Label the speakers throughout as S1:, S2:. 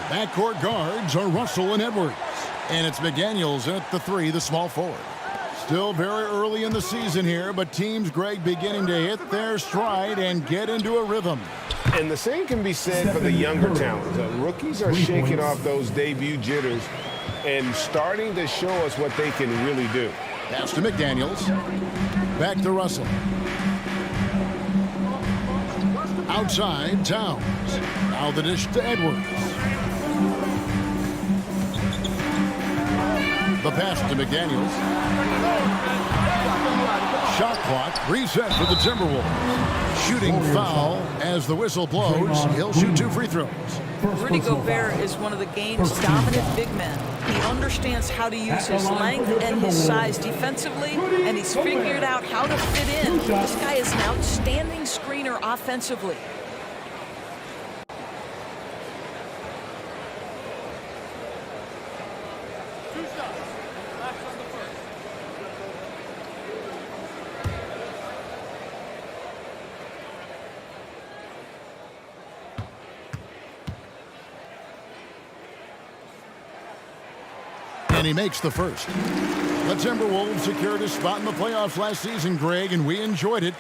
S1: Backcourt guards are Russell and Edwards. And it's McDaniels at the 3, the small forward. Still very early in the season here, but teams, Greg, beginning to hit their stride and get into a rhythm.
S2: And the same can be said for the younger talent. The rookies are shaking off those debut jitters and starting to show us what they can really do.
S1: Pass to McDaniels. Back to Russell. Outside, Towns. Now the dish to Edwards. The pass to McDaniels. Shot clock reset for the Timberwolves. Shooting foul as the whistle blows. He'll shoot 2 free throws.
S3: Rudy Gobert is one of the game's dominant big men. He understands how to use his length and his size defensively, and he's figured out how to fit in. This guy is an outstanding screener offensively.
S1: And he makes the first. The Timberwolves secured a spot in the playoffs last season, Greg, and we enjoyed it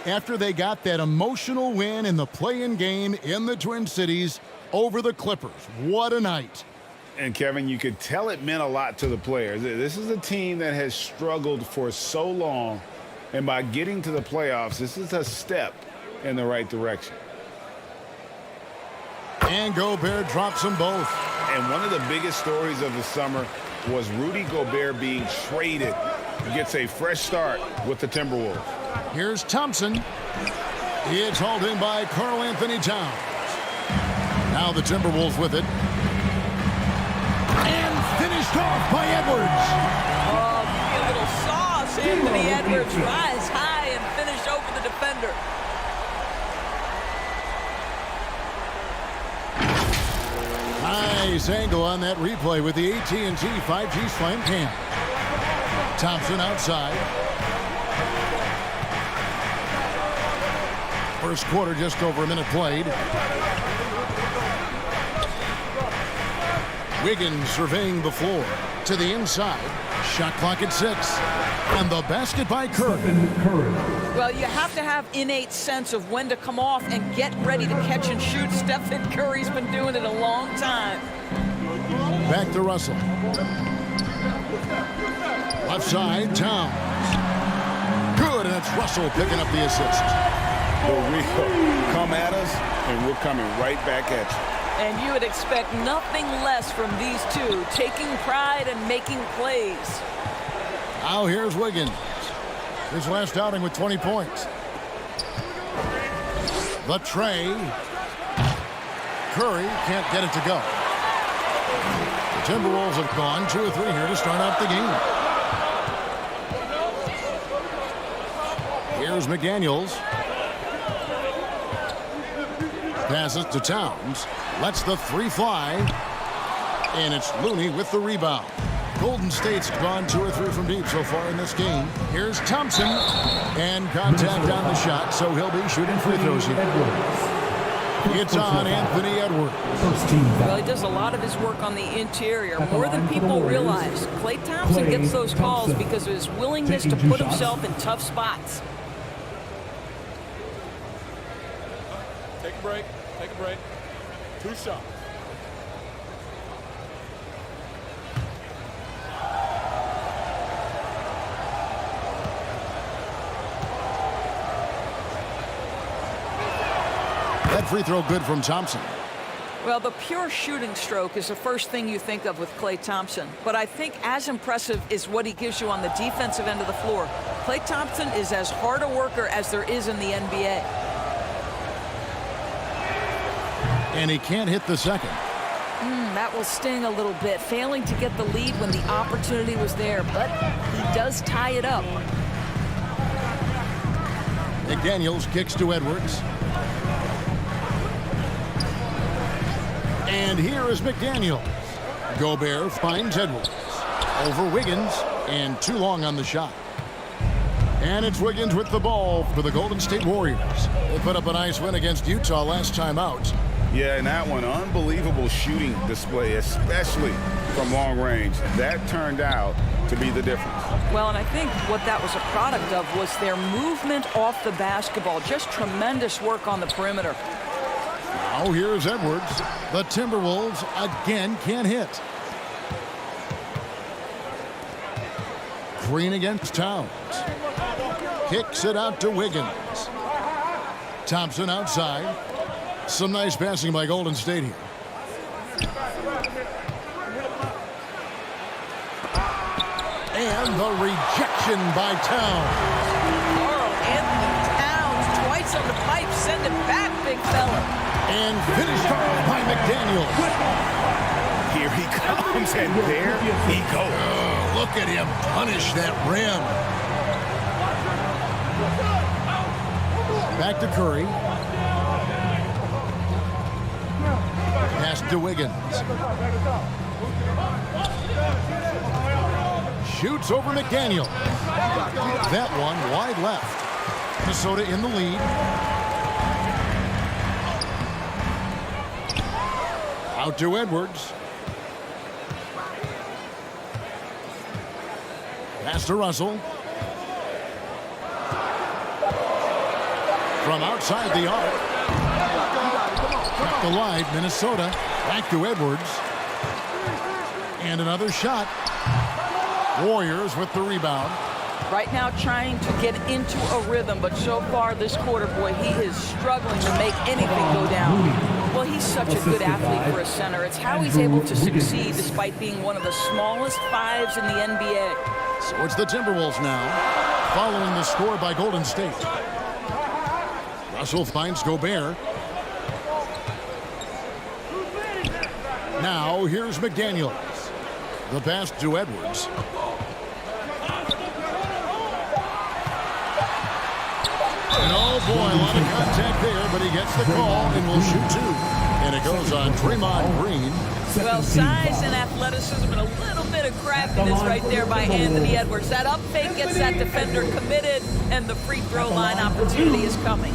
S1: after they got that emotional win in the play-in game in the Twin Cities over the Clippers. What a night.
S2: And, Kevin, you could tell it meant a lot to the players. This is a team that has struggled for so long, and by getting to the playoffs, this is a step in the right direction.
S1: And Gobert drops them both.
S2: And one of the biggest stories of the summer was Rudy Gobert being traded. He gets a fresh start with the Timberwolves.
S1: Here's Thompson. It's hauled in by karlanthonytowns. Now the Timberwolves with it. And finished off by Edwards.
S3: Oh, a little sauce. Anthony Edwards rise high and finish over the defender.
S1: Nice angle on that replay with the AT&T 5G Slam Cam. Thompson outside. First quarter, just over a minute played. Wiggins surveying the floor to the inside. Shot clock at 6. And the basket by Curry.
S3: Well, you have to have innate sense of when to come off and get ready to catch and shoot. Stephen Curry's been doing it a long time.
S1: Back to Russell. Left side, Towns. Good, and it's Russell picking up the assist.
S2: Well, Rico, come at us, and we're coming right back at you.
S3: And you would expect nothing less from these two, taking pride and making plays.
S1: Now here's Wiggins. His last outing with 20 points. The tray. Curry can't get it to go. The Timberwolves have gone 2 or 3 here to start out the game. Here's McDaniels. Passes to Towns. Lets the 3 fly. And it's Looney with the rebound. Golden State's gone 2 or 3 from deep so far in this game. Here's Thompson. And contact on the shot, so he'll be shooting free throws here. It's on Anthony Edwards.
S3: Well, he does a lot of his work on the interior, more than people realize. Klaythompson gets those calls because of his willingness to put himself in tough spots.
S4: Take a break. Take a break. 2 shots.
S1: That free throw good from Thompson.
S3: Well, the pure shooting stroke is the first thing you think of with Klaythompson. But I think as impressive is what he gives you on the defensive end of the floor. Klaythompson is as hard a worker as there is in the NBA.
S1: And he can't hit the second.
S3: That will sting a little bit, failing to get the lead when the opportunity was there. But he does tie it up.
S1: McDaniels kicks to Edwards. And here is McDaniels. Gobert finds Edwards. Over Wiggins, and too long on the shot. And it's Wiggins with the ball for the Golden State Warriors. They put up a nice win against Utah last time out.
S2: Yeah, and that one, unbelievable shooting display, especially from long range. That turned out to be the difference.
S3: Well, and I think what that was a product of was their movement off the basketball. Just tremendous work on the perimeter.
S1: Now here's Edwards. The Timberwolves again can't hit. Green against Towns. Kicks it out to Wiggins. Thompson outside. Some nice passing by Golden State here. And the rejection by Towns.
S3: Karlanthonytowns twice on the pipe. Send it back, big fella.
S1: And finished off by McDaniel.
S2: Here he comes, and there he goes.
S1: Oh, look at him punish that rim. Back to Curry. Pass to Wiggins. Shoots over McDaniel. That one wide left. Minnesota in the lead. Out to Edwards. Pass to Russell. From outside the arc. Kept alive, Minnesota. Back to Edwards. And another shot. Warriors with the rebound.
S3: Right now trying to get into a rhythm, but so far this quarter, boy, he is struggling to make anything go down. Well, he's such a good athlete for a center. It's how he's able to succeed despite being one of the smallest fives in the NBA.
S1: So it's the Timberwolves now, following the score by Golden State. Russell finds Gobert. Now here's McDaniels. The pass to Edwards. And oh boy, a lot of contact there, but he gets the call and will shoot two. And it goes on Draymond Green.
S3: Well, size and athleticism and a little bit of craftiness right there by Anthony Edwards. That up fake gets that defender committed, and the free throw line opportunity is coming.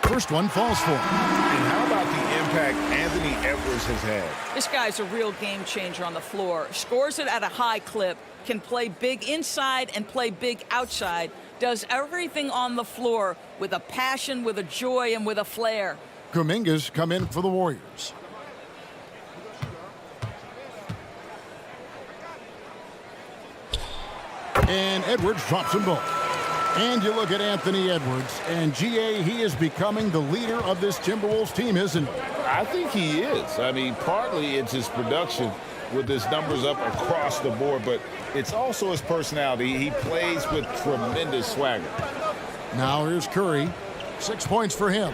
S1: First one falls for him.
S2: And how about the impact Anthony Edwards has had?
S3: This guy's a real game changer on the floor. Scores it at a high clip, can play big inside and play big outside, does everything on the floor with a passion, with a joy, and with a flair.
S1: Kuminga's come in for the Warriors. And Edwards drops them both. And you look at Anthony Edwards, and GA, he is becoming the leader of this Timberwolves team, isn't he?
S2: I think he is. I mean, partly it's his production with his numbers up across the board, but it's also his personality. He plays with tremendous swagger.
S1: Now here's Curry. 6 points for him.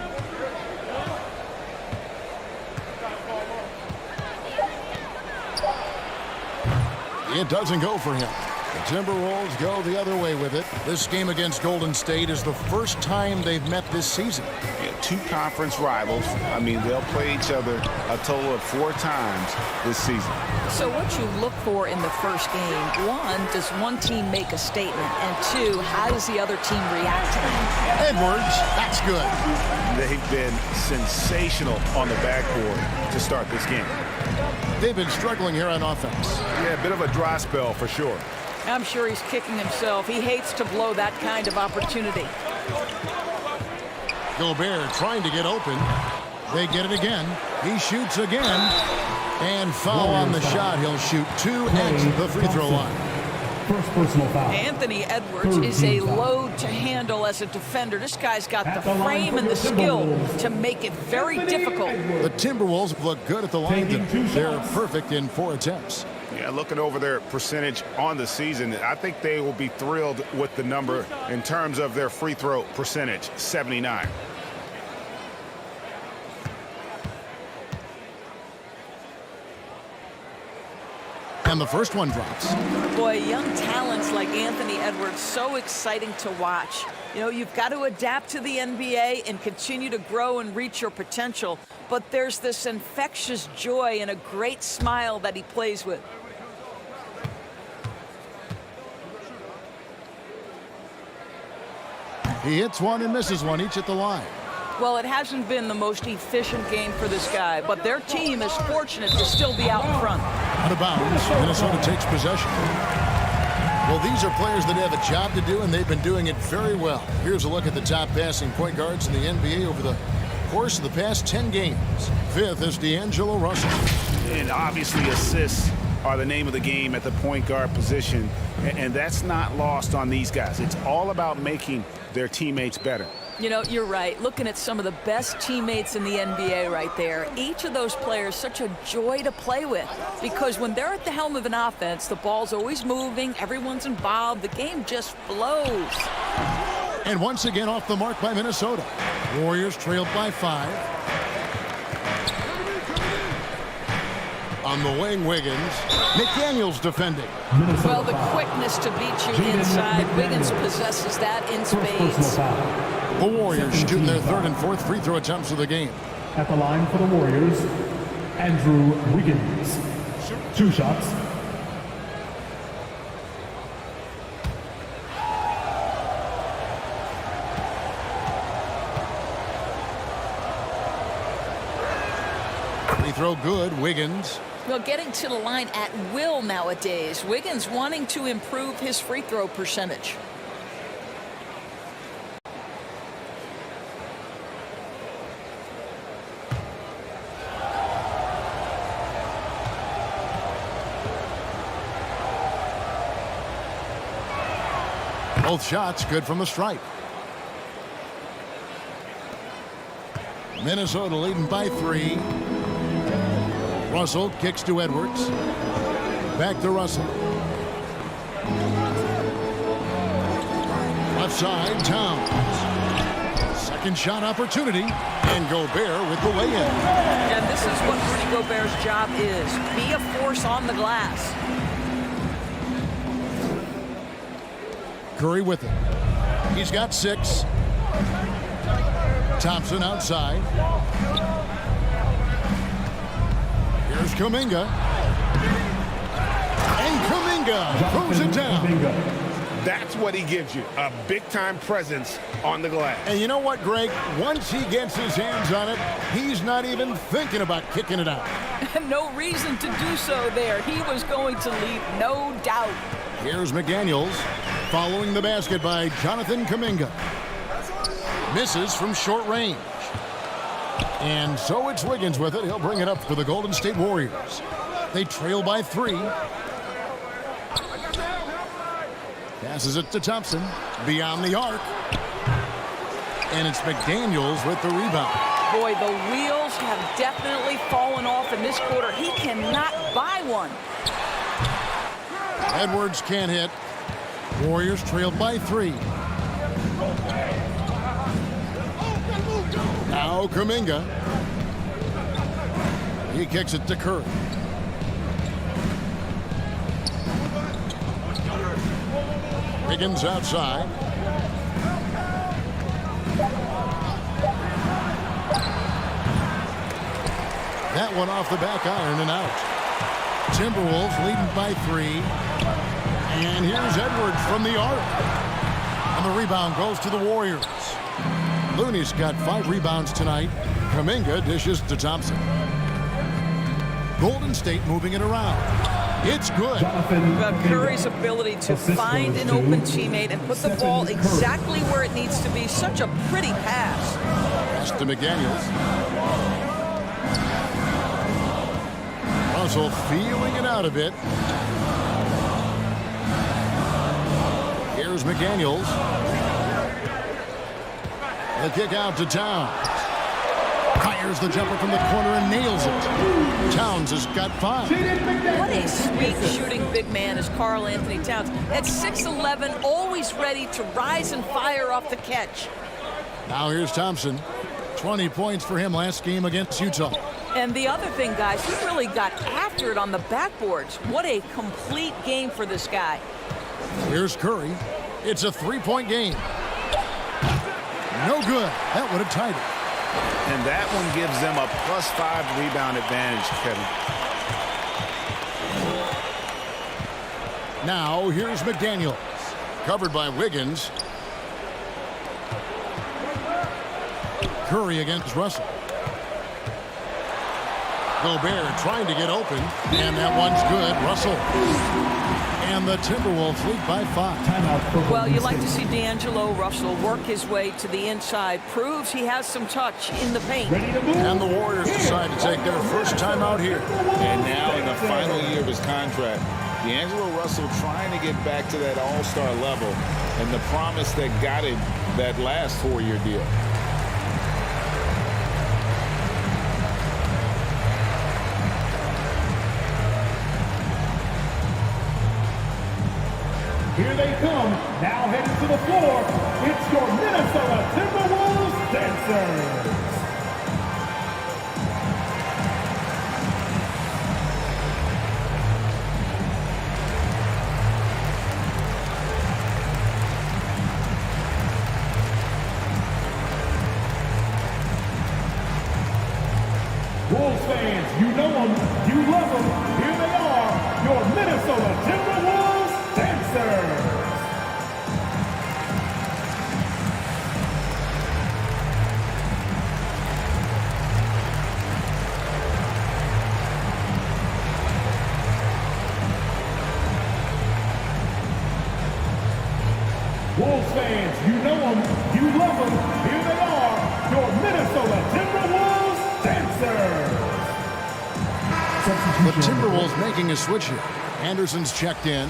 S1: It doesn't go for him. The Timberwolves go the other way with it. This game against Golden State is the first time they've met this season.
S2: Yeah, two conference rivals. I mean, they'll play each other a total of 4 times this season.
S3: So what you look for in the first game, one, does one team make a statement? And two, how does the other team react to that?
S1: Edwards, that's good.
S2: They've been sensational on the backboard to start this game.
S1: They've been struggling here on offense.
S2: Yeah, a bit of a dry spell for sure.
S3: I'm sure he's kicking himself. He hates to blow that kind of opportunity.
S1: Gobert trying to get open. They get it again. He shoots again. And foul on the shot. He'll shoot 2 at the free throw line.
S5: First personal foul.
S3: Anthony Edwards is a load to handle as a defender. This guy's got the frame and the skill to make it very difficult.
S1: The Timberwolves look good at the line. They're perfect in 4 attempts.
S2: Yeah, looking over their percentage on the season, I think they will be thrilled with the number in terms of their free throw percentage, 79.
S1: And the first one drops.
S3: Boy, young talents like Anthony Edwards, so exciting to watch. You know, you've got to adapt to the NBA and continue to grow and reach your potential. But there's this infectious joy and a great smile that he plays with.
S1: He hits one and misses one, each at the line.
S3: Well, it hasn't been the most efficient game for this guy, but their team is fortunate to still be out in front.
S1: Out of bounds, Minnesota takes possession. Well, these are players that have a job to do, and they've been doing it very well. Here's a look at the top passing point guards in the NBA over the course of the past 10 games. Fifth is D'Angelo Russell.
S2: And obviously assists are the name of the game at the point guard position, and that's not lost on these guys. It's all about making their teammates better.
S3: You know, you're right. Looking at some of the best teammates in the NBA right there, each of those players such a joy to play with, because when they're at the helm of an offense, the ball's always moving, everyone's involved, the game just flows.
S1: And once again off the mark by Minnesota. Warriors trailed by 5. On the wing, Wiggins. McDaniels defending.
S3: Well, the quickness to beat you inside, Wiggins possesses that in spades.
S1: The Warriors shooting their third and fourth free throw attempts of the game.
S5: At the line for the Warriors, Andrew Wiggins. 2 shots.
S1: Free throw good, Wiggins.
S3: Well, getting to the line at will nowadays. Wiggins wanting to improve his free throw percentage.
S1: Both shots good from the stripe. Minnesota leading by 3. Russell kicks to Edwards. Back to Russell. Left side, Towns. Second shot opportunity. And Gobert with the lay-in.
S3: And this is what Rudy Gobert's job is. Be a force on the glass.
S1: Curry with it. He's got 6. Thompson outside. Here's Kuminga. And Kuminga throws it down.
S2: That's what he gives you, a big-time presence on the glass.
S1: And you know what, Greg? Once he gets his hands on it, he's not even thinking about kicking it out.
S3: No reason to do so there. He was going to leave, no doubt.
S1: Here's McDaniels following the basket by Jonathan Kuminga. Misses from short range. And so it's Wiggins with it. He'll bring it up for the Golden State Warriors. They trail by 3. Passes it to Thompson. Beyond the arc. And it's McDaniels with the rebound.
S3: Boy, the wheels have definitely fallen off in this quarter. He cannot buy one.
S1: Edwards can't hit. Warriors trailed by 3. Now Kuminga. He kicks it to Curry. Wiggins outside. That one off the back iron and out. Timberwolves leading by 3. And here's Edwards from the arc. And the rebound goes to the Warriors. Looney's got 5 rebounds tonight. Kuminga dishes to Thompson. Golden State moving it around. It's good.
S3: Curry's ability to find an open teammate and put the ball exactly where it needs to be. Such a pretty pass.
S1: Pass to McDaniels. Russell feeling it out a bit. Here's McDaniels. The kick out to Towns. Fires the jumper from the corner and nails it. Towns has got 5.
S3: What a sweet shooting big man is karlanthonytowns. At 6'11", always ready to rise and fire off the catch.
S1: Now here's Thompson. 20 points for him last game against Utah.
S3: And the other thing, guys, he really got after it on the backboards. What a complete game for this guy.
S1: Here's Curry. It's a three-point game. No good. That would have tied it.
S2: And that one gives them a +5 rebound advantage, Kevin.
S1: Now here's McDaniels. Covered by Wiggins. Curry against Russell. Gobert trying to get open. And that one's good. Russell. And the Timberwolves lead by 5.
S3: Well, you like to see D'Angelo Russell work his way to the inside. Proves he has some touch in the paint.
S1: And the Warriors decide to take their first time out here.
S2: And now in the final year of his contract, D'Angelo Russell trying to get back to that all-star level and the promise that got him that last 4-year deal.
S5: Here they come, now heading to the floor. It's your Minnesota Timberwolves dancers. Wolves fans, you know them, you love them. Here they are, your Minnesota Timberwolves dancers. Wolves fans, you know them, you love them. Here they are, your Minnesota Timberwolves dancers.
S1: The Timberwolves making a switch here. Anderson's checked in.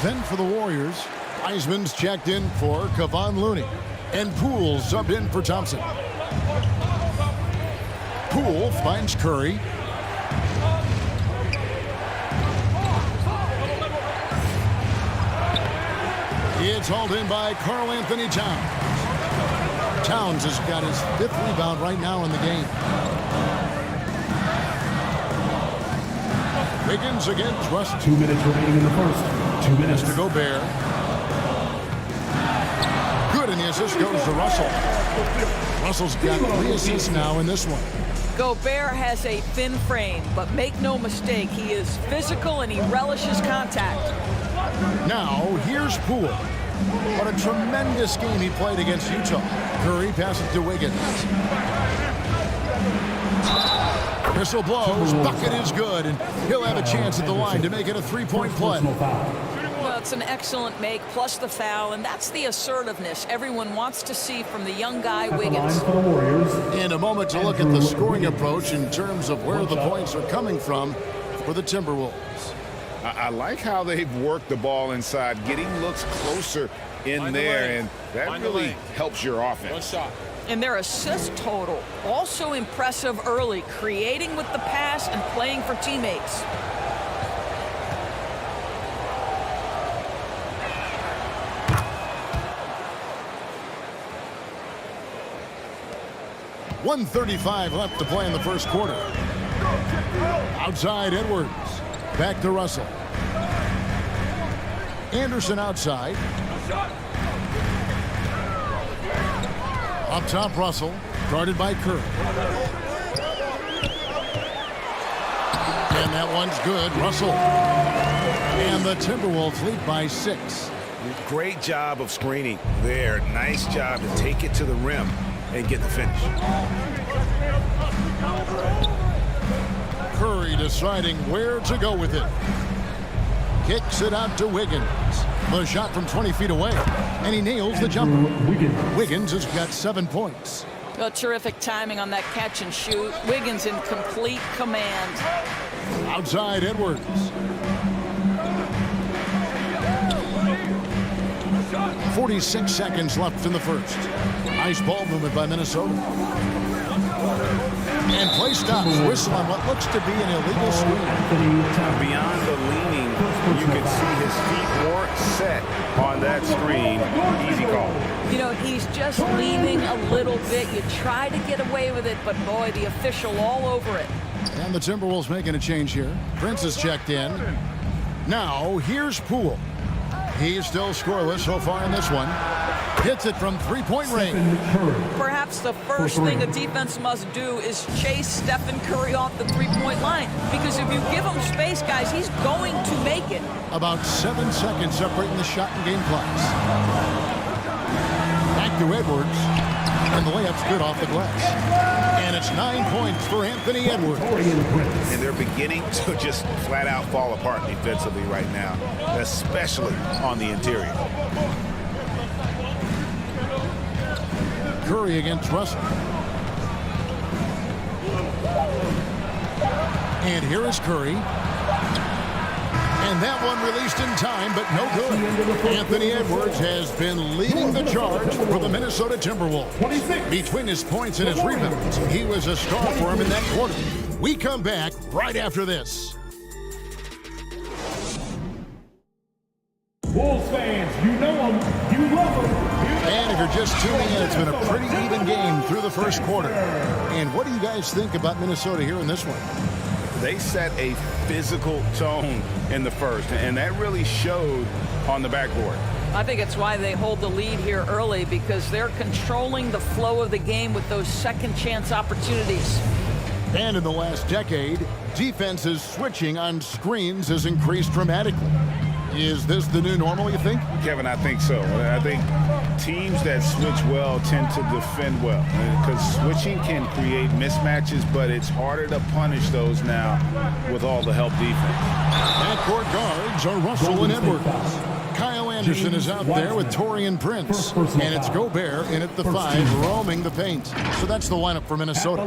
S1: Then for the Warriors, Wiseman's checked in for Kevon Looney. And Poole subbed in for Thompson. Poole finds Curry. It's hauled in by karlanthonytowns. Towns has got his 5th rebound right now in the game. Wiggins against Russell.
S5: 2 minutes remaining in the first. 2 minutes
S1: to Gobert. Good, and the assist goes to Russell. Russell's got 3 assists now in this one.
S3: Gobert has a thin frame, but make no mistake, he is physical and he relishes contact.
S1: Now, here's Poole. What a tremendous game he played against Utah. Curry passes to Wiggins. Whistle blows, bucket is good, and he'll have a chance at the line to make it a 3-point play.
S3: Well, it's an excellent make, plus the foul, and that's the assertiveness everyone wants to see from the young guy, Wiggins.
S1: In a moment to look at the scoring approach in terms of where the points are coming from for the Timberwolves.
S2: I like how they've worked the ball inside, getting looks closer in there, and that really helps your offense.
S4: One shot.
S3: And their assist total, also impressive early, creating with the pass and playing for teammates.
S1: .135 left to play in the first quarter. Outside Edwards. Back to Russell. Anderson outside. Up top, Russell. Guarded by Curry. And that one's good. Russell. And the Timberwolves lead by 6.
S2: Great job of screening there. Nice job to take it to the rim and get the finish.
S1: Curry deciding where to go with it. Kicks it out to Wiggins. The shot from 20 feet away. And he nails the jumper. Wiggins has got 7 points.
S3: Oh, terrific timing on that catch and shoot. Wiggins in complete command.
S1: Outside Edwards. .46 seconds left in the first. Nice ball movement by Minnesota. And play stops. Whistle on what looks to be an illegal screen.
S2: Beyond the leaning You can see his feet weren't set on that screen. Easy call.
S3: You know, he's just leaning a little bit. You try to get away with it, but boy, the official all over it.
S1: And the Timberwolves making a change here. Prince is checked in. Now, here's Poole. He's still scoreless so far in this one. Hits it from three-point range.
S3: Perhaps the first thing a defense must do is chase Stephen Curry off the three-point line. Because if you give him space, guys, he's going to make it.
S1: About 7 seconds separating the shot and game clocks. Back to Edwards. And the layup's good off the glass. And it's 9 points for Anthony Edwards.
S2: And they're beginning to just flat out fall apart defensively right now, especially on the interior.
S1: Curry against Russell. And here is Curry. And that one released in time, but no good. Anthony Edwards has been leading the charge for the Minnesota Timberwolves. Between his points and his rebounds, he was a star for him in that quarter. We come back right after this.
S5: Wolves fans, you know them, you love them.
S1: And if you're just tuning in, it's been a pretty even game through the first quarter. And what do you guys think about Minnesota here in this one?
S2: They set a physical tone in the first, and that really showed on the backboard.
S3: I think it's why they hold the lead here early, because they're controlling the flow of the game with those second chance opportunities.
S1: And in the last decade, defenses switching on screens has increased dramatically. Is this the new normal, you think?
S2: Kevin, I think so. I think teams that switch well tend to defend well, because switching can create mismatches, but it's harder to punish those now with all the help defense.
S1: Backcourt guards are Russell and Edwards. Kyle Anderson is out there with Taurean Prince. And it's Gobert in at the 5, roaming the paint. So that's the lineup for Minnesota.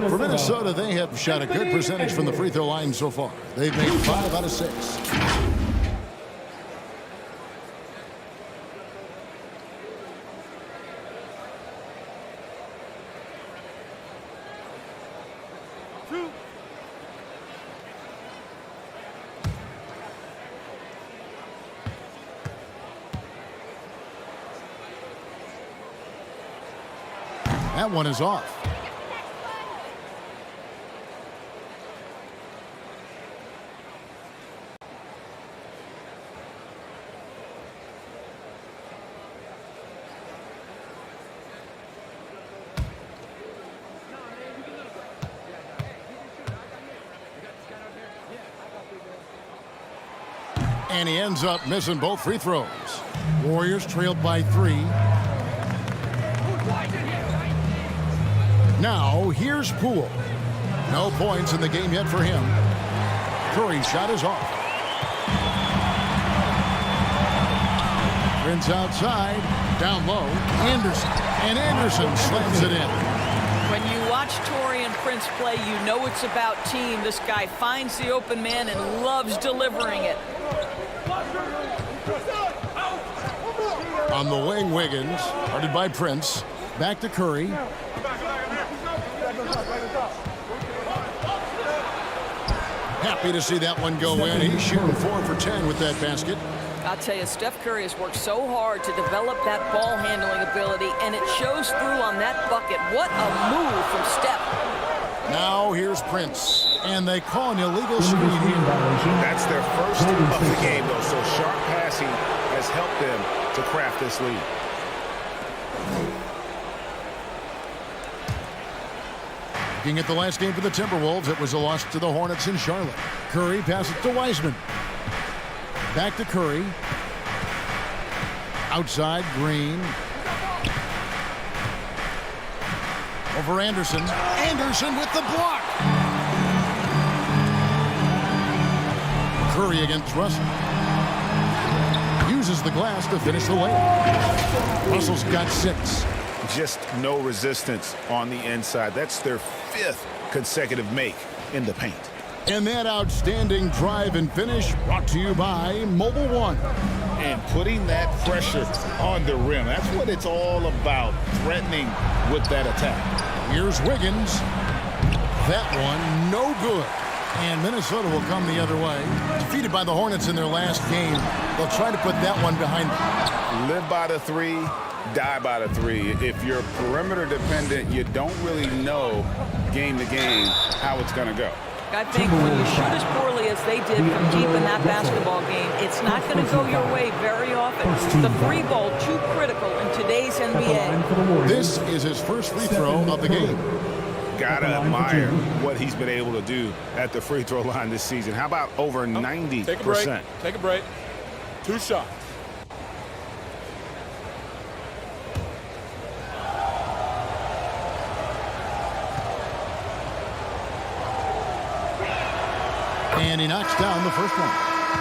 S1: For Minnesota, they have shot a good percentage from the free throw line so far. They've made 5 out of 6. That one is off. And he ends up missing both free throws. Warriors trailed by 3. Now, here's Poole. No points in the game yet for him. Curry's shot is off. Prince outside, down low, Anderson. And Anderson slams it in.
S3: When you watch Taurean Prince play, you know it's about team. This guy finds the open man and loves delivering it.
S1: On the wing, Wiggins, guarded by Prince. Back to Curry. Happy to see that one go in. He's shooting 4 for 10 with that basket.
S3: I'll tell you, Steph Curry has worked so hard to develop that ball handling ability, and it shows through on that bucket. What a move from Steph.
S1: Now here's Prince, and they call an illegal screen here.
S2: That's their first of the game, though, so sharp passing has helped them to craft this lead.
S1: Looking at the last game for the Timberwolves, it was a loss to the Hornets in Charlotte. Curry passes to Wiseman. Back to Curry. Outside, Green. Over Anderson. Anderson with the block. Curry against Russell. Uses the glass to finish the layup. Russell's got 6.
S2: Just no resistance on the inside. That's their 5th consecutive make in the paint.
S1: And that outstanding drive and finish brought to you by Mobile One.
S2: And putting that pressure on the rim. That's what it's all about, threatening with that attack.
S1: Here's Wiggins. That one no good. And Minnesota will come the other way. Defeated by the Hornets in their last game. They'll try to put that one behind them.
S2: Live by the three, die by the three. If you're perimeter dependent, you don't really know game to game how it's going to go.
S3: I think when you shoot as poorly as they did from deep in that basketball game, it's not going to go your way very often. The free ball, too critical in today's NBA.
S1: This is his first free throw of the game.
S2: Gotta admire what he's been able to do at the free throw line this season. How about over 90%?
S4: Take a break. Take a break. 2 shots.
S1: And he knocks down the first one.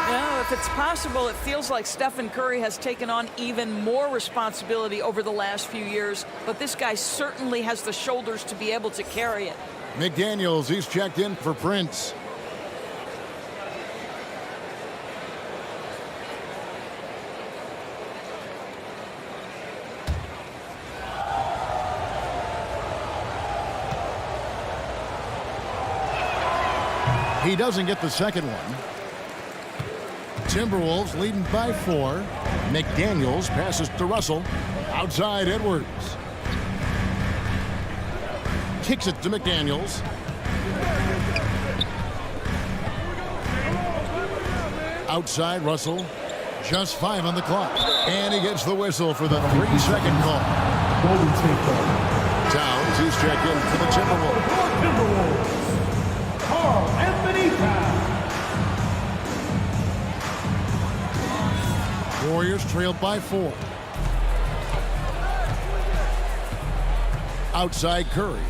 S3: Now, if it's possible, it feels like Stephen Curry has taken on even more responsibility over the last few years, but this guy certainly has the shoulders to be able to carry it.
S1: McDaniels, he's checked in for Prince. He doesn't get the second one. Timberwolves leading by 4. McDaniels passes to Russell. Outside Edwards. Kicks it to McDaniels. Outside Russell. Just 5 on the clock. And he gets the whistle for the 3-second call. Towns, he's checked in for the Timberwolves.
S5: Karlanthonytowns.
S1: Warriors trailed by 4. Outside Curry.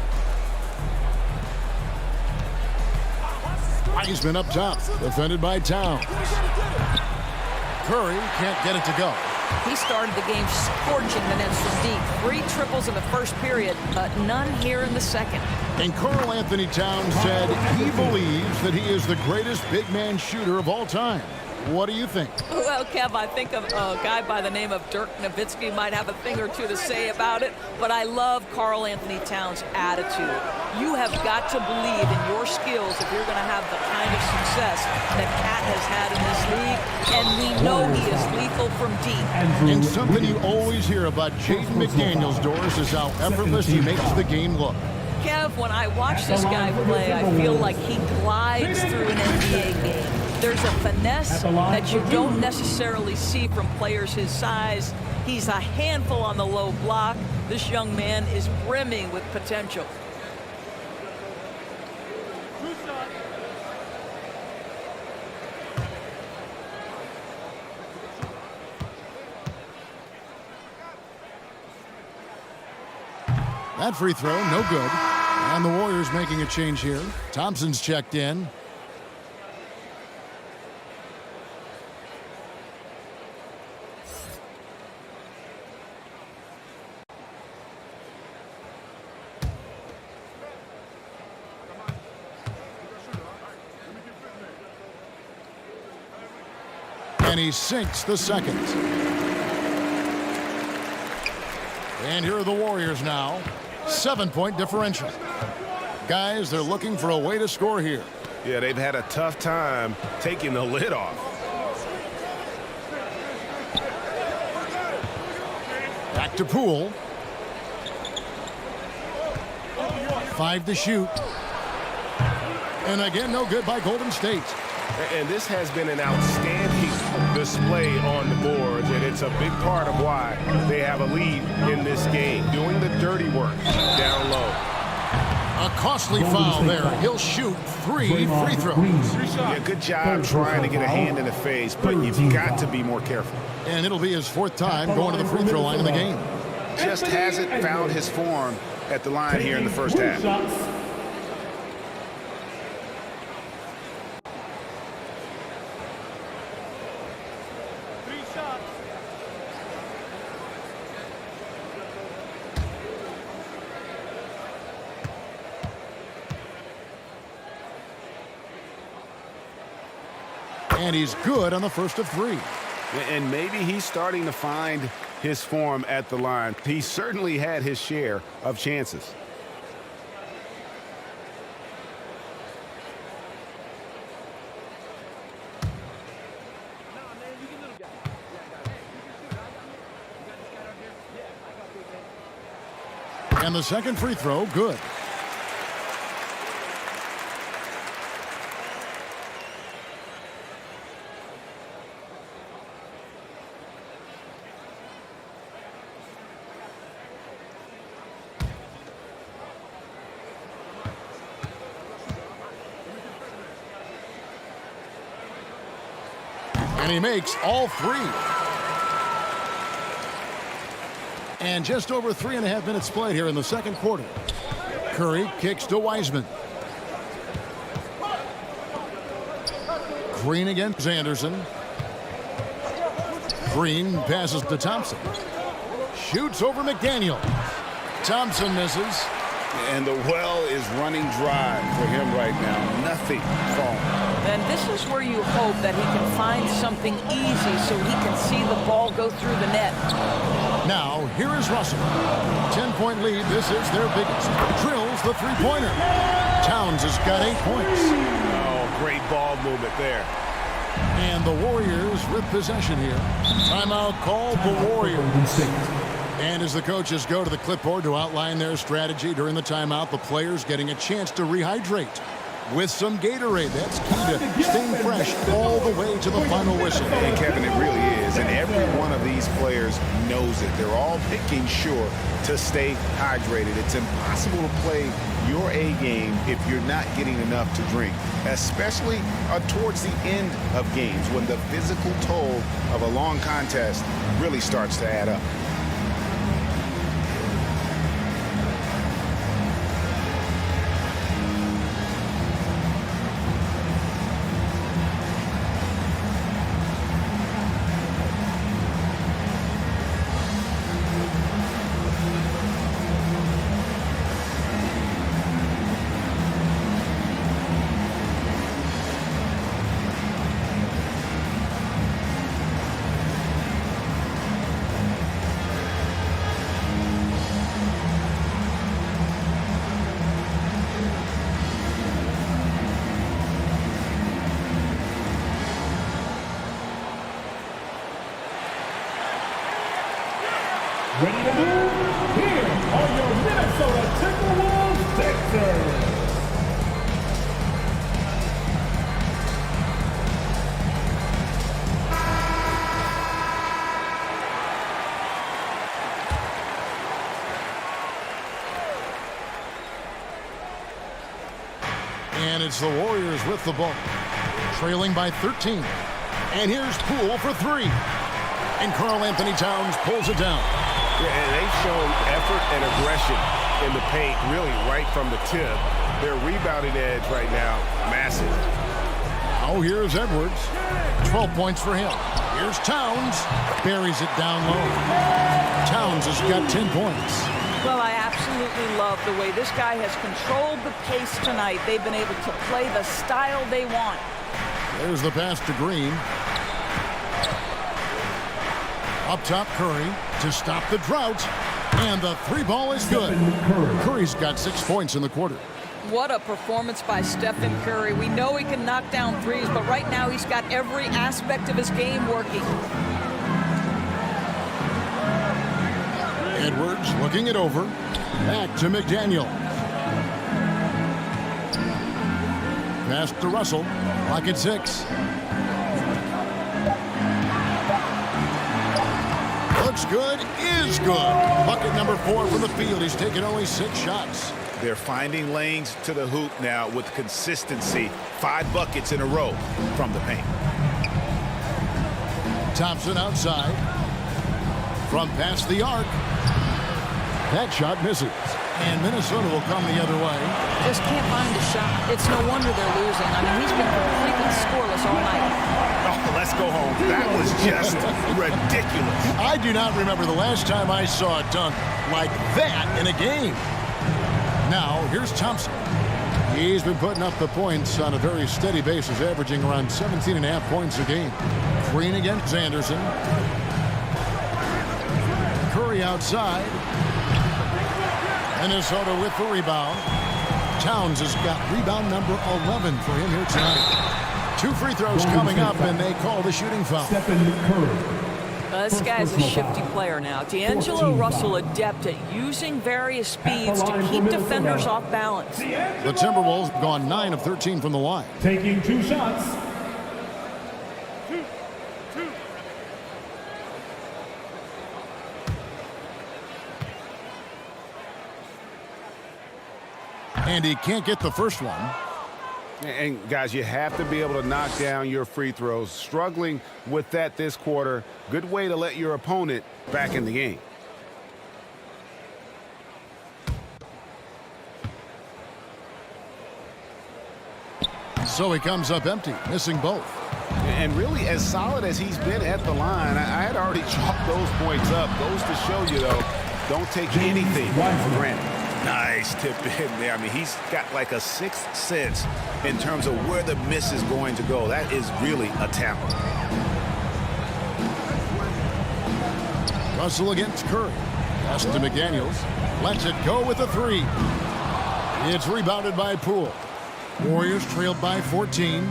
S1: Wiseman up top, defended by Towns. Curry can't get it to go.
S3: He started the game scorching the nets from deep. 3 triples in the first period, but none here in the second.
S1: And Karlanthonytowns said he believes that he is the greatest big man shooter of all time. What do you think?
S3: Well, Kev, I think a guy by the name of Dirk Nowitzki might have a thing or two to say about it, but I love Karlanthonytowns' attitude. You have got to believe in your skills if you're going to have the kind of success that Cat has had in this league, and we know he is lethal from deep.
S1: And something you always hear about Jaden McDaniels, Doris, is how effortless he makes the game look.
S3: Kev, when I watch this guy play, I feel like he glides through an NBA game. There's a finesse that you don't necessarily see from players his size. He's a handful on the low block. This young man is brimming with potential.
S1: That free throw, no good. And the Warriors making a change here. Thompson's checked in. And he sinks the second. And here are the Warriors now. 7-point differential. Guys, they're looking for a way to score here.
S2: Yeah, they've had a tough time taking the lid off.
S1: Back to Poole. 5 to shoot. And again, no good by Golden State.
S2: And this has been an outstanding display on the boards, and it's a big part of why they have a lead in this game, doing the dirty work down low.
S1: A costly foul there. He'll shoot 3 free throws.
S2: Yeah, good job trying to get a hand in the face, but you've got to be more careful.
S1: And it'll be his 4th time going to the free throw line in the game.
S2: Just hasn't found his form at the line here in the first half.
S1: And he's good on the first of 3.
S2: And maybe he's starting to find his form at the line. He certainly had his share of chances.
S1: And the second free throw, good. And he makes all three. And just over 3.5 minutes played here in the second quarter. Curry kicks to Wiseman. Green against Anderson. Green passes to Thompson. Shoots over McDaniel. Thompson misses.
S2: And the well is running dry for him right now. Nothing falling.
S3: And this is where you hope that he can find something easy so he can see the ball go through the net.
S1: Now, here is Russell. 10-point lead. This is their biggest. Drills the three-pointer. Towns has got 8 points.
S2: Oh, great ball movement there.
S1: And the Warriors with possession here. Timeout called the Warriors. And as the coaches go to the clipboard to outline their strategy during the timeout, the players getting a chance to rehydrate with some Gatorade. That's key to staying fresh all the way to the final whistle.
S2: And Kevin, it really is. And every one of these players knows it. They're all making sure to stay hydrated. It's impossible to play your A game if you're not getting enough to drink, especially towards the end of games when the physical toll of a long contest really starts to add up.
S5: Ready to move? Here are your Minnesota Timberwolves Dancers.
S1: And it's the Warriors with the ball, trailing by 13. And here's Poole for three. And karlanthonytowns pulls it down.
S6: Yeah, and they've shown effort and aggression in the paint, really right from the tip. Their rebounding edge right now, massive.
S1: Oh, here's Edwards. 12 points for him. Here's Towns. Buries it down low. Towns has got 10 points.
S3: Well, I absolutely love the way this guy has controlled the pace tonight. They've been able to play the style they want.
S1: There's the pass to Green. Up top, Curry to stop the drought. And the three ball is good. Curry's got 6 points in the quarter.
S3: What a performance by Stephen Curry. We know he can knock down threes, but right now he's got every aspect of his game working.
S1: Edwards looking it over. Back to McDaniel. Pass to Russell. Clock at 6. Looks good, is good. Bucket number 4 from the field. He's taken only 6 shots.
S2: They're finding lanes to the hoop now with consistency. 5 buckets in a row from the paint.
S1: Thompson outside. From past the arc. That shot misses. And Minnesota will come the other way.
S3: Just can't find a shot. It's no wonder they're losing. I mean, he's been completely scoreless all night.
S2: Oh, let's go home. That was just ridiculous.
S1: I do not remember the last time I saw a dunk like that in a game. Now, here's Thompson. He's been putting up the points on a very steady basis, averaging around 17.5 points a game. Green against Anderson. Curry outside. Minnesota with the rebound. Towns has got rebound number 11 for him here tonight. 2 free throws coming up, and they call the shooting foul.
S5: Stephen Curry.
S3: This guy's a shifty player now. D'Angelo Russell adept at using various speeds to keep defenders off balance.
S1: The Timberwolves have gone 9 of 13 from the line.
S5: Taking 2 shots.
S1: And he can't get the first one.
S2: And, guys, you have to be able to knock down your free throws. Struggling with that this quarter. Good way to let your opponent back in the game.
S1: So he comes up empty, missing both.
S2: And really, as solid as he's been at the line, I had already chalked those points up. Goes to show you, though, don't take anything for granted. Nice tip in there. I mean, he's got like a sixth sense in terms of where the miss is going to go. That is really a tapper.
S1: Russell against Curry. Pass to McDaniels. Lets it go with a 3. It's rebounded by Poole. Warriors trailed by 14.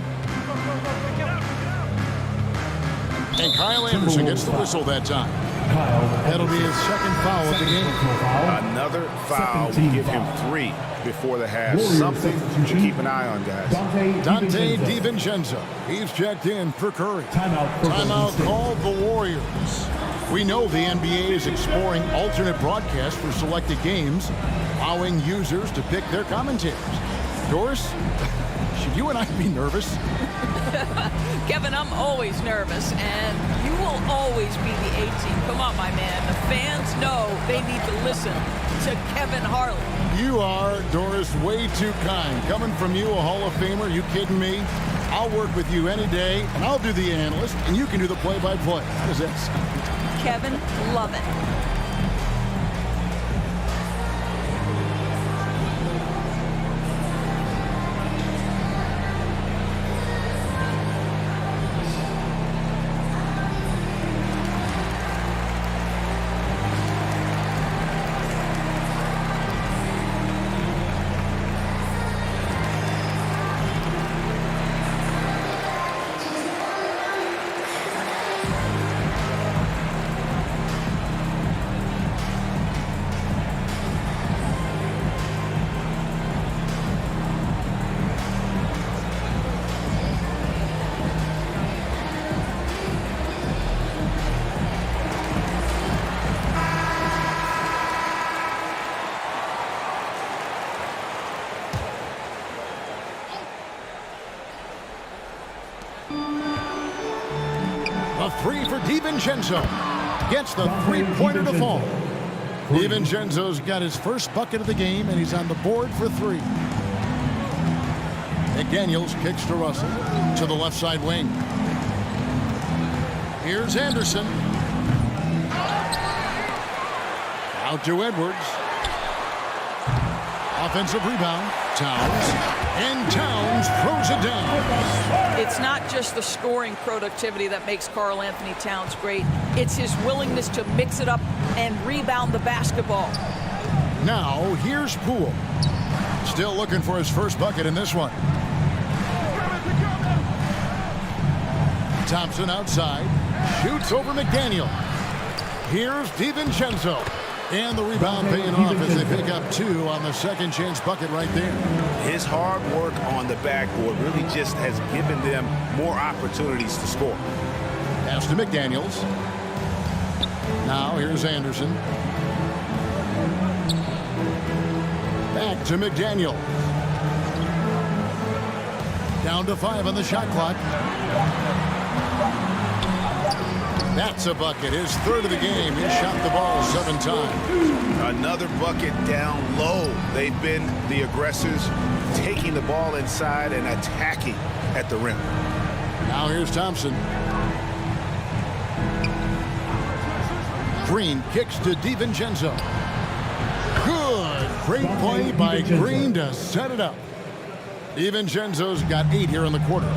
S1: And Kyle Anderson gets the whistle that time. That'll be his second foul of the game.
S2: Another foul. We give him 3 before the half. Something to keep an eye on, guys.
S1: Dante DiVincenzo. He's checked in for Curry. Timeout called the Warriors. We know the NBA is exploring alternate broadcasts for selected games, allowing users to pick their commentators. Doris, should you and I be nervous?
S3: Kevin, I'm always nervous, and you will always be the A-team. Come on, my man. The fans know they need to listen to Kevin Harlan.
S1: You are, Doris, way too kind. Coming from you, a Hall of Famer, you kidding me? I'll work with you any day, and I'll do the analyst, and you can do the play-by-play. How does that sound?
S3: Kevin, love it.
S1: A 3 for DiVincenzo. Gets the 3-pointer to fall. DiVincenzo's got his first bucket of the game, and he's on the board for 3. McDaniels kicks to Russell to the left side wing. Here's Anderson. Out to Edwards. Offensive rebound. Towns. And Towns throws it down.
S3: It's not just the scoring productivity that makes Karl-Anthony-Towns great. It's his willingness to mix it up and rebound the basketball.
S1: Now, here's Poole. Still looking for his first bucket in this one. Thompson outside. Shoots over McDaniel. Here's DiVincenzo. And the rebound paying off as they pick up 2 on the second chance bucket right there.
S2: His hard work on the backboard really just has given them more opportunities to score.
S1: Pass to McDaniels. Now here's Anderson. Back to McDaniel. Down to 5 on the shot clock. That's a bucket, his third of the game. He shot the ball 7 times.
S2: Another bucket down low. They've been the aggressors, taking the ball inside and attacking at the rim.
S1: Now here's Thompson. Green kicks to DiVincenzo. Good. Great play by Green to set it up. DiVincenzo's got 8 here in the quarter.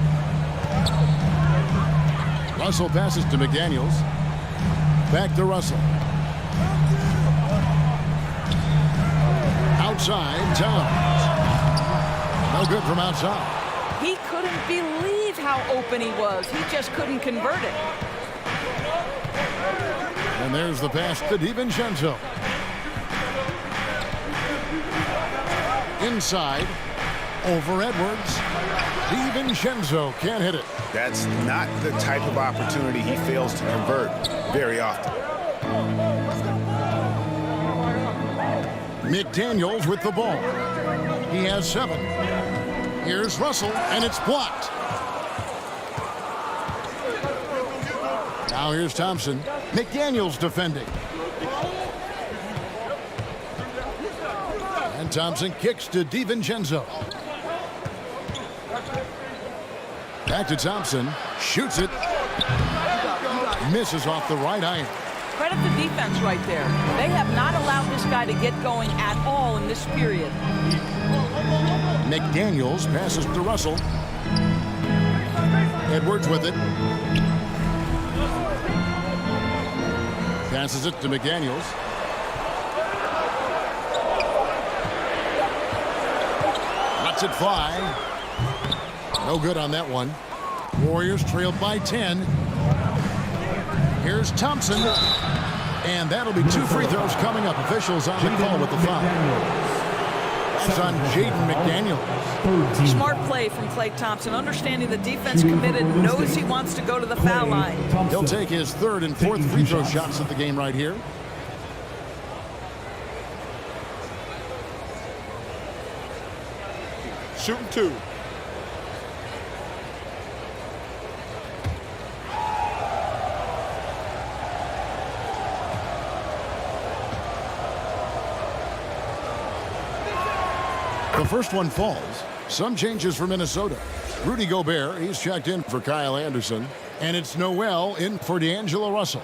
S1: Russell passes to McDaniels. Back to Russell. Outside, Towns. No good from outside.
S3: He couldn't believe how open he was. He just couldn't convert it.
S1: And there's the pass to DiVincenzo. Inside, over Edwards. DiVincenzo can't hit it.
S2: That's not the type of opportunity he fails to convert very often.
S1: McDaniels with the ball. He has 7. Here's Russell, and it's blocked. Now here's Thompson. McDaniels defending. And Thompson kicks to DiVincenzo. Back to Thompson. Shoots it. Misses off the right iron.
S3: Credit the defense right there. They have not allowed this guy to get going at all in this period.
S1: McDaniels passes to Russell. Edwards with it. Passes it to McDaniels. Lets it fly. No good on that one. Warriors trailed by 10. Here's Thompson. And that'll be 2 free throws coming up. Officials on the call with the foul. That's on Jaden McDaniels.
S3: Smart play from Klaythompson. Understanding the defense committed, knows he wants to go to the foul line.
S1: He'll take his 3rd and 4th free throw shots of the game right here.
S4: Shooting 2.
S1: The first one falls. Some changes for Minnesota. Rudy Gobert, he's checked in for Kyle Anderson. And it's Noel in for D'Angelo Russell.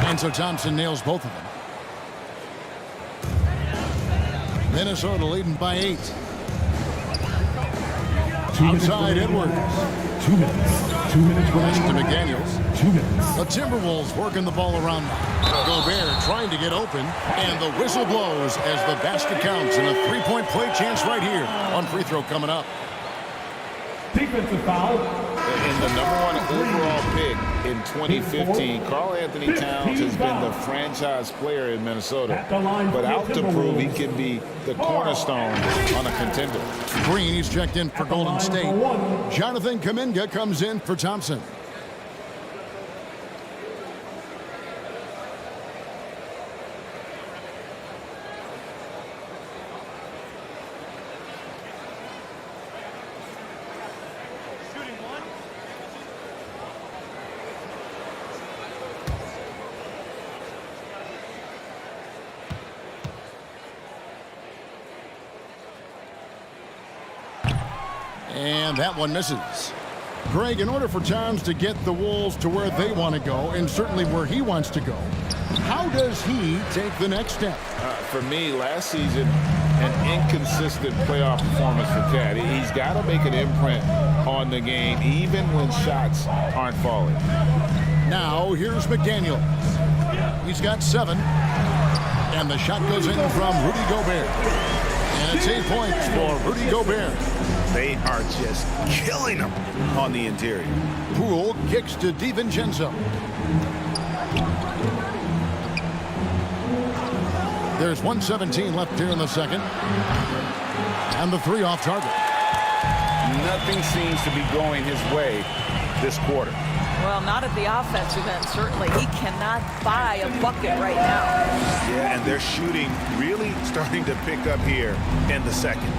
S1: And so Thompson nails both of them. Minnesota leading by 8. Outside Edwards.
S5: 2 minutes. 2 minutes
S1: Pass to
S5: remaining.
S1: McDaniels.
S5: 2 minutes.
S1: The Timberwolves working the ball around now. Gobert trying to get open, and the whistle blows as the basket counts, and a 3-point play chance right here on free throw coming up.
S5: Defensive foul.
S2: And the #1 overall pick in 2015, karlanthonytowns has been the franchise player in Minnesota, but out to prove he can be the cornerstone on a contender.
S1: Green, he's checked in for Golden State. Jonathan Kuminga comes in for Thompson. And that one misses. Greg, in order for Towns to get the Wolves to where they want to go, and certainly where he wants to go, how does he take the next step?
S2: For me, last season, an inconsistent playoff performance for Cat. He's got to make an imprint on the game, even when shots aren't falling.
S1: Now, here's McDaniels. He's got 7. And the shot goes in from Rudy Gobert. And it's 8 points for Rudy Gobert.
S2: They are just killing him on the interior.
S1: Poole kicks to DiVincenzo. There's 1:17 left here in the second. And the 3 off target.
S2: Nothing seems to be going his way this quarter.
S3: Well, not at the offensive end, certainly. He cannot buy a bucket right now.
S2: Yeah, and their shooting really starting to pick up here in the second.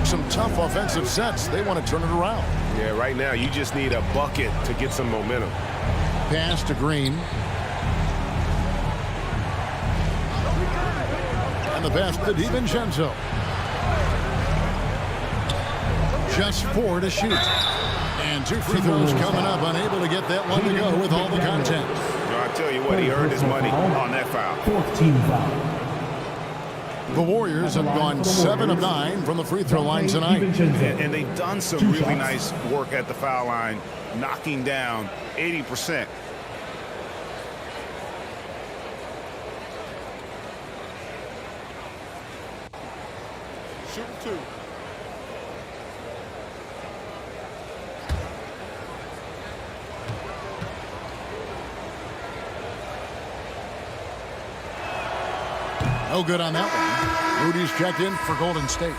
S1: Some tough offensive sets. They want to turn it around.
S6: Yeah, right now you just need a bucket to get some momentum.
S1: Pass to Green. And the pass to DiVincenzo. Just 4 to shoot. And 2 free throws coming up. Unable to get that one to go with all the contact.
S2: I tell you what, he earned his money on that foul.
S5: 14 foul.
S1: The Warriors have gone 7 of 9 from the free throw line tonight.
S2: And they've done some really nice work at the foul line, knocking down 80%
S4: 2.
S1: No good on that one. Moody's checked in for Golden State.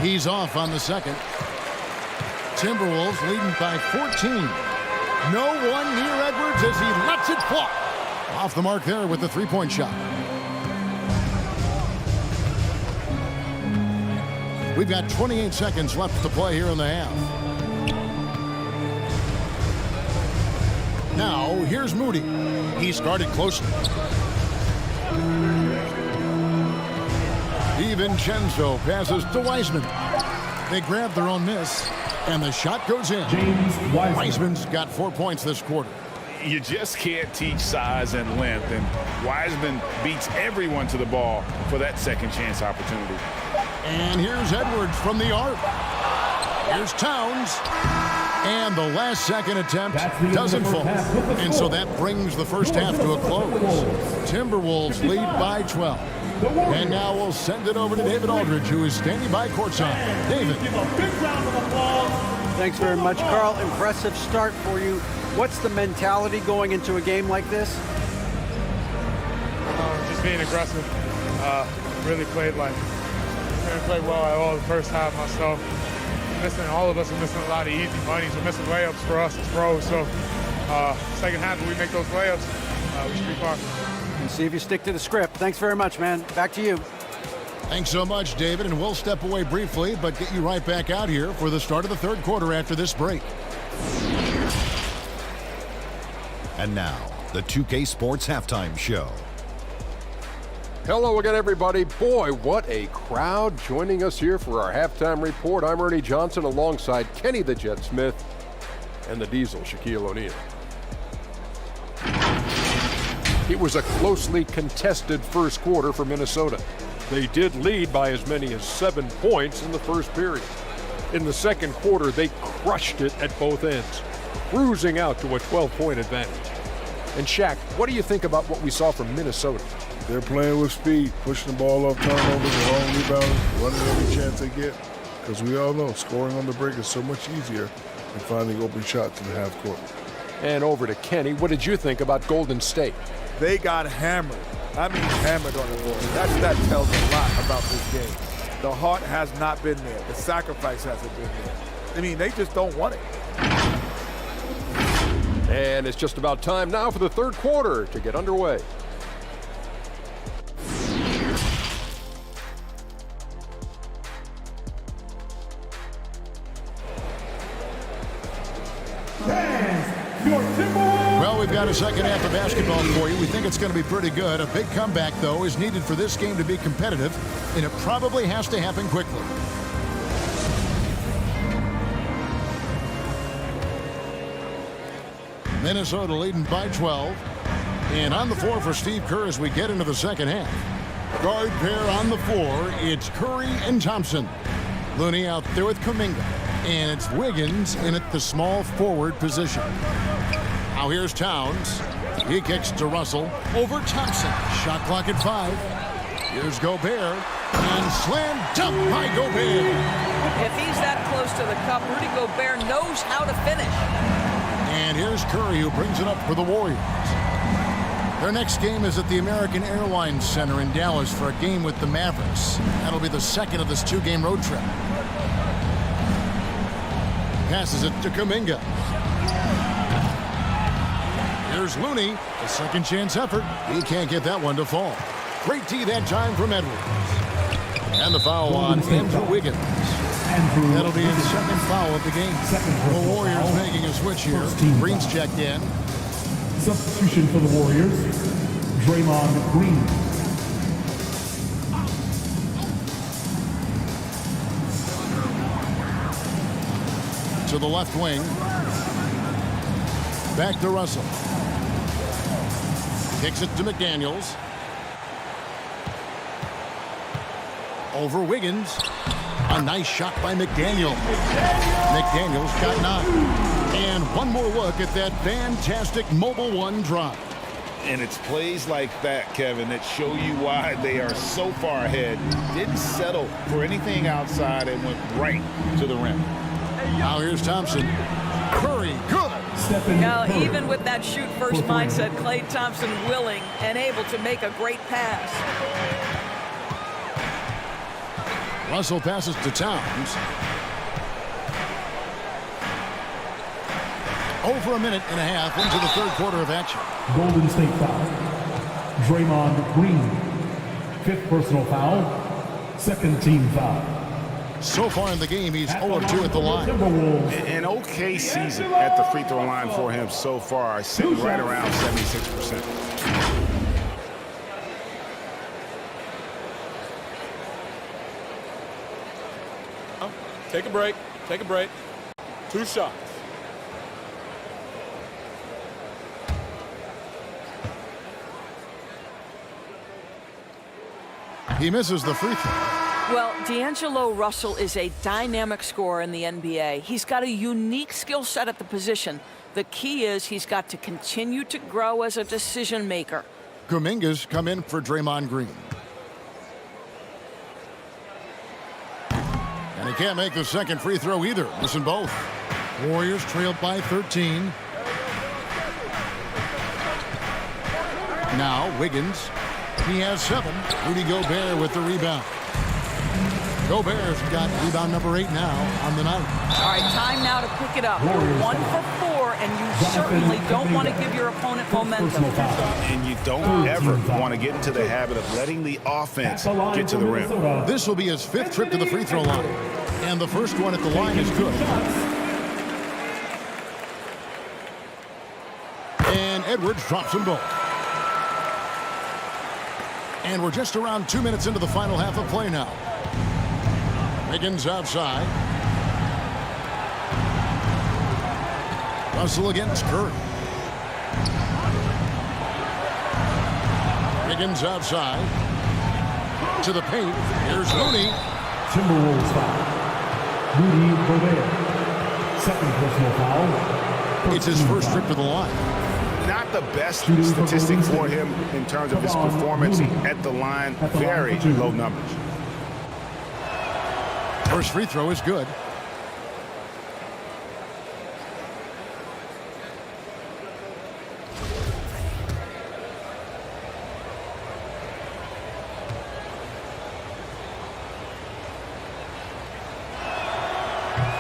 S1: He's off on the second. Timberwolves leading by 14. No one near Edwards as he lets it fly. Off the mark there with the three-point shot. We've got 28 seconds left to play here in the half. Now, here's Moody. He's guarded closely. DiVincenzo passes to Wiseman. They grab their own miss, and the shot goes in.
S5: James Wiseman.
S1: Wiseman's got 4 points this quarter.
S2: You just can't teach size and length, and Wiseman beats everyone to the ball for that second chance opportunity.
S1: And here's Edwards from the arc. Here's Towns. And the last second attempt doesn't fall. And so that brings the first half to a close. Timberwolves lead by 12. And now we'll send it over to David Aldridge, who is standing by courtside. David.
S5: Give a big round of applause.
S7: Thanks very much, Carl. Impressive start for you. What's the mentality going into a game like this?
S8: Just being aggressive. Really played well at all the first half myself. All of us are missing a lot of easy monies. We're missing layups for us as pros. So second half, if we make those layups, we should be fine.
S7: And see if you stick to the script. Thanks very much, man. Back to you.
S1: Thanks so much, David. And we'll step away briefly, but get you right back out here for the start of the third quarter after this break.
S9: And now, the 2K Sports Halftime Show.
S10: Hello again, everybody. Boy, what a crowd joining us here for our halftime report. I'm Ernie Johnson alongside Kenny the Jet Smith and the Diesel, Shaquille O'Neal. It was a closely contested first quarter for Minnesota. They did lead by as many as 7 points in the first period. In the second quarter, they crushed it at both ends, cruising out to a 12-point advantage. And Shaq, what do you think about what we saw from Minnesota?
S11: They're playing with speed, pushing the ball up, turnovers, long rebounding, running every chance they get. Because we all know scoring on the break is so much easier than finding open shots in the half court.
S10: And over to Kenny. What did you think about Golden State?
S12: They got hammered. I mean hammered on the board. That tells a lot about this game. The heart has not been there. The sacrifice hasn't been there. I mean, they just don't want it.
S10: And it's just about time now for the third quarter to get underway.
S1: Well, we've got a second half of basketball for you. We think it's going to be pretty good. A big comeback, though, is needed for this game to be competitive, and it probably has to happen quickly. Minnesota leading by 12. And on the floor for Steve Kerr as we get into the second half. Guard pair on the floor. It's Curry and Thompson. Looney out there with Kuminga. And it's Wiggins in at the small forward position. Now here's Towns. He kicks to Russell. Over Thompson. Shot clock at 5. Here's Gobert. And slam dunk by Gobert.
S3: If he's that close to the cup, Rudy Gobert knows how to finish.
S1: And here's Curry, who brings it up for the Warriors. Their next game is at the American Airlines Center in Dallas for a game with the Mavericks. That'll be the second of this two-game road trip. Passes it to Kuminga. Here's Looney, a second chance effort. He can't get that one to fall. Great D that time from Edwards. And the foul on Andrew Wiggins. That'll be his second foul of the game. The Warriors making a switch here. Green's checked in.
S5: Substitution for the Warriors, Draymond Green.
S1: To the left wing. Back to Russell. Kicks it to McDaniels. Over Wiggins. A nice shot by McDaniel. McDaniels got 9. And one more look at that fantastic Mobile One drive.
S2: And it's plays like that, Kevin, that show you why they are so far ahead. Didn't settle for anything outside and went right to the rim.
S1: Now here's Thompson. Curry, good.
S3: Now, even with that shoot-first mindset, Klay Thompson willing and able to make a great pass.
S1: Russell passes to Towns. Over a minute and a half into the third quarter of action.
S5: Golden State foul. Draymond Green. 5th personal foul. 2nd team foul.
S1: So far in the game, he's 0-2 at the line.
S2: An okay season at the free throw line for him so far, sitting right around 76%.
S4: Take a break. Take a break. 2 shots.
S1: He misses the free throw.
S3: Well, D'Angelo Russell is a dynamic scorer in the NBA. He's got a unique skill set at the position. The key is he's got to continue to grow as a decision maker.
S1: Kuminga's come in for Draymond Green. And he can't make the second free throw either. Missing both. Warriors trailed by 13. Now Wiggins. He has 7. Rudy Gobert with the rebound. Gobert's got rebound number 8 now on the night.
S3: All right, time now to pick it up. You're 1 for 4, and you certainly don't want to give your opponent momentum.
S2: And you don't ever want to get into the habit of letting the offense get to the rim.
S1: This will be his 5th trip to the free throw line. And the first one at the line is good. And Edwards drops them both. And we're just around 2 minutes into the final half of play now. Wiggins outside. Russell against Curry. Wiggins outside. To the paint. Here's Looney.
S5: Timberwolves foul. Rudy Gobert. 2nd personal foul.
S1: It's his first trip to the line.
S2: Not the best statistic for him in terms of his performance at the line. Very low numbers.
S1: First free throw is good.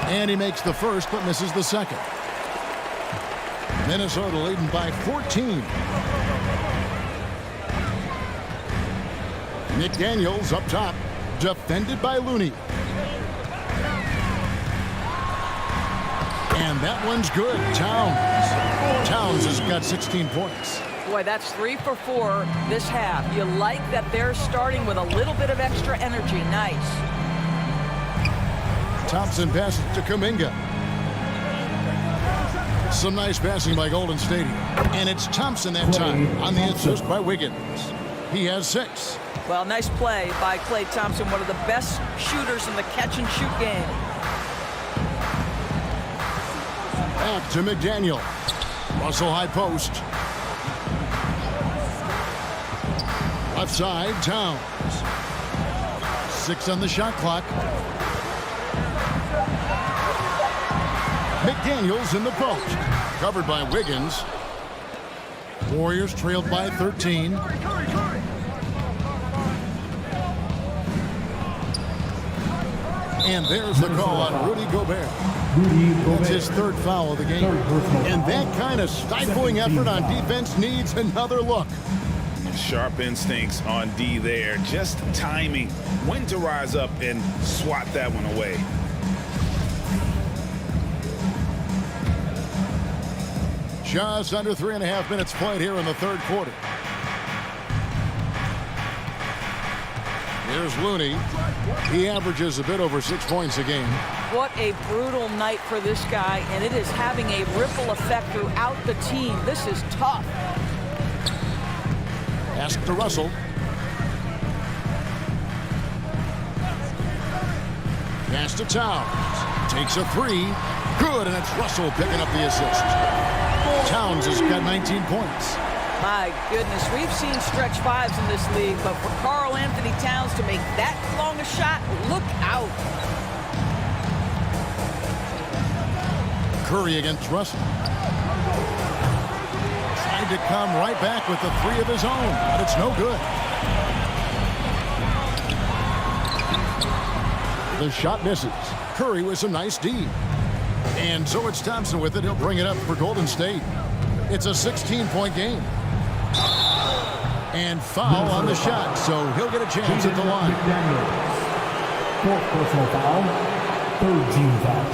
S1: And he makes the first but misses the second. Minnesota leading by 14. McDaniels up top, defended by Looney. And that one's good. Towns has got 16 points.
S3: Boy, that's 3 for 4 this half. You like that they're starting with a little bit of extra energy. Nice.
S1: Thompson passes to Kuminga. Some nice passing by Golden State. And it's Thompson that time on the assist by Wiggins. He has 6.
S3: Well, nice play by Klay Thompson, one of the best shooters in the catch-and-shoot game.
S1: Back to McDaniel. Russell high post. Left side, Towns. 6 on the shot clock. McDaniels in the post. Covered by Wiggins. Warriors trailed by 13. And there's the call on Rudy Gobert. That's his 3rd foul of the game. And that kind of stifling effort on defense needs another look.
S2: Sharp instincts on D there. Just timing. When to rise up and swat that one away.
S1: Just under 3.5 minutes played here in the third quarter. Here's Looney. He averages a bit over 6 points a game.
S3: What a brutal night for this guy, and it is having a ripple effect throughout the team. This is tough.
S1: Pass to Russell. Pass to Towns. Takes a three. Good, and it's Russell picking up the assist. Towns has got 19 points.
S3: My goodness, we've seen stretch fives in this league, but for Karl-Anthony-Towns to make that long a shot, look out.
S1: Curry against Russell. Tried to come right back with the three of his own, but it's no good. The shot misses. Curry with some nice D. And so it's Thompson with it. He'll bring it up for Golden State. It's a 16-point game. And foul on the shot, so he'll get a chance at the line.
S5: Fourth personal foul, third team foul.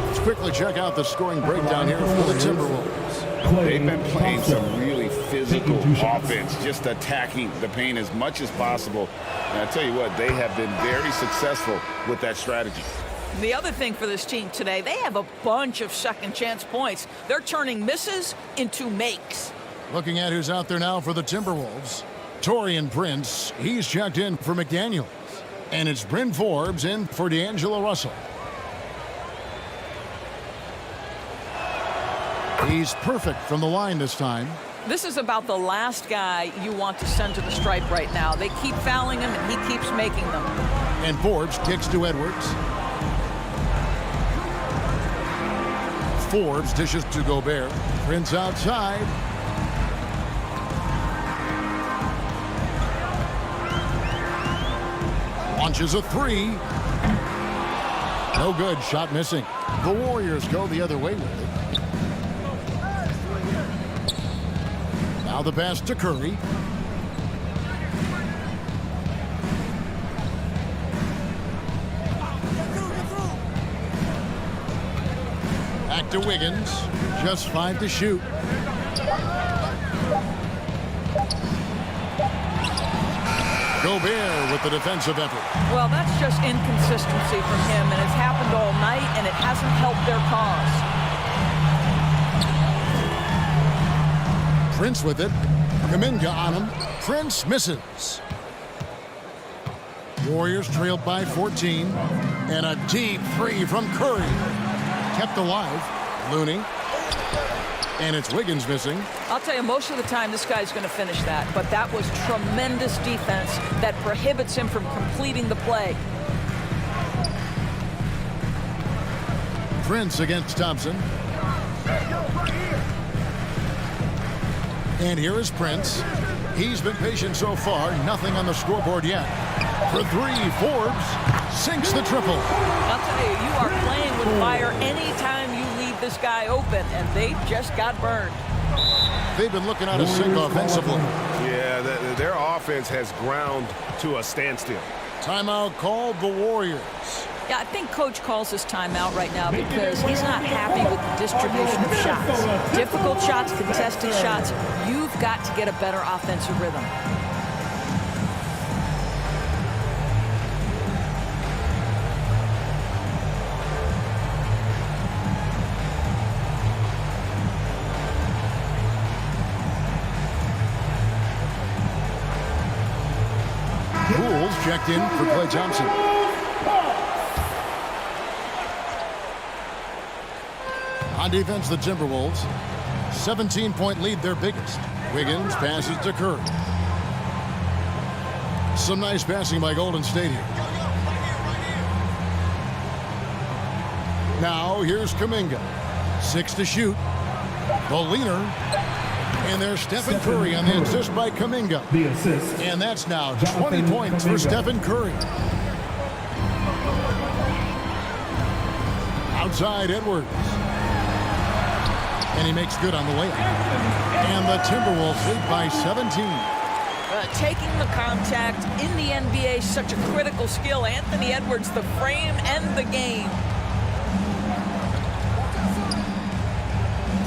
S1: Let's quickly check out the scoring breakdown here for the Timberwolves.
S2: They've been playing some really physical offense, just attacking the paint as much as possible. And I tell you what, they have been very successful with that strategy.
S3: The other thing for this team today, they have a bunch of second chance points. They're turning misses into makes.
S1: Looking at who's out there now for the Timberwolves. Taurean Prince, he's checked in for McDaniels. And it's Bryn Forbes in for D'Angelo Russell. He's perfect from the line this time.
S3: This is about the last guy you want to send to the stripe right now. They keep fouling him, and he keeps making them.
S1: And Forbes kicks to Edwards. Forbes dishes to Gobert. Prince outside. Launches a three. No good. Shot missing. The Warriors go the other way with it. Now the pass to Curry. Back to Wiggins. Just 5 to shoot. Gobert with the defensive effort.
S3: Well, that's just inconsistency from him, and it's happened all night, and it hasn't helped their cause.
S1: Prince with it. Kuminga on him. Prince misses. Warriors trailed by 14. And a deep three from Curry. Kept alive. Looney. And it's Wiggins missing.
S3: I'll tell you, most of the time this guy's going to finish that, but that was tremendous defense that prohibits him from completing the play.
S1: Prince against Thompson. And here is Prince. He's been patient so far. Nothing on the scoreboard yet. For three, Forbes sinks the triple.
S3: I'll tell you, you are playing with fire anytime you leave this guy open, and they just got burned.
S1: They've been looking out of sync offensively.
S6: Yeah, their offense has ground to a standstill.
S1: Timeout called the Warriors.
S3: Yeah, I think Coach calls this timeout right now because he's not happy with the distribution of shots. Difficult shots, contested shots. You've got to get a better offensive rhythm.
S1: Bulls checked in for Klaythompson. On defense, the Timberwolves. 17-point lead, their biggest. Wiggins passes to Curry. Some nice passing by Golden State here. Now, here's Kuminga. 6 to shoot. The leaner. And there's Stephen Curry on the assist by Kuminga.
S5: The assist.
S1: And that's now 20 points for Stephen Curry. Outside, Edwards. And he makes good on the layup. And the Timberwolves lead by 17.
S3: Taking the contact in the NBA is such a critical skill. Anthony Edwards, the frame and the game.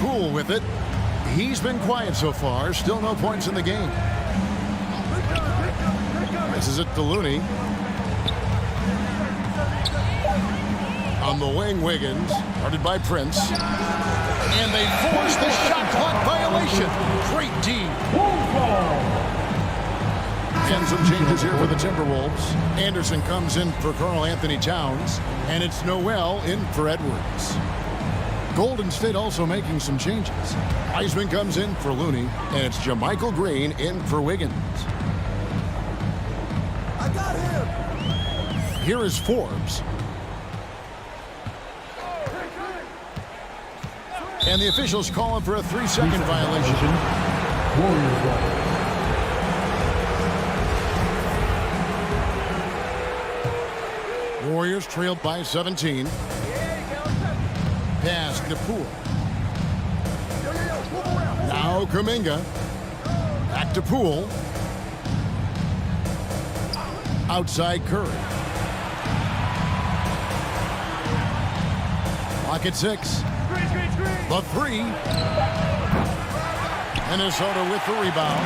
S1: Poole with it. He's been quiet so far. Still no points in the game. This is it to Looney. On the wing, Wiggins. Guarded by Prince. And they force the shot clock violation. Great D. And some changes here for the Timberwolves. Anderson comes in for karlanthonytowns, and it's Noel in for Edwards. Golden State also making some changes. Wiseman comes in for Looney, and it's nbalive in for Wiggins.
S13: I got him.
S1: Here is Forbes. And the officials call him for a 3-second violation. Warriors trailed by 17. Pass to Poole. Now Kuminga. Back to Poole. Outside Curry. Clock at 6. The 3. Minnesota with the rebound.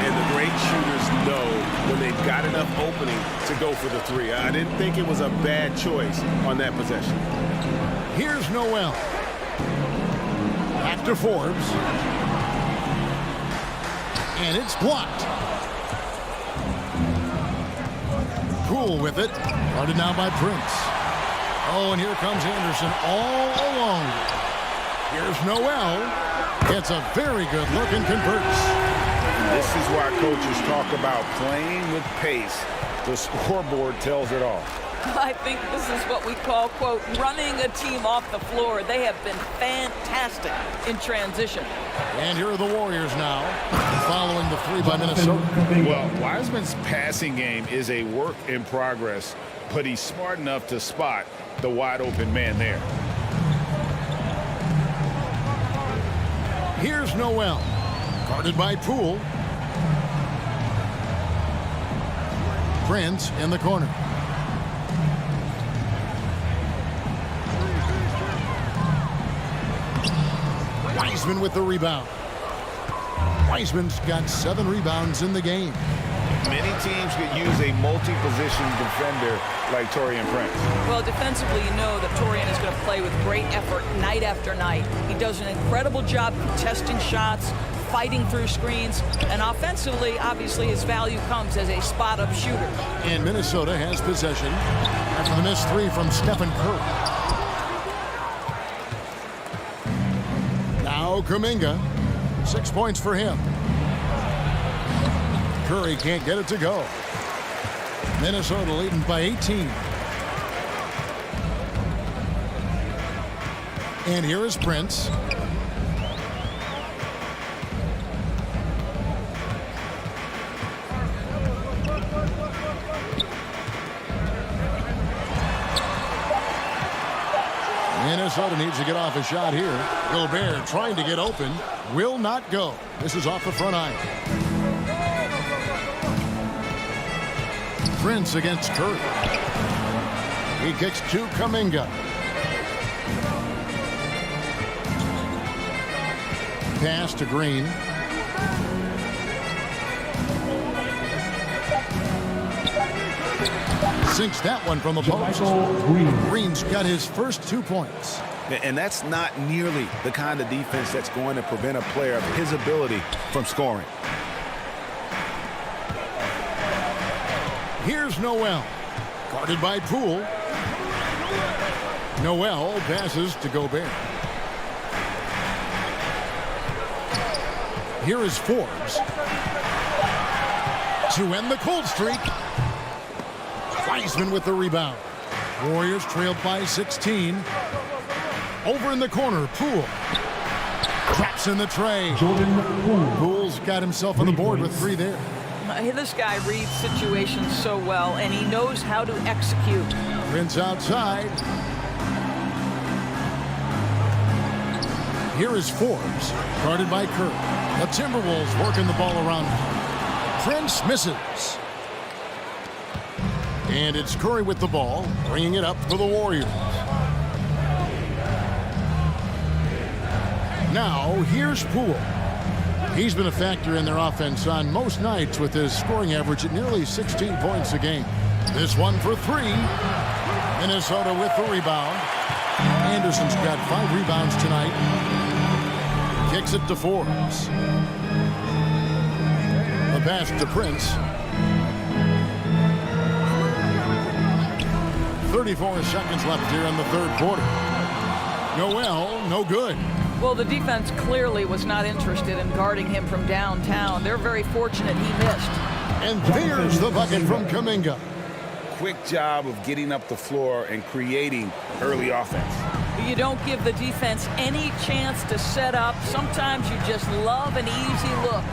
S6: And the great shooters know when they've got enough opening to go for the 3. I didn't think it was a bad choice on that possession.
S1: Here's Noel. Back to Forbes. And it's blocked. Poole with it. Guarded now by Prince. Oh, and here comes Anderson all alone. Here's Noel. Gets a very good look and converts.
S2: This is why coaches talk about playing with pace. The scoreboard tells it all.
S3: I think this is what we call, quote, running a team off the floor. They have been fantastic in transition.
S1: And here are the Warriors now, following the 3 by Minnesota.
S2: Well, Wiseman's passing game is a work in progress, but he's smart enough to spot the wide open man there.
S1: Here's Noel, guarded by Poole. Prince in the corner. Wiseman with the rebound. Wiseman's got 7 rebounds in the game.
S2: Many teams could use a multi-position defender like Taurean Prince.
S3: Well, defensively, you know that Taurean is going to play with great effort night after night. He does an incredible job contesting shots, fighting through screens, and offensively, obviously, his value comes as a spot-up shooter.
S1: And Minnesota has possession after the missed 3 from Stephen Curry. Now Kuminga, 6 points for him. Curry can't get it to go. Minnesota leading by 18. And here is Prince. Minnesota needs to get off a shot here. Gobert trying to get open. Will not go. This is off the front iron. Prince against Curry. He kicks to Kuminga. Pass to Green. Sinks that one from the post. Green's got his first 2 points.
S2: And that's not nearly the kind of defense that's going to prevent a player of his ability from scoring.
S1: Here's Noel, guarded by Poole. Noel passes to Gobert. Here is Forbes to end the cold streak. Wiseman with the rebound. Warriors trailed by 16. Over in the corner, Poole. Traps in the tray. Poole's got himself on the board with 3 there.
S3: This guy reads situations so well, and he knows how to execute.
S1: Prince outside. Here is Forbes, guarded by Curry. The Timberwolves working the ball around. Prince misses. And it's Curry with the ball, bringing it up for the Warriors. Now, here's Poole. He's been a factor in their offense on most nights with his scoring average at nearly 16 points a game. This one for 3. Minnesota with the rebound. Anderson's got 5 rebounds tonight. Kicks it to Forbes. The pass to Prince. 34 seconds left here in the third quarter. Noel, no good.
S3: Well, the defense clearly was not interested in guarding him from downtown. They're very fortunate he missed.
S1: And there's the bucket from Kuminga.
S2: Quick job of getting up the floor and creating early offense.
S3: You don't give the defense any chance to set up. Sometimes you just love an easy look.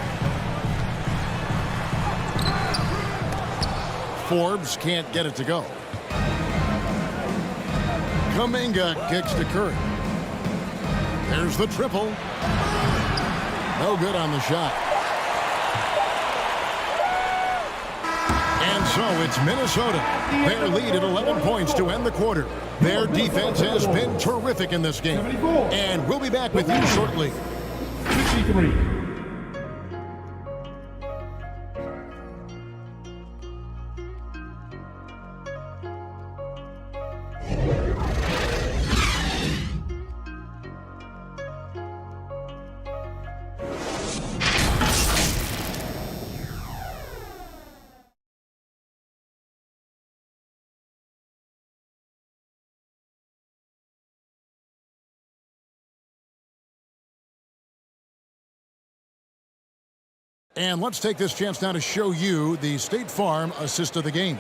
S1: Forbes can't get it to go. Kuminga kicks to Curry. There's the triple. No good on the shot. And so it's Minnesota. Their lead at 11 points to end the quarter. Their defense has been terrific in this game. And we'll be back with you shortly.
S5: 63.
S1: And let's take this chance now to show you the State Farm assist of the game.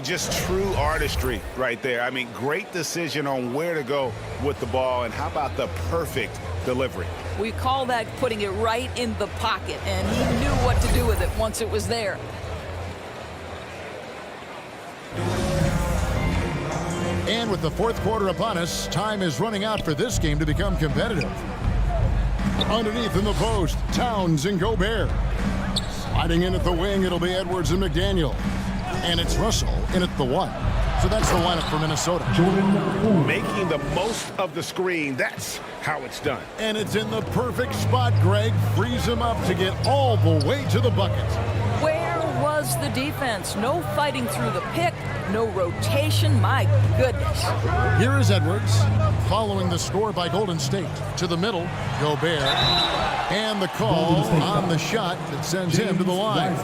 S2: Just true artistry right there. I mean, great decision on where to go with the ball, and how about the perfect delivery?
S3: We call that putting it right in the pocket, and he knew what to do with it once it was there.
S1: And with the fourth quarter upon us, time is running out for this game to become competitive. Underneath in the post, Towns and Gobert. Sliding in at the wing, it'll be Edwards and McDaniel. And it's Russell in at the 1. So that's the lineup for Minnesota.
S2: Making the most of the screen, that's how it's done.
S1: And it's in the perfect spot, Greg. Frees him up to get all the way to the bucket.
S3: Where was the defense? No fighting through the pick, no rotation. My goodness.
S1: Here is Edwards, following the score by Golden State. To the middle, Gobert. And the call on the shot that sends him to the line.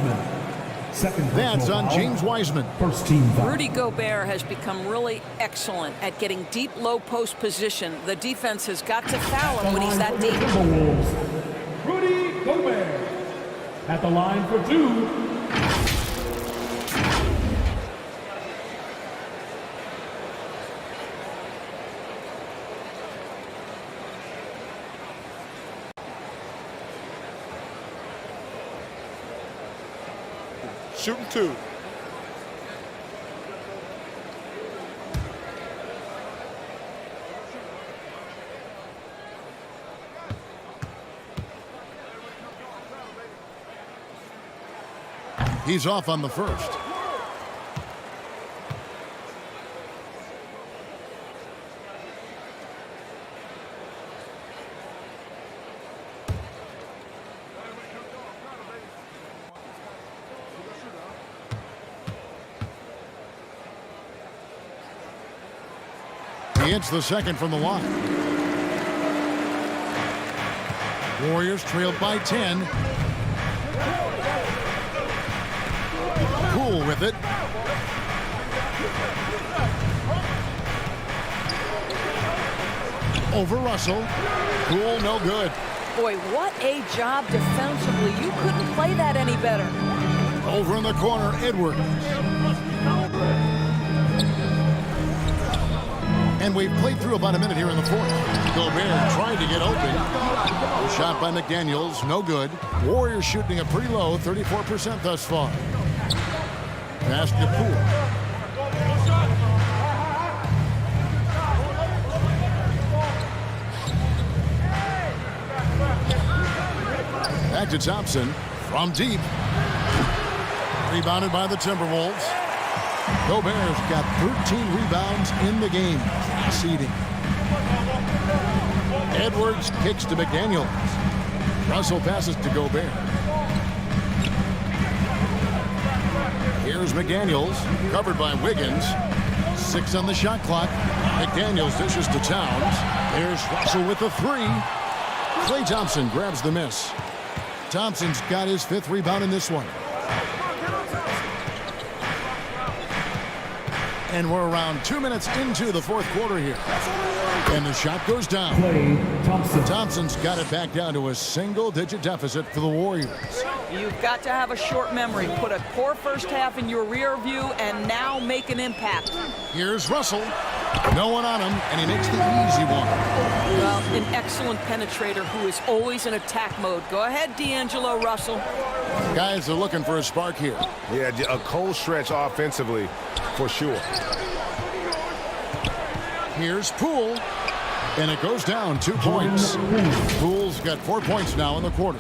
S1: That's on James Wiseman.
S5: First team foul.
S3: Rudy Gobert has become really excellent at getting deep, low post position. The defense has got to foul him when he's that deep.
S5: Timberwolves, Rudy Gobert at the line for 2.
S4: Shooting 2.
S1: He's off on the first. He hits the second from the line. Warriors trailed by 10. Cool with it. Over Russell. Cool, no good.
S3: Boy, what a job defensively. You couldn't play that any better.
S1: Over in the corner, Edwards. And we've played through about a minute here in the fourth. Gobert trying to get open. Shot by McDaniels, no good. Warriors shooting a pretty low, 34% thus far. Pass to Poole. Back to Thompson from deep. Rebounded by the Timberwolves. Gobert's got 13 rebounds in the game. Seeding. Edwards kicks to McDaniels. Russell passes to Gobert. Here's McDaniels, covered by Wiggins. 6 on the shot clock. McDaniels dishes to Towns. There's Russell with the 3. Klaythompson grabs the miss. Thompson's got his 5th rebound in this one. And we're around 2 minutes into the fourth quarter here. And the shot goes down.
S5: Klaythompson.
S1: Thompson's got it back down to a single-digit deficit for the Warriors.
S3: You've got to have a short memory. Put a poor first half in your rear view and now make an impact.
S1: Here's Russell. No one on him, and he makes the easy one.
S3: Well, an excellent penetrator who is always in attack mode. Go ahead, D'Angelo Russell.
S1: Guys are looking for a spark here.
S6: Yeah, a cold stretch offensively for sure.
S1: Here's Poole, and it goes down 2 points. Poole's got 4 points now in the quarter.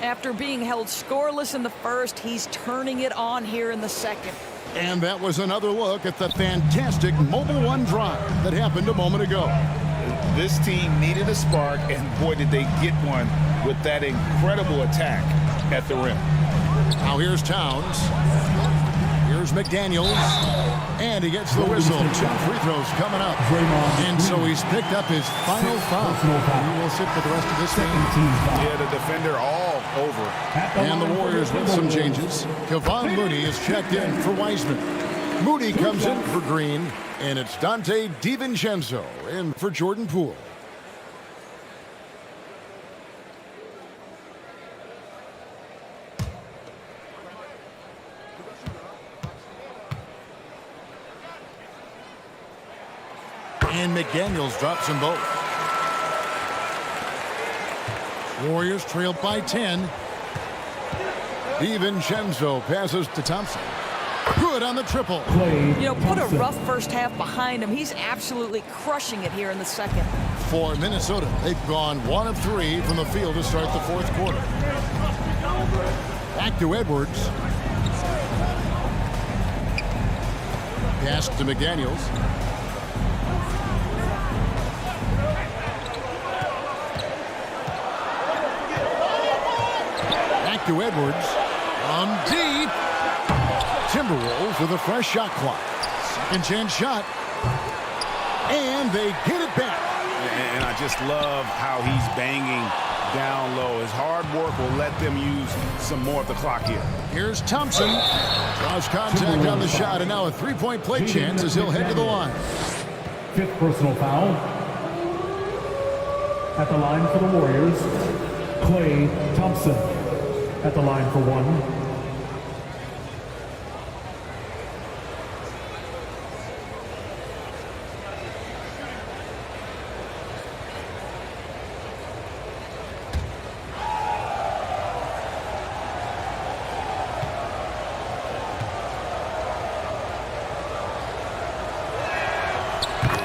S3: After being held scoreless in the first, he's turning it on here in the second.
S1: And that was another look at the fantastic Mobile One drive that happened a moment ago.
S2: This team needed a spark, and boy, did they get one with that incredible attack at the rim.
S1: Now here's Towns. Here's McDaniels. And he gets the whistle. 2 free throws coming up. And so he's picked up his final foul. He will sit for the rest of this game.
S2: Yeah, the defender all over.
S1: And the Warriors with some changes. Kevon Looney is checked in for Wiseman. Moody comes in for Green. And it's Dante DiVincenzo in for Jordan Poole. And McDaniels drops them both. Warriors trailed by 10. DiVincenzo passes to Thompson. Good on the triple.
S3: You know, put a rough first half behind him. He's absolutely crushing it here in the second.
S1: For Minnesota, they've gone 1 of 3 from the field to start the fourth quarter. Back to Edwards. Pass to McDaniels. To Edwards from deep. Timberwolves with a fresh shot clock. Second chance shot. And they get it back.
S2: And I just love how he's banging down low. His hard work will let them use some more of the clock here.
S1: Here's Thompson. Draws contact on the shot, and now a three-point play chance as he'll head to the line.
S5: 5th personal foul. At the line for the Warriors, Klaythompson. At the line for 1.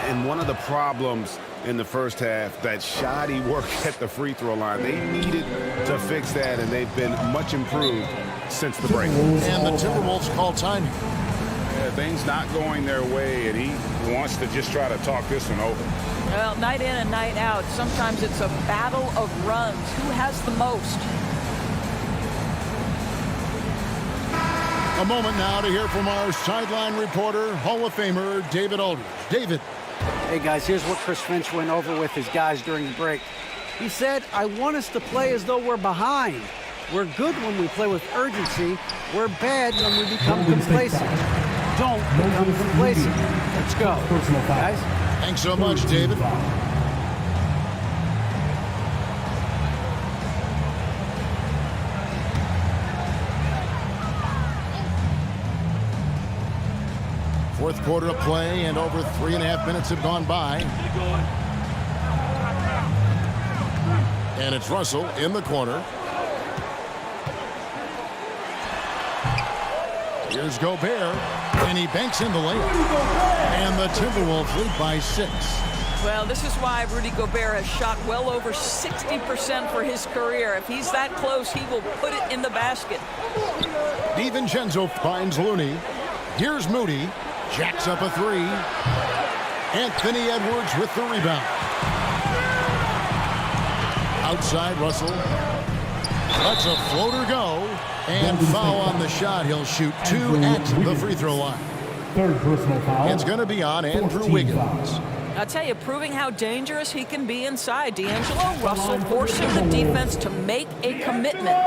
S6: And one of the problems in the first half, that shoddy work at the free throw line. They needed to fix that, and they've been much improved since the break.
S1: And the Timberwolves call time.
S2: Yeah, things not going their way, and he wants to just try to talk this one over.
S3: Well, night in and night out, sometimes it's a battle of runs. Who has the most?
S1: A moment now to hear from our sideline reporter, Hall of Famer David Aldridge. David.
S7: Hey, guys, here's what Chris Finch went over with his guys during the break. He said, I want us to play as though we're behind. We're good when we play with urgency. We're bad when we become complacent. Don't become complacent. Let's go, guys.
S1: Thanks so much, David. Fourth quarter of play, and over 3.5 minutes have gone by. And it's Russell in the corner. Here's Gobert, and he banks in the layup. And the Timberwolves lead by 6.
S3: Well, this is why Rudy Gobert has shot well over 60% for his career. If he's that close, he will put it in the basket.
S1: DiVincenzo finds Looney. Here's Moody. Jacks up a 3. Anthony Edwards with the rebound. Outside, Russell lets a floater go. And foul on the shot. He'll shoot 2 at the free throw line.
S5: Third personal foul.
S1: It's going to be on Andrew Wiggins.
S3: I'll tell you, proving how dangerous he can be inside. D'Angelo Russell forcing the defense to make a commitment.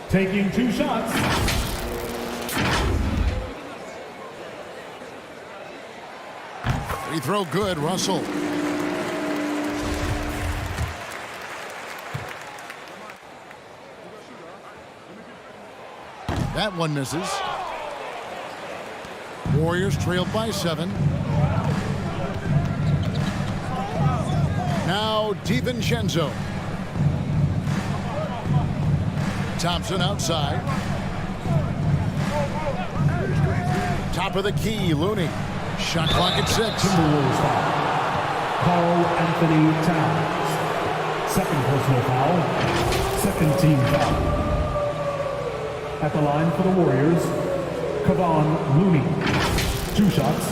S5: Taking 2 shots.
S1: Free throw good, Russell. That one misses. Warriors trailed by 7. Now DiVincenzo. Thompson outside. Top of the key, Looney. Shot clock at 6.
S5: Timberwolves foul. karlanthonytowns. Second personal foul. Second team foul. At the line for the Warriors, Kevon Looney. 2 shots.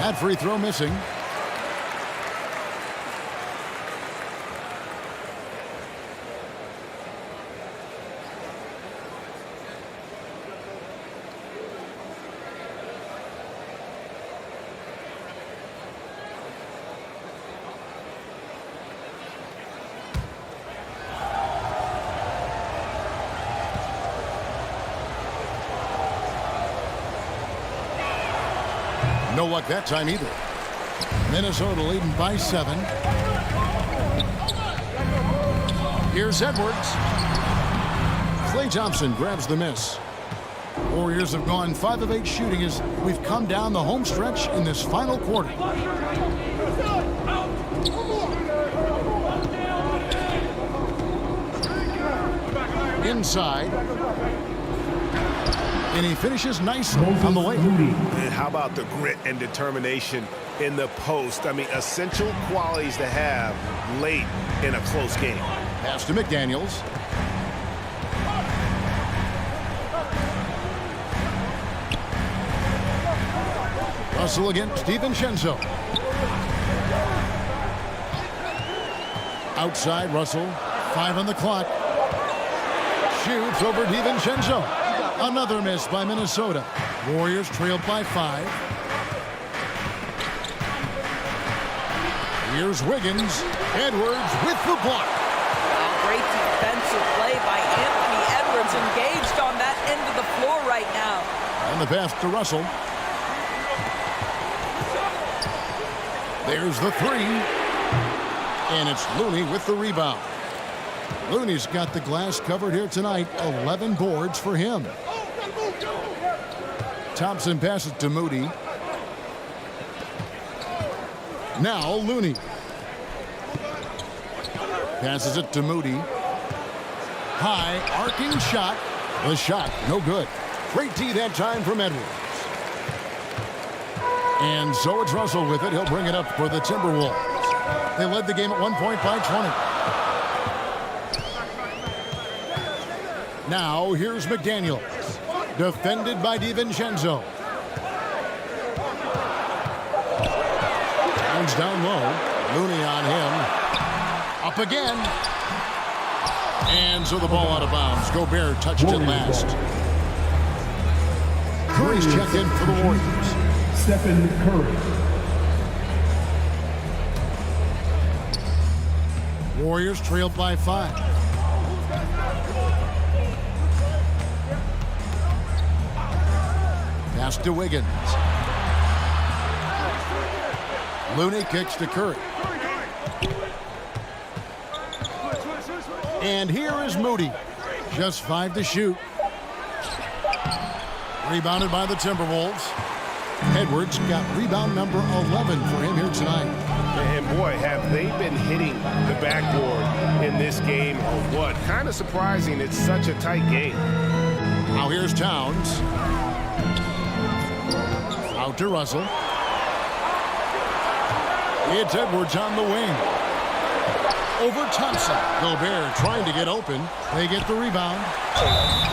S1: That free throw missing. No luck that time either. Minnesota leading by 7. Here's Edwards. Klaythompson grabs the miss. Warriors have gone 5 of 8 shooting as we've come down the home stretch in this final quarter. Inside. And he finishes nicely on the way.
S6: And how about the grit and determination in the post? I mean, essential qualities to have late in a close game.
S1: Pass to McDaniels. Russell against DiVincenzo. Outside, Russell. 5 on the clock. Shoots over DiVincenzo. Another miss by Minnesota. Warriors trailed by 5. Here's Wiggins. Edwards with the block.
S3: Great defensive play by Anthony Edwards, engaged on that end of the floor right now.
S1: And the pass to Russell. There's the 3. And it's Looney with the rebound. Looney's got the glass covered here tonight. 11 boards for him. Thompson passes to Moody. Now Looney. Passes it to Moody. High, arcing shot. The shot, no good. Great D that time from Edwards. And so it's Russell with it. He'll bring it up for the Timberwolves. They led the game at 1 point by 20. Now here's McDaniels. Defended by DiVincenzo. Bounds down low. Looney on him. Up again. And so the ball out of bounds. Gobert touched it last. Curry's checked in for the Warriors.
S5: Curry.
S1: Warriors trailed by 5. Pass to Wiggins. Looney kicks to Curry. And here is Moody. Just 5 to shoot. Rebounded by the Timberwolves. Edwards got rebound number 11 for him here tonight.
S6: And boy, have they been hitting the backboard in this game or what? Kind of surprising. It's such a tight game.
S1: Now here's Towns. Out to Russell. It's Edwards on the wing. Over Thompson. Gobert trying to get open. They get the rebound.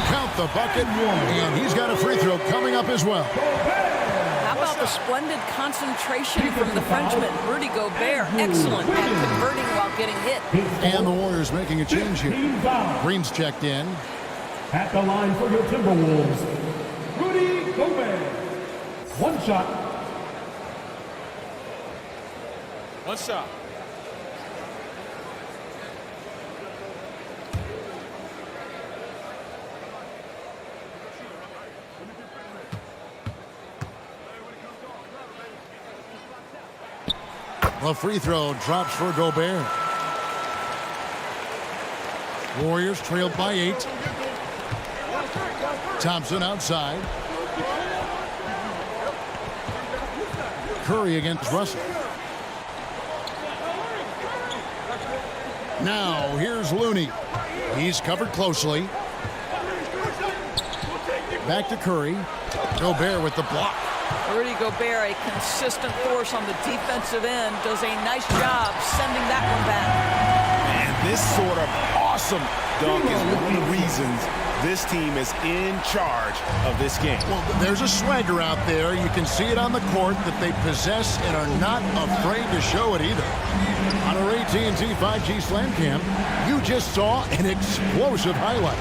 S1: Count the bucket. And he's got a free throw coming up as well.
S3: How about the splendid concentration from the Frenchman, Rudy Gobert. Excellent at converting while getting hit.
S1: And the Warriors making a change here. Green's checked in.
S5: At the line for your Timberwolves, Rudy Gobert. One shot.
S4: One shot.
S1: The free throw drops for Gobert. Warriors trailed by 8. Thompson outside. Curry against Russell. Now here's Looney. He's covered closely. Back to Curry. Gobert with the block.
S3: Rudy Gobert, a consistent force on the defensive end, does a nice job sending that one back.
S6: And this sort of awesome dunk is one of the reasons this team is in charge of this game.
S1: Well, there's a swagger out there. You can see it on the court that they possess and are not afraid to show it either. On our AT&T 5G Slam Cam, you just saw an explosive highlight.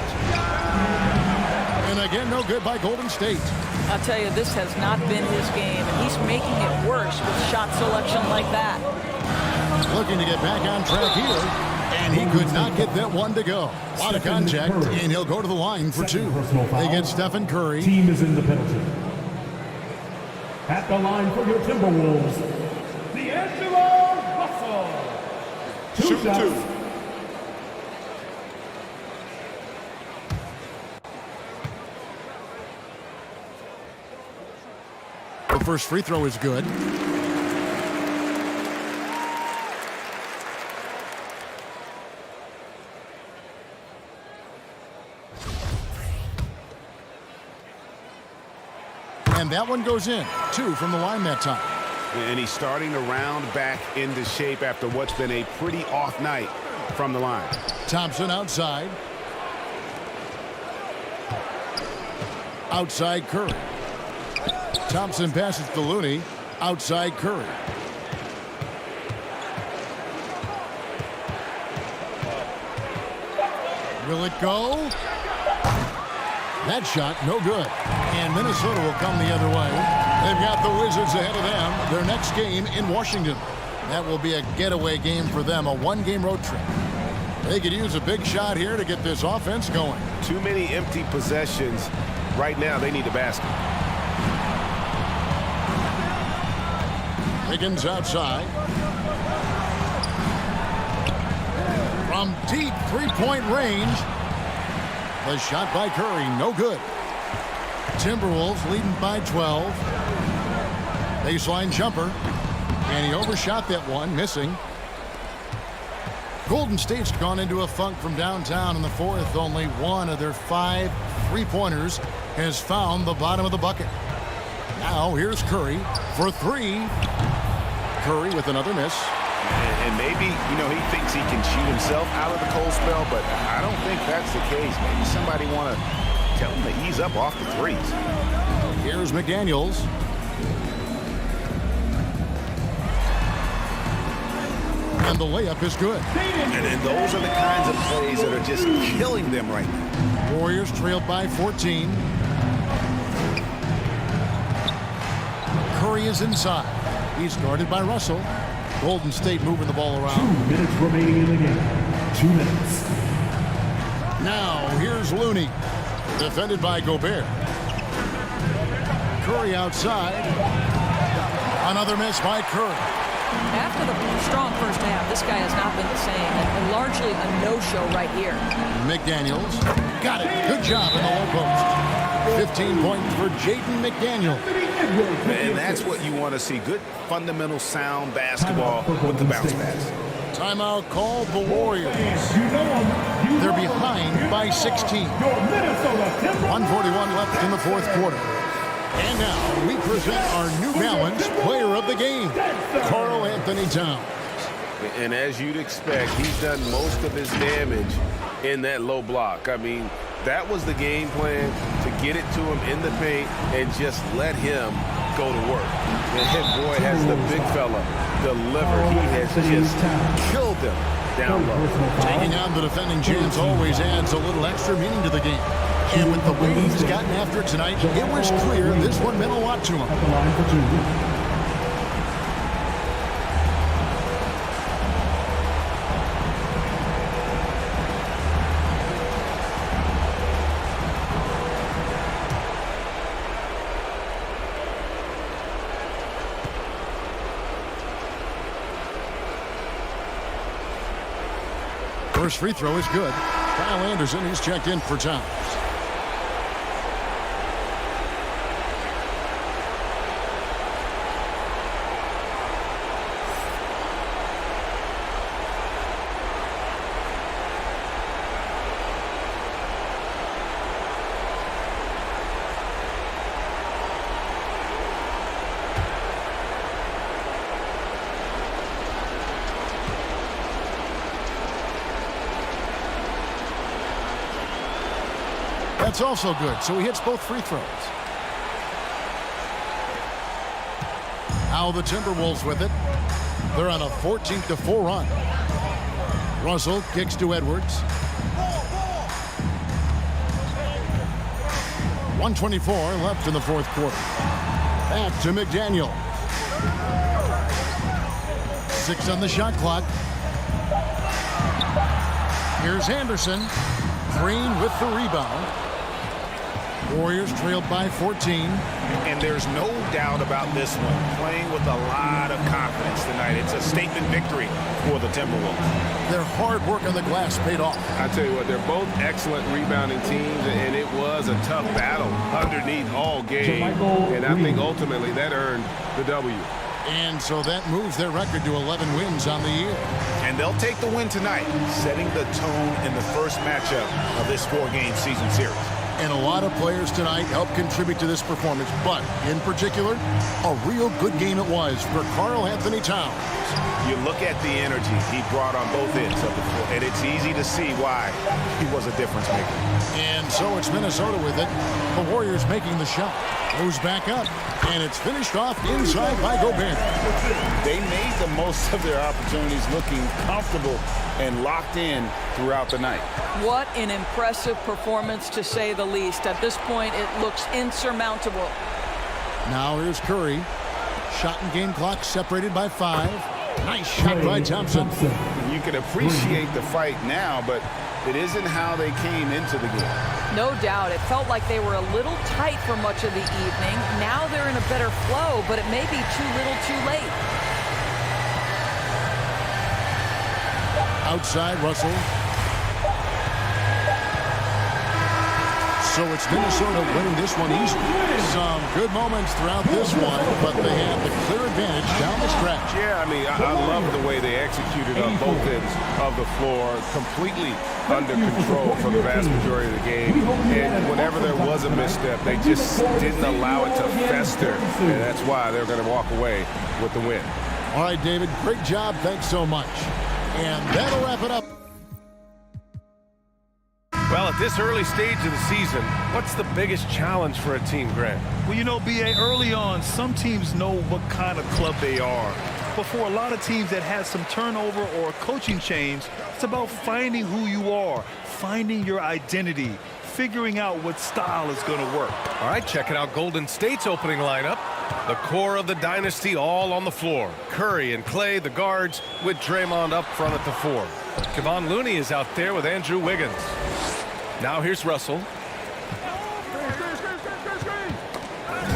S1: And again, no good by Golden State.
S3: I'll tell you, this has not been his game, and he's making it worse with shot selection like that.
S1: Looking to get back on track here, and he could not get that one to go. A lot of contact, and he'll go to the line for 2. They get Stephen Curry.
S5: Team is in the penalty. At the line for your Timberwolves, D'Angelo Russell. 2 shots.
S1: The first free throw is good. And that one goes in. 2 from the line that time.
S6: And he's starting to round back into shape after what's been a pretty off night from the line.
S1: Thompson outside. Outside Curry. Thompson passes to Looney. Outside Curry. Will it go? That shot, no good. And Minnesota will come the other way. They've got the Wizards ahead of them. Their next game in Washington. That will be a getaway game for them, a 1-game road trip. They could use a big shot here to get this offense going.
S6: Too many empty possessions. Right now, they need a basket.
S1: Higgins outside. From deep three-point range. The shot by Curry, no good. Timberwolves leading by 12. Baseline jumper. And he overshot that one, missing. Golden State's gone into a funk from downtown in the fourth. Only one of their 5 three-pointers has found the bottom of the bucket. Now here's Curry for 3. Curry with another miss.
S6: And maybe, he thinks he can shoot himself out of the cold spell, but I don't think that's the case. Maybe somebody want to tell him to ease up off the threes.
S1: Here's McDaniels. And the layup is good.
S6: And those are the kinds of plays that are just killing them right now.
S1: Warriors trailed by 14. Curry is inside. He's guarded by Russell. Golden State moving the ball around.
S5: 2 minutes remaining in the game. 2 minutes.
S1: Now here's Looney. Defended by Gobert. Curry outside. Another miss by Curry.
S3: After the strong first half, this guy has not been the same, and largely a no-show right here.
S1: McDaniels got it. Good job in the low post. 15 points for Jaden McDaniels.
S6: And that's what you want to see. Good, fundamental, sound basketball with the bounce pass.
S1: Timeout called the Warriors. They're behind by 16. 1:41 left in the fourth quarter. And now we present our New Balance player of the game, Karlanthonytowns.
S6: And as you'd expect, he's done most of his damage in that low block. I mean, that was the game plan, to get it to him in the paint and just let him go to work. And boy, has the big fella delivered. He has just killed them down low.
S1: Taking on the defending champs always adds a little extra meaning to the game. And with the way he's gotten after it tonight, it was clear this one meant a lot to him. First free throw is good. Kyle Anderson, he's checked in for Towns. That's also good, so he hits both free throws. Now the Timberwolves with it. They're on a 14-4 run. Russell kicks to Edwards. 1:24 left in the fourth quarter. Back to McDaniel. 6 on the shot clock. Here's Anderson. Green with the rebound. Warriors trailed by 14.
S2: And there's no doubt about this one. Playing with a lot of confidence tonight. It's a statement victory for the Timberwolves.
S1: Their hard work on the glass paid off.
S6: I tell you what, they're both excellent rebounding teams, and it was a tough battle underneath all game. And I think ultimately that earned the W.
S1: And so that moves their record to 11 wins on the year.
S2: And they'll take the win tonight, setting the tone in the first matchup of this 4-game season series.
S1: And a lot of players tonight helped contribute to this performance, but in particular, a real good game it was for Karl-Anthony Towns.
S2: You look at the energy he brought on both ends of the floor, and it's easy to see why he was a difference maker.
S1: And so it's Minnesota with it. The Warriors making the shot. Goes back up, and it's finished off inside by Gobert.
S2: They made the most of their opportunities, looking comfortable and locked in throughout the night.
S3: What an impressive performance, to say the least. At this point, it looks insurmountable.
S1: Now here's Curry. Shot and game clock separated by 5. Nice shot by Thompson.
S2: You can appreciate the fight now, but it isn't how they came into the game.
S3: No doubt. It felt like they were a little tight for much of the evening. Now they're in a better flow, but it may be too little too late.
S1: Outside, Russell. So it's Minnesota winning this one easily. Some good moments throughout this one, but they had the clear advantage down the stretch.
S6: Yeah, I mean, I love the way they executed on both ends of the floor, completely under control for the vast majority of the game. And whenever there was a misstep, they just didn't allow it to fester. And that's why they're going to walk away with the win.
S1: All right, David, great job. Thanks so much. And that'll wrap it up.
S14: Well, at this early stage of the season, what's the biggest challenge for a team, Grant?
S15: Well, you know, B.A., early on, some teams know what kind of club they are. But for a lot of teams that has some turnover or coaching change, it's about finding who you are, finding your identity, figuring out what style is going to work.
S14: All right, checking out Golden State's opening lineup. The core of the dynasty all on the floor. Curry and Klay, the guards, with Draymond up front at the 4. Kevon Looney is out there with Andrew Wiggins. Now here's Russell.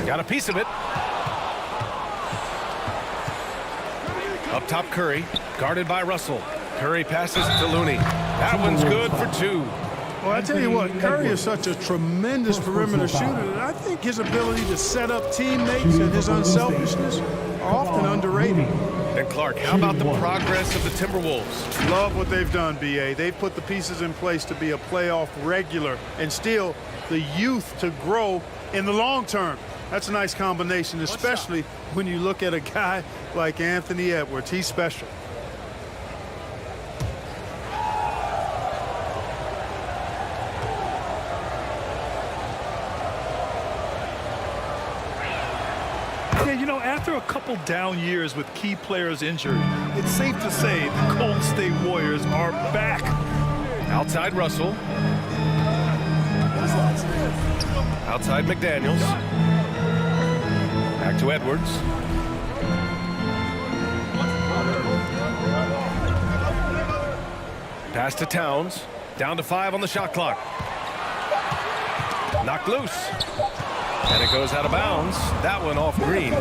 S14: Got a piece of it. Up top, Curry, guarded by Russell. Curry passes to Looney. That one's good for 2.
S16: Well, I tell you what, Curry is such a tremendous perimeter shooter that I think his ability to set up teammates and his unselfishness are often underrated.
S14: And Clark, how about the progress of the Timberwolves?
S16: Love what they've done, B.A. They've put the pieces in place to be a playoff regular and still the youth to grow in the long term. That's a nice combination, especially when you look at a guy like Anthony Edwards. He's special.
S15: After a couple down years with key players injured, it's safe to say the Golden State Warriors are back.
S14: Outside Russell. Outside McDaniels. Back to Edwards. Pass to Towns. Down to 5 on the shot clock. Knocked loose. And it goes out of bounds. That one off Green.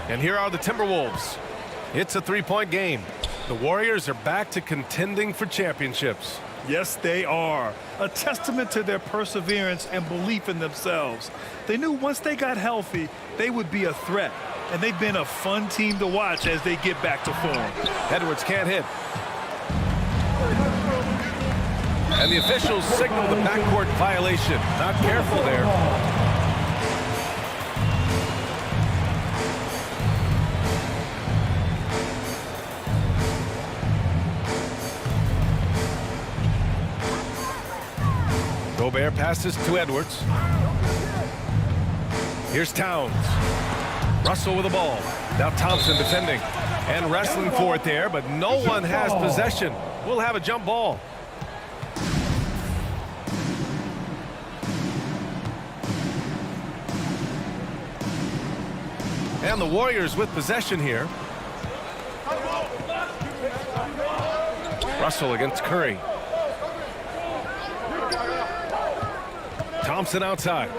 S14: And here are the Timberwolves. It's a three-point game. The Warriors are back to contending for championships.
S15: Yes, they are. A testament to their perseverance and belief in themselves. They knew once they got healthy, they would be a threat. And they've been a fun team to watch as they get back to form.
S14: Edwards can't hit. And the officials signal the backcourt violation. Not careful there. Gobert passes to Edwards. Here's Towns. Russell with the ball. Now Thompson defending and wrestling for it there, but no one has possession. We'll have a jump ball. And the Warriors with possession here. Russell against Curry. Thompson outside.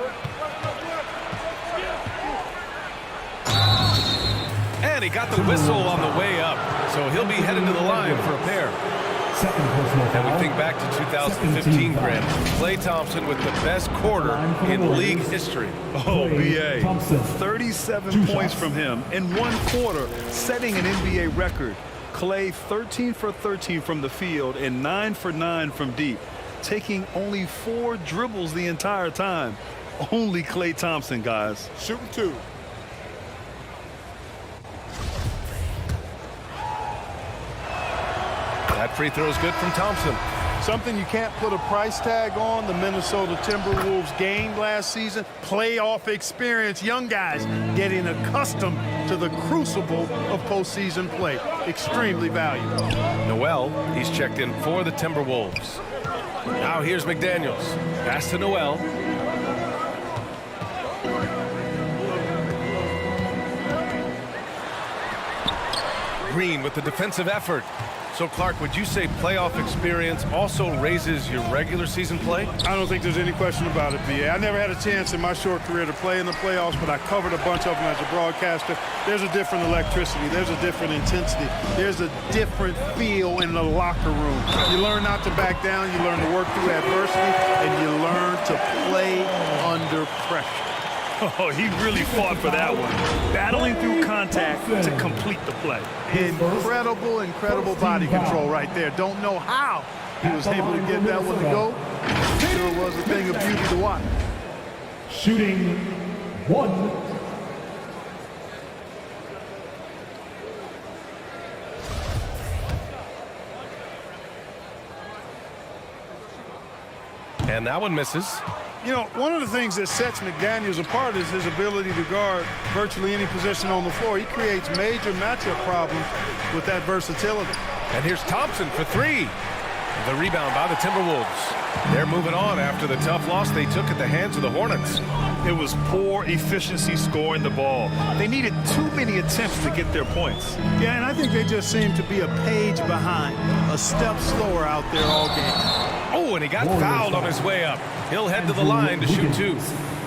S14: And he got the whistle on the way up, so he'll be headed to the line for a pair. And we think back to 2015, Grant. Klaythompson with the best quarter in league history.
S15: Oh, B.A. 37 points from him in one quarter, setting an NBA record. Klay 13 for 13 from the field and 9 for 9 from deep, taking only 4 dribbles the entire time. Only Klay Thompson, guys.
S12: Shooting 2.
S14: That free throw is good from Thompson.
S16: Something you can't put a price tag on. The Minnesota Timberwolves gained last season. Playoff experience. Young guys getting accustomed to the crucible of postseason play. Extremely valuable.
S14: Noel, he's checked in for the Timberwolves. Now here's McDaniels. Pass to Noel. Green with the defensive effort. So, Clark, would you say playoff experience also raises your regular season play?
S16: I don't think there's any question about it, B.A. I never had a chance in my short career to play in the playoffs, but I covered a bunch of them as a broadcaster. There's a different electricity. There's a different intensity. There's a different feel in the locker room. You learn not to back down. You learn to work through adversity, and you learn to play under pressure.
S15: Oh, he really fought for that one. Battling through contact to complete the play.
S16: Incredible, incredible body control right there. Don't know how he was able to get that one to go. Sure was a thing of beauty to watch.
S5: Shooting 1.
S14: And that one misses.
S16: You know, one of the things that sets McDaniels apart is his ability to guard virtually any position on the floor. He creates major matchup problems with that versatility.
S14: And here's Thompson for 3. The rebound by the Timberwolves. They're moving on after the tough loss they took at the hands of the Hornets.
S15: It was poor efficiency scoring the ball. They needed too many attempts to get their points.
S16: Yeah, and I think they just seem to be a page behind, a step slower out there all game.
S14: Oh, and he got fouled on his way up. He'll head to the line to shoot 2.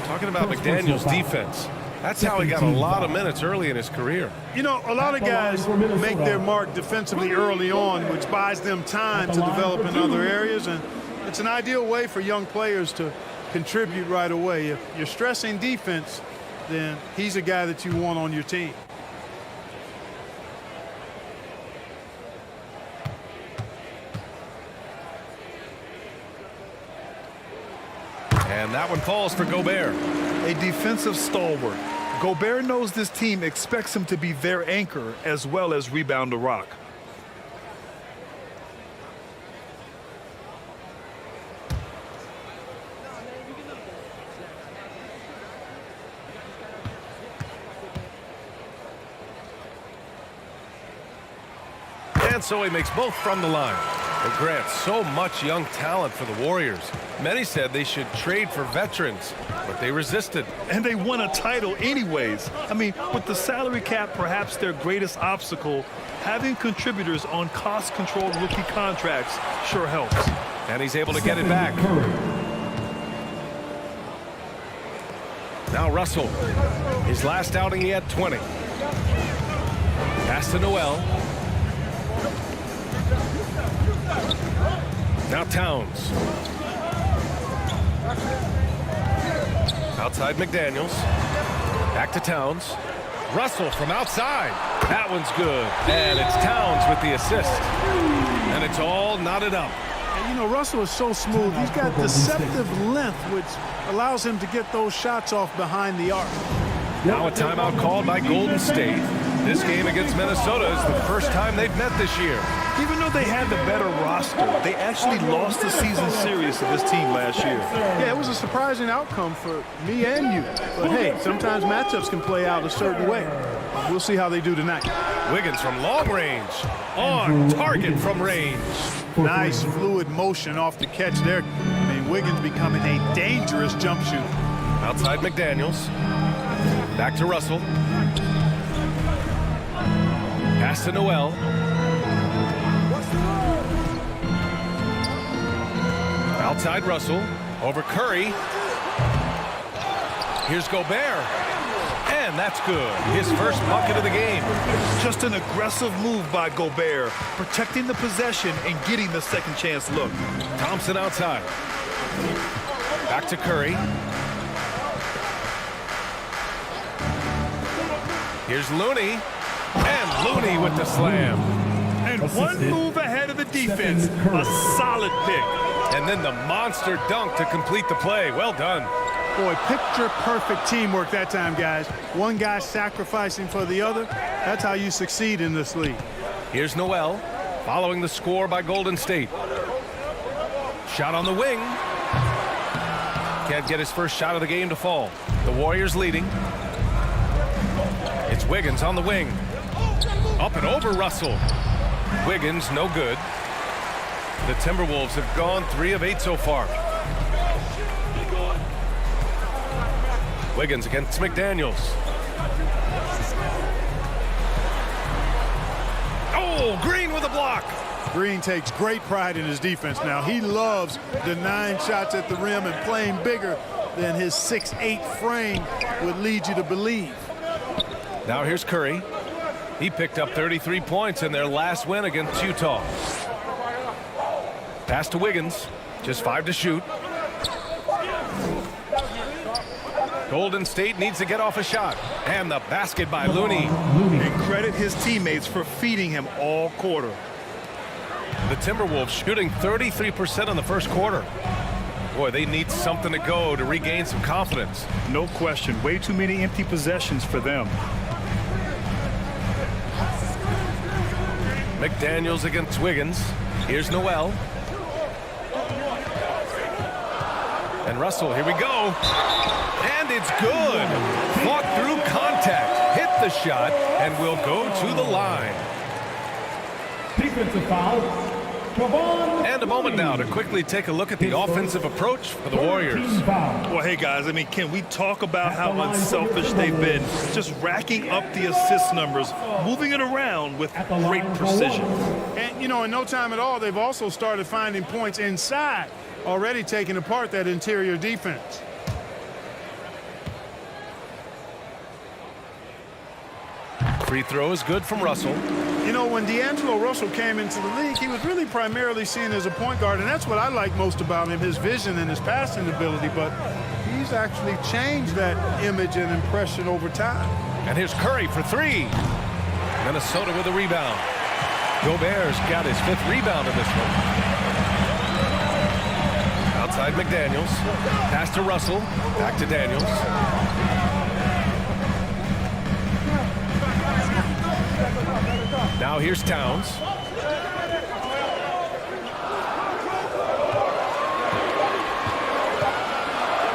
S14: Talking about McDaniels' defense. That's how he got a lot of minutes early in his career.
S16: You know, a lot of guys make their mark defensively early on, which buys them time to develop in other areas, and it's an ideal way for young players to contribute right away. If you're stressing defense, then he's a guy that you want on your team.
S14: And that one falls for Gobert.
S15: a defensive stalwart. Gobert knows this team expects him to be their anchor as well as rebound the rock.
S14: And so he makes both from the line. It grants so much young talent for the Warriors. Many said they should trade for veterans, but they resisted.
S15: And they won a title anyways. I mean, with the salary cap perhaps their greatest obstacle, having contributors on cost-controlled rookie contracts sure helps.
S14: And he's able to get it back. Now Russell. His last outing he had 20. Pass to Noel. Now Towns. Outside McDaniels. Back to Towns. Russell from outside. That one's good. And it's Towns with the assist. And it's all knotted up.
S16: And you know, Russell is so smooth. He's got deceptive length, which allows him to get those shots off behind the arc.
S14: Now a timeout called by Golden State. This game against Minnesota is the first time they've met this year.
S15: Even though they had the better roster, they actually lost the season series to this team last year.
S16: Yeah, it was a surprising outcome for me and you. But hey, sometimes matchups can play out a certain way. We'll see how they do tonight.
S14: Wiggins from long range. On target from range.
S16: Nice fluid motion off the catch there. I mean, Wiggins becoming a dangerous jump shooter.
S14: Outside McDaniels. Back to Russell. Pass to Noel. Outside Russell. Over Curry. Here's Gobert. And that's good. His first bucket of the game.
S15: Just an aggressive move by Gobert, protecting the possession and getting the second chance look.
S14: Thompson outside. Back to Curry. Here's Looney. And Looney with the slam.
S15: And one move ahead of the defense. A solid pick.
S14: And then the monster dunk to complete the play. Well done.
S16: Boy, picture-perfect teamwork that time, guys. One guy sacrificing for the other. That's how you succeed in this league.
S14: Here's Noel, following the score by Golden State. Shot on the wing. Can't get his first shot of the game to fall. The Warriors leading. It's Wiggins on the wing. Up and over Russell. Wiggins, no good. The Timberwolves have gone 3 of 8 so far. Wiggins against McDaniels. Oh, Green with a block.
S16: Green takes great pride in his defense now. He loves denying shots at the rim and playing bigger than his 6'8" frame would lead you to believe.
S14: Now here's Curry. He picked up 33 points in their last win against Utah. Pass to Wiggins. Just 5 to shoot. Golden State needs to get off a shot. And the basket by Looney.
S15: And credit his teammates for feeding him all quarter.
S14: The Timberwolves shooting 33% in the first quarter. Boy, they need something to go to regain some confidence.
S15: No question. Way too many empty possessions for them.
S14: McDaniels against Wiggins. Here's Noel. And Russell, here we go. And it's good. Fought through contact, hit the shot, and will go to the line.
S5: Defensive foul.
S14: And a moment now to quickly take a look at the offensive approach for the Warriors.
S15: Well, hey, guys, I mean, can we talk about how unselfish they've been? Just racking up the assist numbers, moving it around with great precision.
S16: And, you know, in no time at all, they've also started finding points inside, already taking apart that interior defense.
S14: Free throw is good from Russell.
S16: You know, when D'Angelo Russell came into the league, he was really primarily seen as a point guard, and that's what I like most about him, his vision and his passing ability, but he's actually changed that image and impression over time.
S14: And here's Curry for 3. Minnesota with a rebound. Gobert's got his 5th rebound in this one. Outside McDaniels. Pass to Russell. Back to Daniels. Now here's Towns.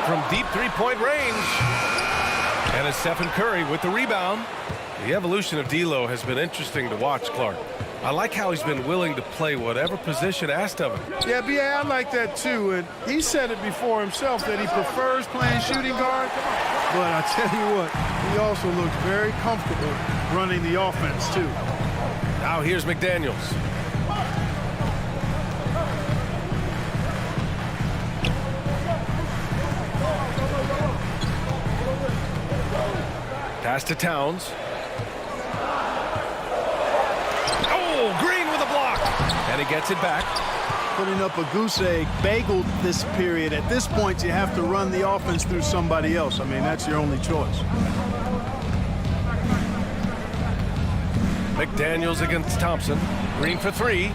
S14: From deep three-point range. And it's Stephen Curry with the rebound. The evolution of D'Lo has been interesting to watch, Clark. I like how he's been willing to play whatever position asked of him.
S16: Yeah, B.A., I like that too. And he said it before himself that he prefers playing shooting guard. But I tell you what, he also looks very comfortable running the offense too.
S14: Now here's McDaniels. Pass to Towns. Oh, Green with a block. And he gets it back.
S16: Putting up a goose egg, bageled this period. At this point, you have to run the offense through somebody else. I mean, that's your only choice.
S14: McDaniels against Thompson. Green for three.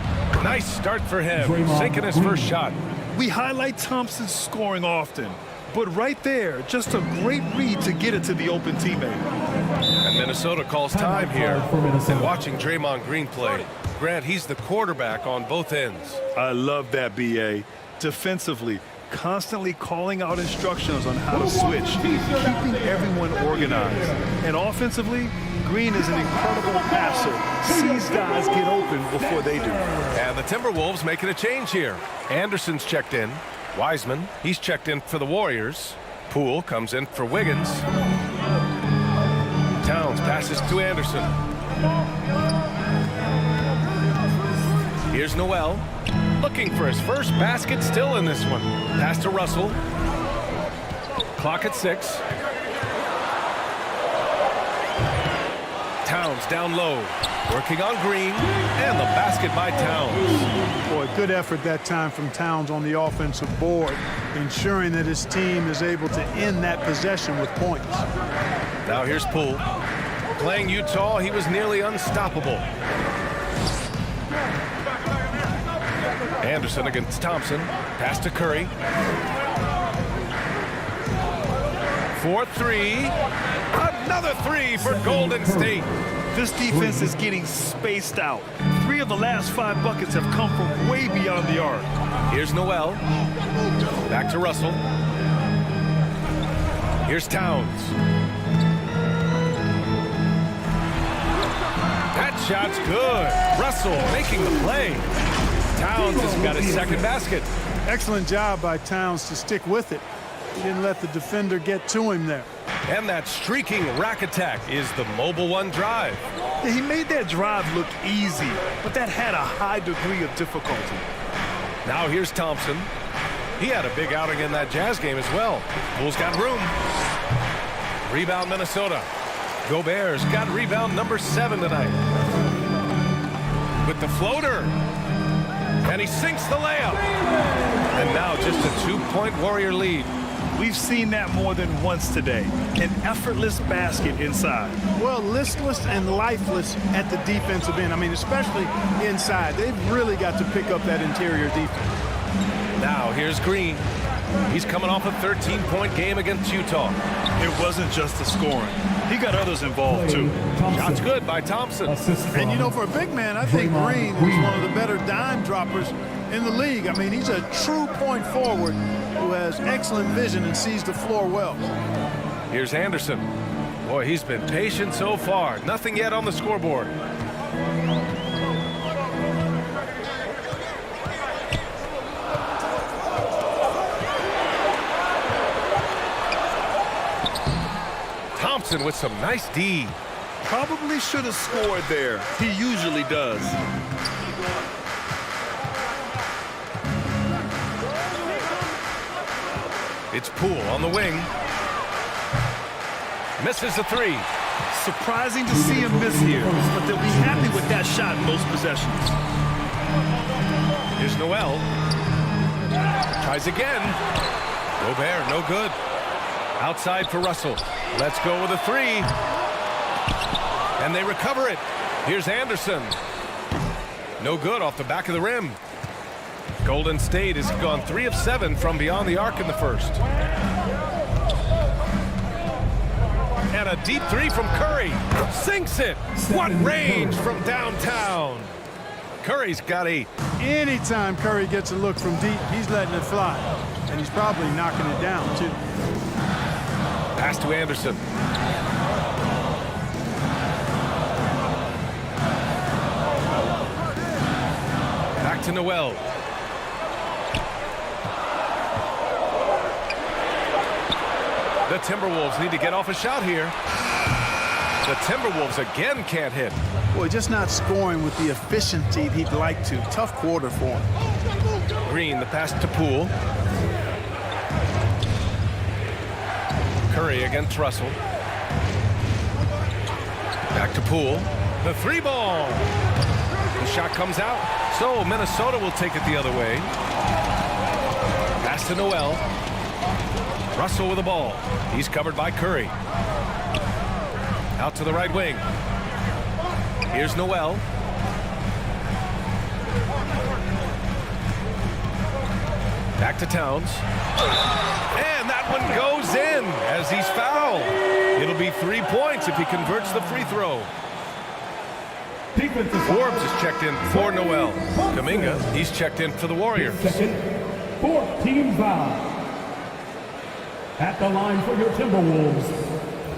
S14: Nice start for him. Sinking his first shot.
S15: We highlight Thompson's scoring often, but right there, just a great read to get it to the open teammate.
S14: And Minnesota calls time here. And watching Draymond Green play, Grant, he's the quarterback on both ends.
S15: I love that, B.A. Defensively, constantly calling out instructions on how to switch, keeping everyone organized. And offensively, Green is an incredible passer, sees guys get open before they do.
S14: And the Timberwolves making a change here. Anderson's checked in. Wiseman, he's checked in for the Warriors. Poole comes in for Wiggins. Towns passes to Anderson. Here's Noel, looking for his first basket, still in this one. Pass to Russell. Clock at 6. Towns down low, working on Green, and the basket by Towns.
S16: Boy, good effort that time from Towns on the offensive board, ensuring that his team is able to end that possession with points.
S14: Now here's Poole. Playing Utah, he was nearly unstoppable. Anderson against Thompson. Pass to Curry. 4-3. Another three for Golden State.
S15: This defense is getting spaced out. 3 of the last 5 buckets have come from way beyond the arc.
S14: Here's Noel. Back to Russell. Here's Towns. That shot's good. Russell making the play. Towns has got his second basket.
S16: Excellent job by Towns to stick with it. He didn't let the defender get to him there.
S14: And that streaking rack attack is the mobile one drive.
S15: Yeah, he made that drive look easy, but that had a high degree of difficulty.
S14: Now here's Thompson. He had a big outing in that Jazz game as well. Poole's got room. Rebound Minnesota. Gobert's got rebound number 7 tonight. With the floater. And he sinks the layup. And now just a 2-point Warrior lead.
S15: We've seen that more than once today. An effortless basket inside.
S16: Well, listless and lifeless at the defensive end. I mean, especially inside. They've really got to pick up that interior defense.
S14: Now here's Green. He's coming off a 13-point game against Utah.
S15: It wasn't just the scoring. He got others involved, too.
S14: Shots good by Thompson.
S16: And, you know, for a big man, I think Green is one of the better dime droppers in the league. I mean, he's a true point forward who has excellent vision and sees the floor well.
S14: Here's Anderson. Boy, he's been patient so far. Nothing yet on the scoreboard. Thompson with some nice D.
S15: Probably should have scored there. He usually does.
S14: It's Poole on the wing. Misses the 3.
S15: Surprising to see him miss here, but they'll be happy with that shot most possessions.
S14: Here's Noel. Tries again. Gobert, no good. Outside for Russell. Let's go with a 3. And they recover it. Here's Anderson. No good off the back of the rim. Golden State has gone 3 of 7 from beyond the arc in the first. And a deep three from Curry. Sinks it. What range from downtown. Curry's got a...
S16: Anytime Curry gets a look from deep, he's letting it fly. And he's probably knocking it down, too.
S14: Pass to Anderson. Back to Noel. The Timberwolves need to get off a shot here. The Timberwolves again can't hit.
S16: Boy, just not scoring with the efficiency he'd like to. Tough quarter for him.
S14: Green, the pass to Poole. Curry against Russell. Back to Poole. The 3-ball. The shot comes out. So Minnesota will take it the other way. Pass to Noel. Russell with the ball. He's covered by Curry. Out to the right wing. Here's Noel. Back to Towns. And that one goes in as he's fouled. It'll be 3 points if he converts the free throw. Forbes is checked in for Noel. Kuminga, he's checked in for the Warriors.
S5: Fourth team foul. At the line for your Timberwolves,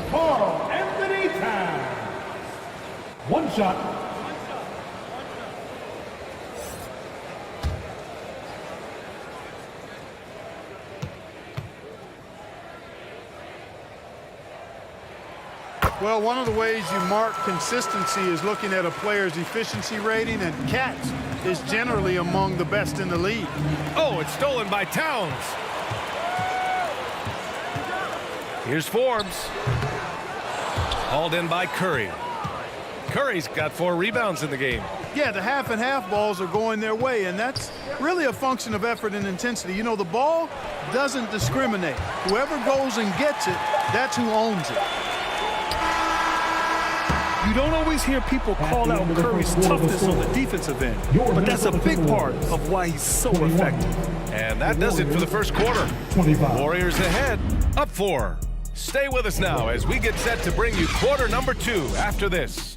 S5: karlanthonytowns. One shot.
S16: Well, one of the ways you mark consistency is looking at a player's efficiency rating, and Cats is generally among the best in the league.
S14: Oh, it's stolen by Towns. Here's Forbes. Hauled in by Curry. Curry's got 4 rebounds in the game.
S16: Yeah, the half and half balls are going their way, and that's really a function of effort and intensity. You know, the ball doesn't discriminate. Whoever goes and gets it, that's who owns it.
S15: You don't always hear people call out Curry's toughness on the defensive end, but that's a big part of why he's so effective.
S14: And that does it for the first quarter. Warriors ahead, up 4. Stay with us now as we get set to bring you quarter number 2 after this.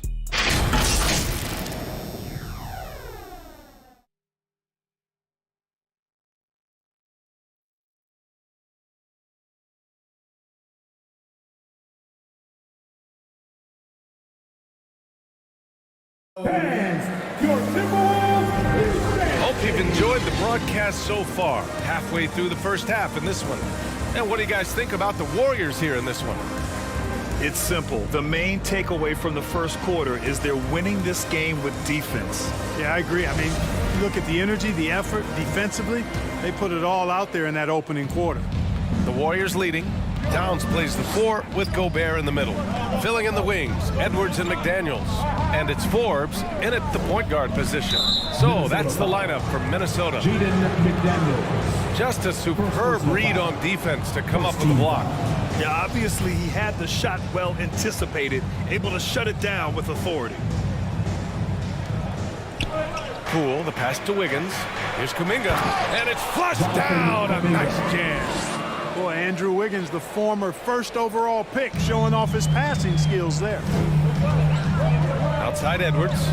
S5: Fans, your Timberwolves is ready.
S14: Hope you've enjoyed the broadcast so far. Halfway through the first half in this one. And what do you guys think about the Warriors here in this one?
S15: It's simple. The main takeaway from the first quarter is they're winning this game with defense.
S16: Yeah, I agree. I mean, you look at the energy, the effort, defensively, they put it all out there in that opening quarter.
S14: The Warriors leading. Towns plays the 4 with Gobert in the middle. Filling in the wings, Edwards and McDaniels. And it's Forbes in at the point guard position. So that's the lineup from Minnesota. Just a superb read on defense to come up with the block.
S15: Yeah, obviously he had the shot well anticipated, able to shut it down with authority.
S14: Poole, the pass to Wiggins. Here's Kuminga, and it's flushed down. A nice jam.
S16: Boy, Andrew Wiggins, the former first overall pick, showing off his passing skills there.
S14: Outside Edwards.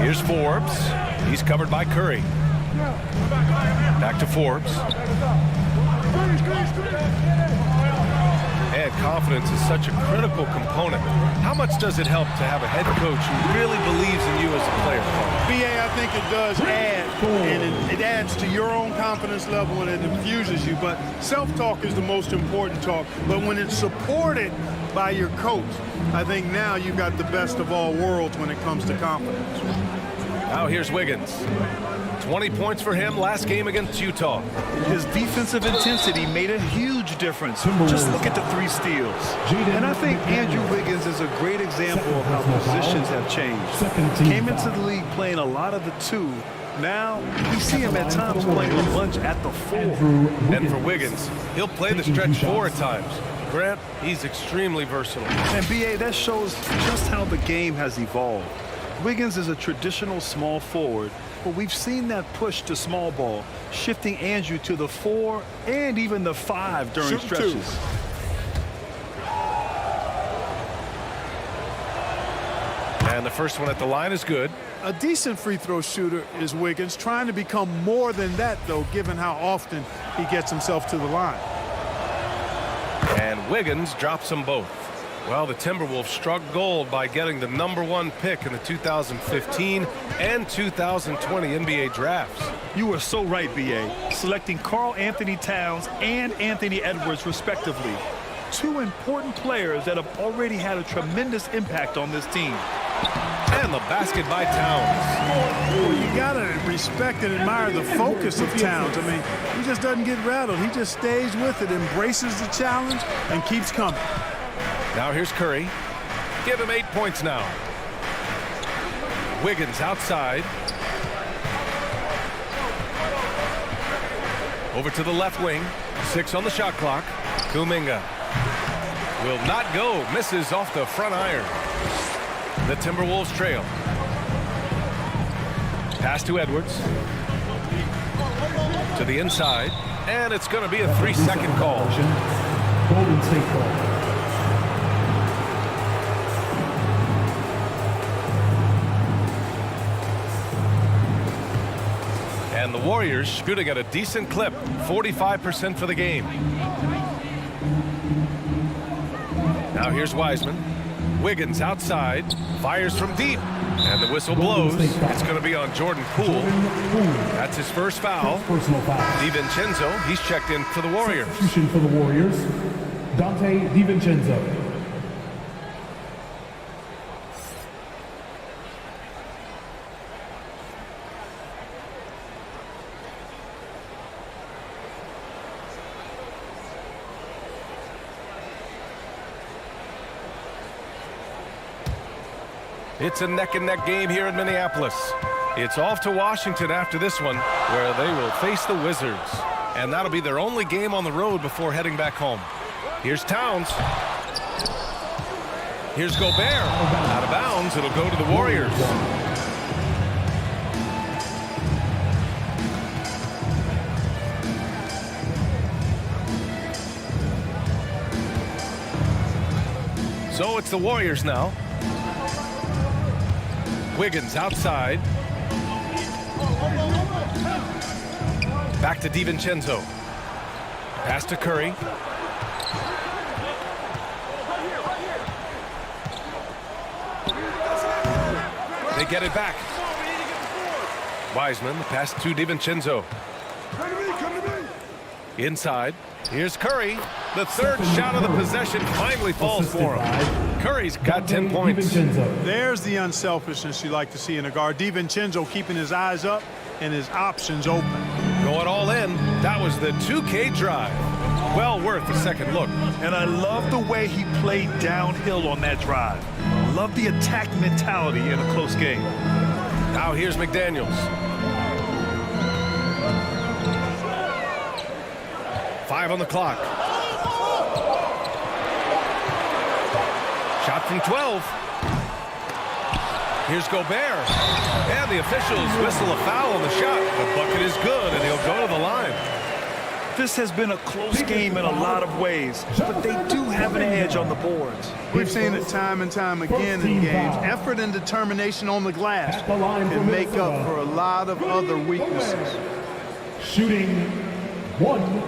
S14: Here's Forbes. He's covered by Curry. Back to Forbes. And confidence is such a critical component. How much does it help to have a head coach who really believes in you as a player?
S16: BA, I think it does add, and it adds to your own confidence level and it infuses you. But self-talk is the most important talk. But when it's supported by your coach, I think now you've got the best of all worlds when it comes to confidence.
S14: Now here's Wiggins. 20 points for him last game against Utah.
S15: His defensive intensity made a huge difference. Just look at the 3 steals. And I think Andrew Wiggins is a great example of how positions have changed. Came into the league playing a lot of the 2. Now, we see him at times playing a bunch at the 4.
S14: And for Wiggins, he'll play the stretch 4 at times. Grant, he's extremely versatile.
S15: And BA, that shows just how the game has evolved. Wiggins is a traditional small forward, but we've seen that push to small ball, shifting Andrew to the 4 and even the 5 during stretches.
S14: And the first one at the line is good.
S16: A decent free throw shooter is Wiggins, trying to become more than that, though, given how often he gets himself to the line.
S14: And Wiggins drops them both. Well, the Timberwolves struck gold by getting the #1 pick in the 2015 and 2020 NBA drafts.
S15: You were so right, B.A. Selecting karlanthonytowns and Anthony Edwards, respectively. 2 important players that have already had a tremendous impact on this team.
S14: And the basket by Towns.
S16: Well, you got to respect and admire the focus of Towns. I mean, he just doesn't get rattled. He just stays with it, embraces the challenge, and keeps coming.
S14: Now here's Curry. Give him 8 points now. Wiggins outside. Over to the left wing. 6 on the shot clock. Kuminga will not go. Misses off the front iron. The Timberwolves trail. Pass to Edwards. To the inside. And it's going to be a 3-second call.
S5: Golden State ball.
S14: And the Warriors shooting at a decent clip. 45% for the game. Now here's Wiseman. Wiggins outside, fires from deep, and the whistle blows. It's going to be on Jordan Poole. That's his first foul. DiVincenzo, he's checked in for the Warriors.
S5: Substitution for the Warriors, Dante DiVincenzo.
S14: It's a neck-and-neck game here in Minneapolis. It's off to Washington after this one, where they will face the Wizards. And that'll be their only game on the road before heading back home. Here's Towns. Here's Gobert. Out of bounds, it'll go to the Warriors. So it's the Warriors now. Wiggins outside. Back to DiVincenzo. Pass to Curry. They get it back. Wiseman, the pass to DiVincenzo. Inside. Here's Curry. The third shot of the possession finally falls for him. Curry's got 10 points.
S16: There's the unselfishness you like to see in a guard. DiVincenzo keeping his eyes up and his options open.
S14: Going all in. That was the 2K drive. Well worth a second look.
S15: And I love the way he played downhill on that drive. Love the attack mentality in a close game.
S14: Now here's McDaniels. 5 on the clock. Shot from 12. Here's Gobert. And the officials whistle a foul on the shot. The bucket is good, and he'll go to the line.
S15: This has been a close game in a lot of ways, but they do have an edge on the boards.
S16: We've seen it time and time again in games. Effort and determination on the glass can make up for a lot of other weaknesses.
S5: Shooting 1.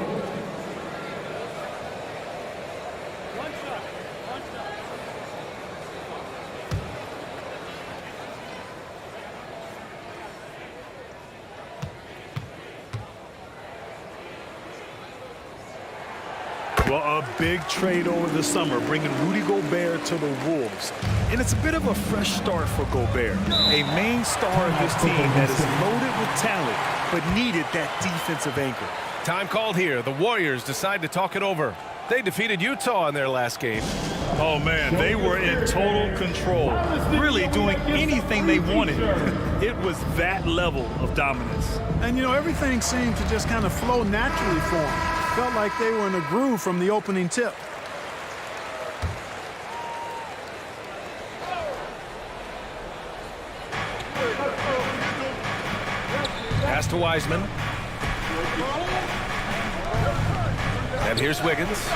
S15: Well, a big trade over the summer, bringing Rudy Gobert to the Wolves. And it's a bit of a fresh start for Gobert, a main star of this team that is loaded with talent, but needed that defensive anchor.
S14: Time called here. The Warriors decide to talk it over. They defeated Utah in their last game.
S15: Oh, man, they were in total control, really doing anything they wanted. It was that level of dominance.
S16: And, you know, everything seemed to just kind of flow naturally for them. Felt like they were in a groove from the opening tip.
S14: Pass to Wiseman. And here's Wiggins.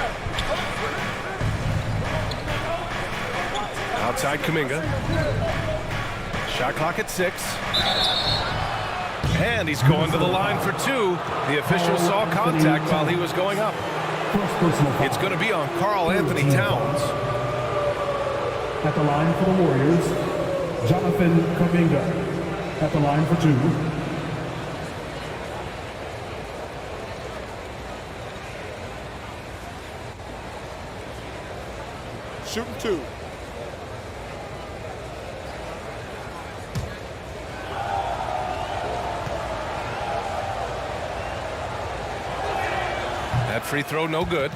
S14: Outside Kuminga. Shot clock at 6. And he's going to the line for 2. The official saw contact while he was going up. It's going to be on karlanthonytowns.
S5: At the line for the Warriors, Jonathan Kuminga. At the line for 2.
S12: Shooting 2.
S14: That free throw no good.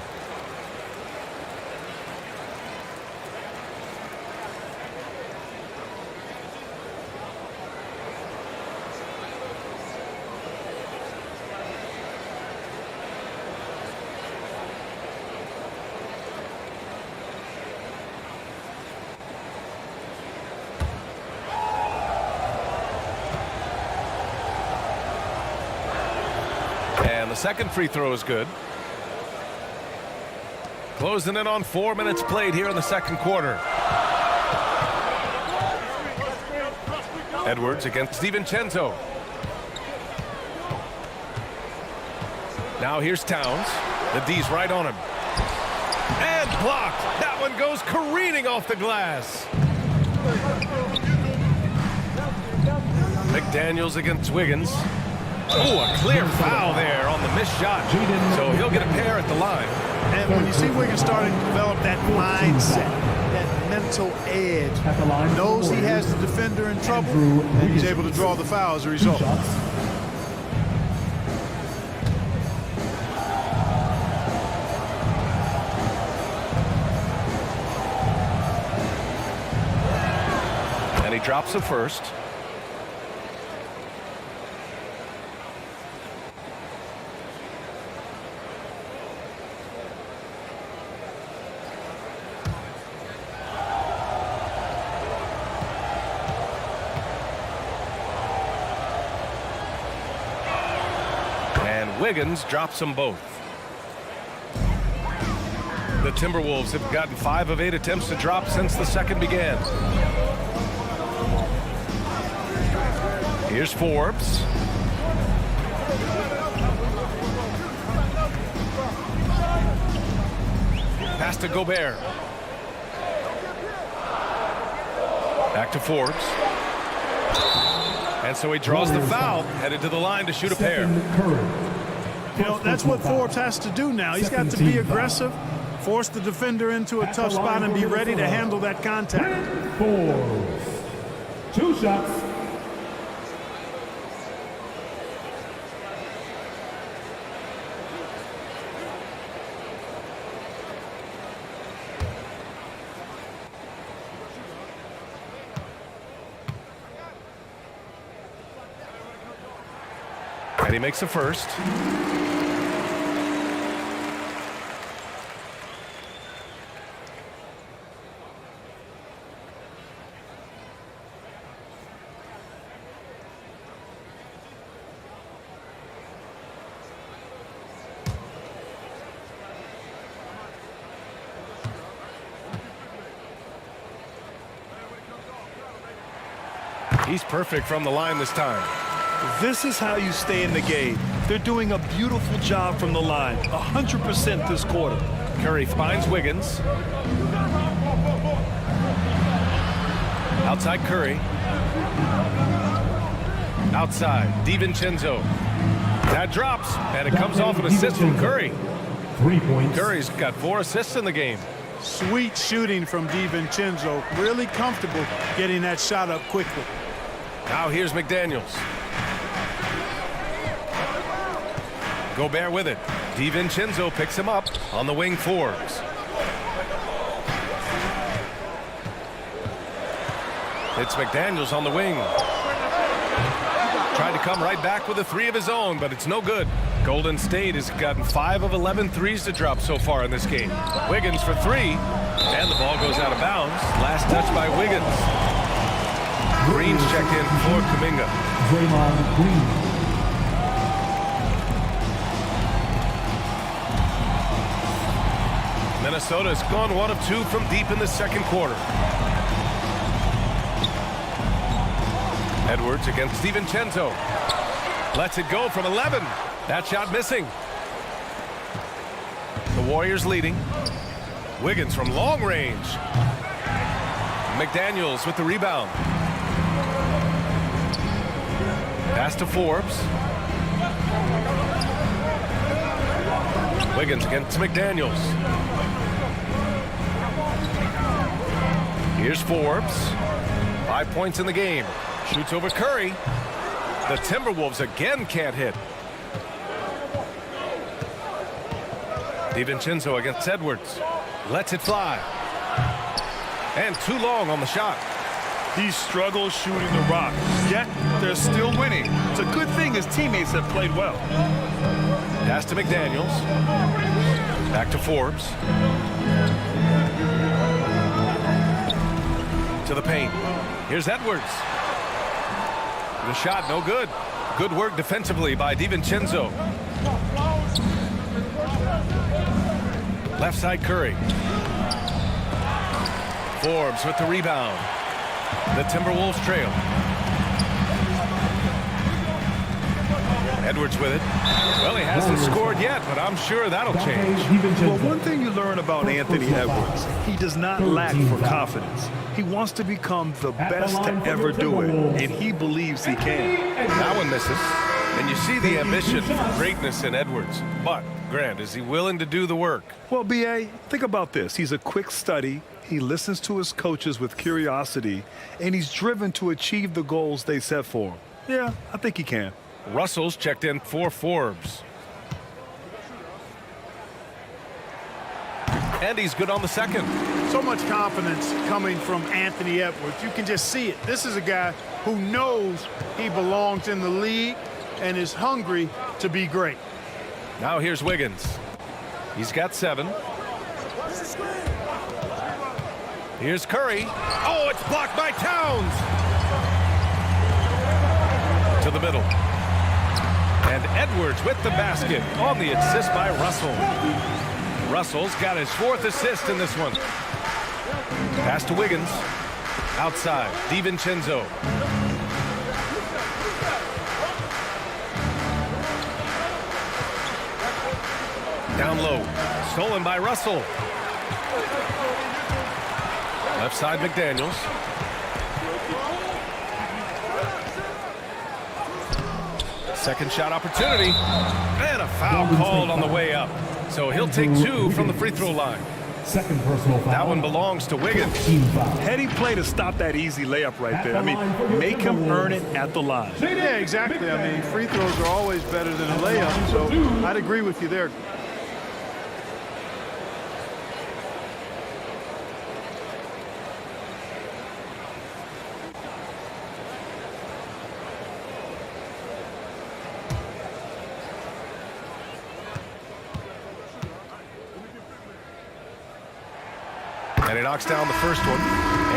S14: And the second free throw is good. Closing in on 4 minutes played here in the second quarter. Edwards against DiVincenzo. Now here's Towns. The D's right on him. And blocked. That one goes careening off the glass. McDaniels against Wiggins. Oh, a clear foul there on the missed shot. So he'll get a pair at the line.
S16: And when you see Wiggins starting to develop that mindset, that mental edge, knows he has the defender in trouble, and he's able to draw the foul as a result.
S14: And he drops the first. Wiggins drops them both. The Timberwolves have gotten 5 of 8 attempts to drop since the second began. Here's Forbes. Pass to Gobert. Back to Forbes. And so he draws the foul, headed to the line to shoot a pair.
S16: You know, that's what Forbes has to do now. He's got to be aggressive, force the defender into a tough spot, and be ready to handle that contact.
S5: Forbes. 2 shots.
S14: And he makes the first. He's perfect from the line this time.
S15: This is how you stay in the game. They're doing a beautiful job from the line. 100% this quarter.
S14: Curry finds Wiggins. Outside Curry. Outside DiVincenzo. That drops, and it comes off an assist from Curry.
S5: 3 points.
S14: Curry's got 4 assists in the game.
S16: Sweet shooting from DiVincenzo. Really comfortable getting that shot up quickly.
S14: Now here's McDaniels. Gobert with it. DiVincenzo picks him up on the wing. Forbes. It's McDaniels on the wing. Tried to come right back with a 3 of his own, but it's no good. Golden State has gotten 5 of 11 threes to drop so far in this game. Wiggins for 3, and the ball goes out of bounds. Last touch by Wiggins. Green's checked in for Kuminga.
S5: Draymondgreen.
S14: Minnesota has gone 1 of 2 from deep in the second quarter. Edwards against DiVincenzo. Lets it go from 11. That shot missing. The Warriors leading. Wiggins from long range. McDaniels with the rebound. Pass to Forbes. Wiggins against McDaniels. Here's Forbes. 5 points in the game. Shoots over Curry. The Timberwolves again can't hit. DiVincenzo against Edwards. Lets it fly. And too long on the shot.
S15: He struggles shooting the rock, yet they're still winning. It's a good thing his teammates have played well.
S14: Pass to McDaniels. Back to Forbes. To the paint. Here's Edwards. The shot no good. Good work defensively by DiVincenzo. Left side Curry. Forbes with the rebound. The Timberwolves trail. Edwards with it. Well, he hasn't scored yet, but I'm sure that'll change.
S15: Well, one thing you learn about Anthony Edwards, he does not lack for confidence. He wants to become the best to ever do it, and he believes he can.
S14: That one misses. And you see the ambition for greatness in Edwards. But, Grant, is he willing to do the work?
S15: Well, B.A., think about this. He's a quick study. He listens to his coaches with curiosity, and he's driven to achieve the goals they set for him. Yeah, I think he can.
S14: Russell's checked in for Forbes. And he's good on the second.
S16: So much confidence coming from Anthony Edwards. You can just see it. This is a guy who knows he belongs in the league and is hungry to be great.
S14: Now here's Wiggins. He's got 7. Here's Curry. Oh, it's blocked by Towns. To the middle. And Edwards with the basket on the assist by Russell. Russell's got his 4th assist in this one. Pass to Wiggins. Outside, DiVincenzo. Down low. Stolen by Russell. Left side, McDaniels. Second shot opportunity. And a foul called on the way up. So he'll take 2 from the free throw line.
S5: Second personal foul.
S14: That one belongs to Wiggins.
S15: Heady play to stop that easy layup right there. I mean, make him earn it at the line.
S16: Yeah, exactly. I mean, free throws are always better than a layup, so I'd agree with you there.
S14: And he knocks down the first one.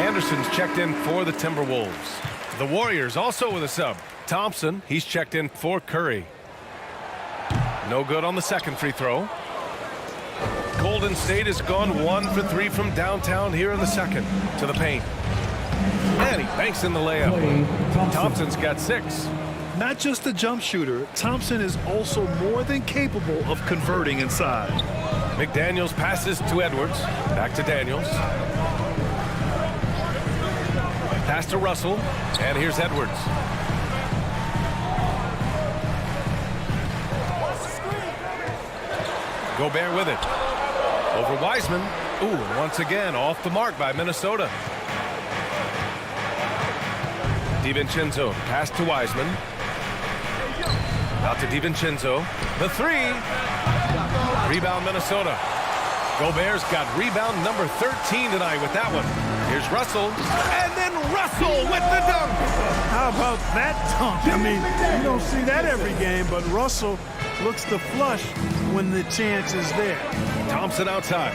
S14: Anderson's checked in for the Timberwolves. The Warriors also with a sub. Thompson, he's checked in for Curry. No good on the second free throw. Golden State has gone 1 for 3 from downtown here in the second. To the paint. And he banks in the layup. Thompson's got 6.
S15: Not just a jump shooter, Thompson is also more than capable of converting inside.
S14: McDaniels passes to Edwards. Back to Daniels. Pass to Russell. And here's Edwards. Gobert with it. Over Wiseman. Ooh, and once again off the mark by Minnesota. DiVincenzo. Pass to Wiseman. Out to DiVincenzo. The 3. Rebound Minnesota. Gobert's got rebound number 13 tonight with that one. Here's Russell. And then Russell with the dunk.
S16: How about that dunk? I mean, you don't see that every game, but Russell looks to flush when the chance is there.
S14: Thompson outside.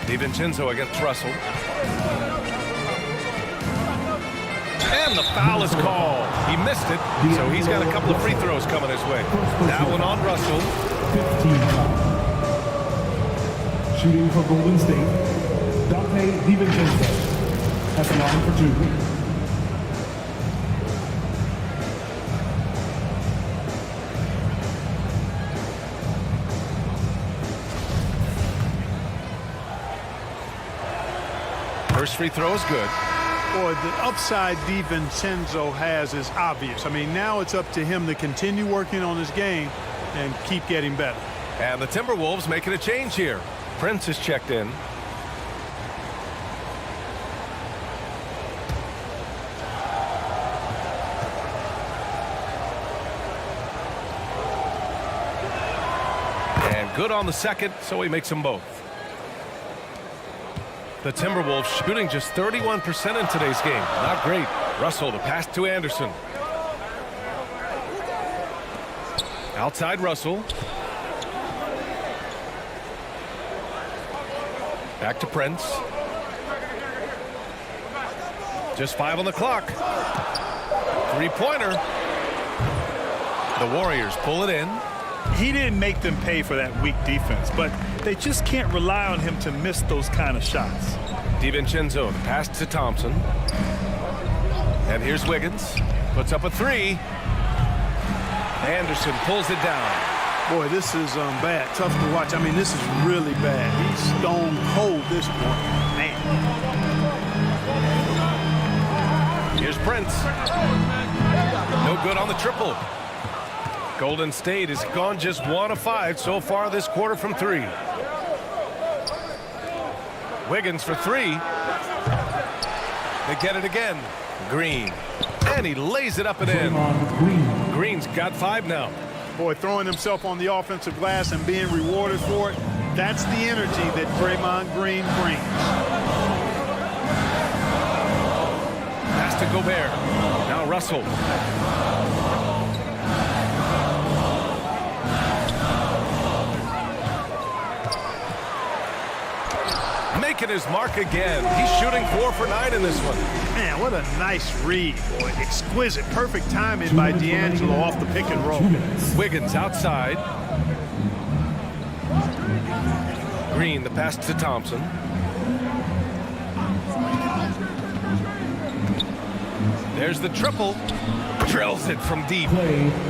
S14: DiVincenzo against Russell. And the foul is called. He missed it, so he's got a couple of free throws coming his way. That one on Russell.
S5: 15 foul. Shooting for Golden State, Dante DiVincenzo at the line for 2.
S14: First free throw is good.
S16: Boy, the upside DiVincenzo has is obvious. I mean, now it's up to him to continue working on his game and keep getting better.
S14: And the Timberwolves making a change here. Prince is checked in. And good on the second, so he makes them both. The Timberwolves shooting just 31% in today's game. Not great. Russell, the pass to Anderson. Outside Russell. Back to Prince. Just 5 on the clock. Three-pointer. The Warriors pull it in.
S15: He didn't make them pay for that weak defense, but they just can't rely on him to miss those kind of shots.
S14: DiVincenzo, the pass to Thompson. And here's Wiggins. Puts up a three. Anderson pulls it down.
S16: Boy, this is bad. Tough to watch. I mean, this is really bad. He's stone cold this point. Man.
S14: Here's Prince. No good on the triple. Golden State has gone just 1 of 5 so far this quarter from 3. Wiggins for 3. They get it again. Green. And he lays it up and in. Green's got 5 now.
S16: Boy, throwing himself on the offensive glass and being rewarded for it, that's the energy that Draymond Green brings.
S14: Pass to Gobert. Now Russell. Making his mark again. He's shooting 4 for 9 in this one.
S16: Man, what a nice read, boy. Exquisite, perfect timing by D'Angelo off the pick and roll.
S14: Wiggins outside. Green, the pass to Thompson. There's the triple. Drills it from deep.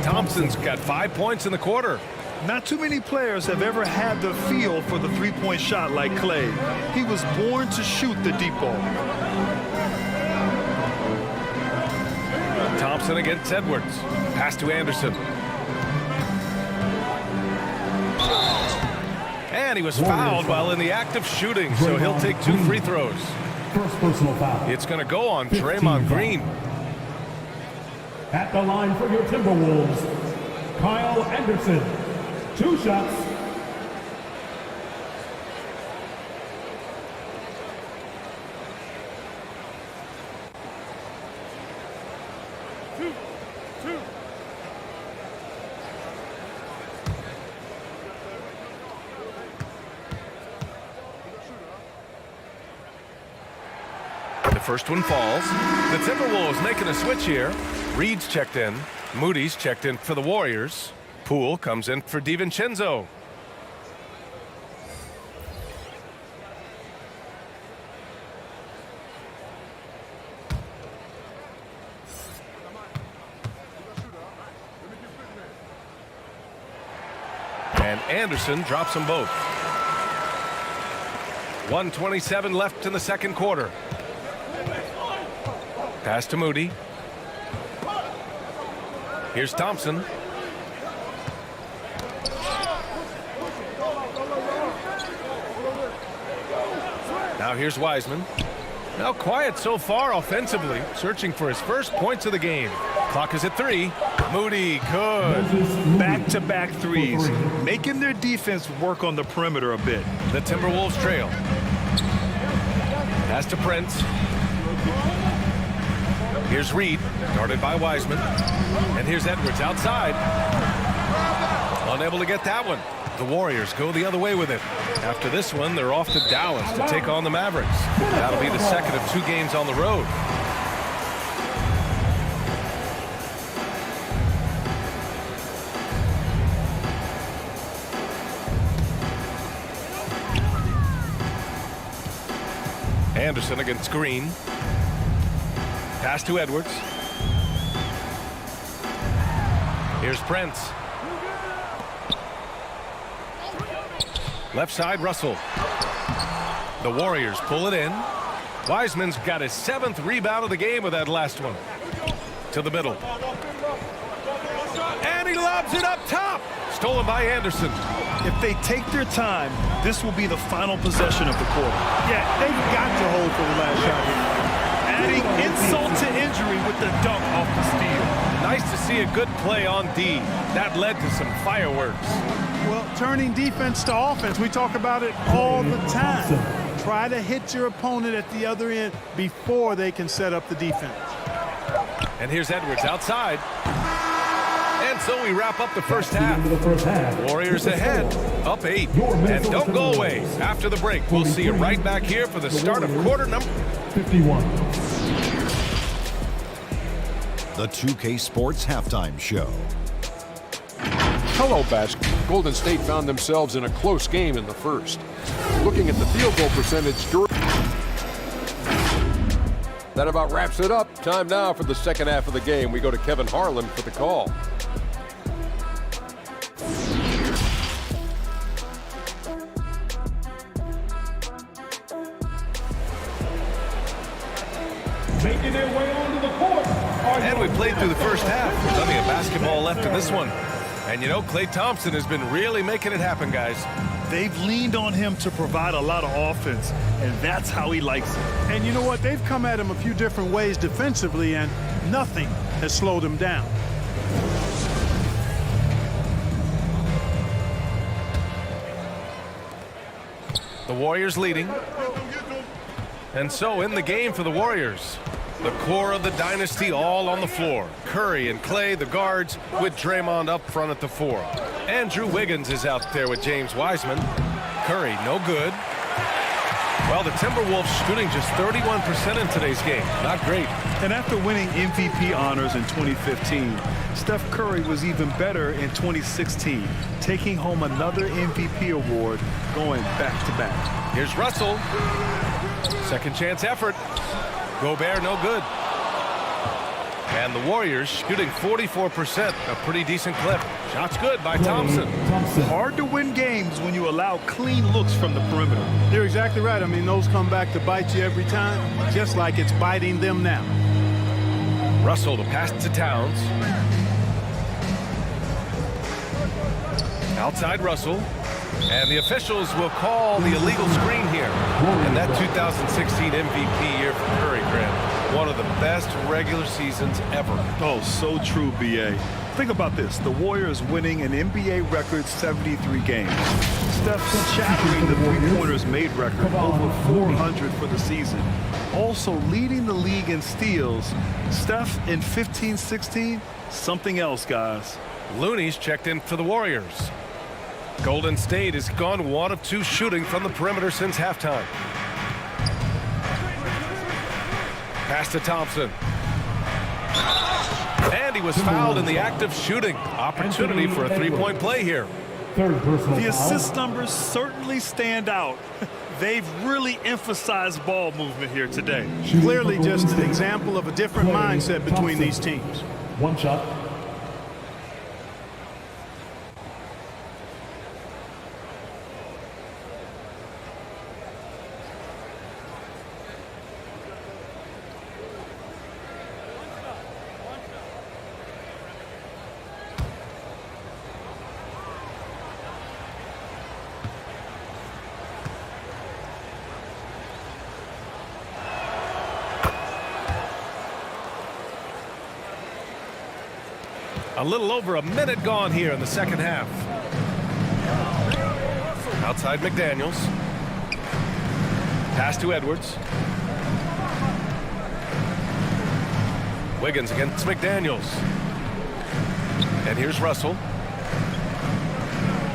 S14: Thompson's got 5 points in the quarter.
S15: Not too many players have ever had the feel for the three-point shot like Klay. He was born to shoot the deep ball.
S14: Thompson against Edwards. Pass to Anderson. And he was fouled while in the act of shooting, so he'll take 2 free throws.
S5: First personal foul.
S14: It's going to go on Draymond Green.
S5: At the line for your Timberwolves, Kyle Anderson. 2 shots.
S14: The first one falls. The Timberwolves making a switch here. Reed's checked in. Moody's checked in for the Warriors. Poole comes in for DiVincenzo. And Anderson drops them both. 1:27 left in the second quarter. Pass to Moody. Here's Thompson. Now here's Wiseman. Now quiet so far offensively, searching for his first points of the game. Clock is at 3. Moody, good.
S15: Back-to-back threes, making their defense work on the perimeter a bit.
S14: The Timberwolves trail. Pass to Prince. Here's Reed, guarded by Wiseman. And here's Edwards outside. Unable to get that one. The Warriors go the other way with it. After this one, they're off to Dallas to take on the Mavericks. That'll be the second of 2 games on the road. Anderson against Green. Pass to Edwards. Here's Prince. Left side, Russell. The Warriors pull it in. Wiseman's got his 7th rebound of the game with that last one. To the middle. And he lobs it up top. Stolen by Anderson.
S15: If they take their time, this will be the final possession of the quarter.
S16: Yeah, they've got to hold for the last shot here.
S15: Adding insult to injury with the dunk off the steal.
S14: Nice to see a good play on D. That led to some fireworks.
S16: Well, turning defense to offense, we talk about it all the time. Try to hit your opponent at the other end before they can set up the defense.
S14: And here's Edwards outside. And so we wrap up the first half. Warriors ahead, up 8. And don't go away. After the break, we'll see you right back here for the start of quarter number
S5: 51.
S9: The 2K Sports Halftime Show.
S10: Hello, basketball. Golden State found themselves in a close game in the first. Looking at the field goal percentage, that about wraps it up. Time now for the second half of the game. We go to Kevin Harlan for the call.
S5: Making their way onto the court.
S14: And we played through the first half. Plenty of basketball left in this one. And you know, Klaythompson has been really making it happen, guys.
S15: They've leaned on him to provide a lot of offense, and that's how he likes it.
S16: And you know what? They've come at him a few different ways defensively, and nothing has slowed him down.
S14: The Warriors leading. And so in the game for the Warriors, the core of the dynasty all on the floor. Curry and Klay, the guards, with Draymond up front at the 4. Andrew Wiggins is out there with James Wiseman. Curry, no good. Well, the Timberwolves shooting just 31% in today's game. Not great.
S15: And after winning MVP honors in 2015, Steph Curry was even better in 2016, taking home another MVP award, going back-to-back.
S14: Here's Russell. Second chance effort. Gobert, no good. And the Warriors shooting 44%, a pretty decent clip. Shots good by Thompson.
S15: Hard to win games when you allow clean looks from the perimeter.
S16: You're exactly right. I mean, those come back to bite you every time, just like it's biting them now.
S14: Russell to pass to Towns. Outside Russell. And the officials will call the illegal screen here. And that 2016 MVP year for Curry, Grant, one of the best regular seasons ever.
S15: Oh, so true, B.A. Think about this. The Warriors winning an NBA record 73 games. Steph shattering the three-pointers made record, over 400 for the season. Also leading the league in steals. Steph in 15-16, something else, guys.
S14: Looney's checked in for the Warriors. Golden State has gone 1 of 2 shooting from the perimeter since halftime. Pass to Thompson. And he was fouled in the act of shooting. Opportunity for a three-point play here.
S15: The assist numbers certainly stand out. They've really emphasized ball movement here today.
S16: Clearly just an example of a different mindset between these teams.
S5: One shot.
S14: A little over a minute gone here in the second half. Outside McDaniels. Pass to Edwards. Wiggins against McDaniels. And here's Russell.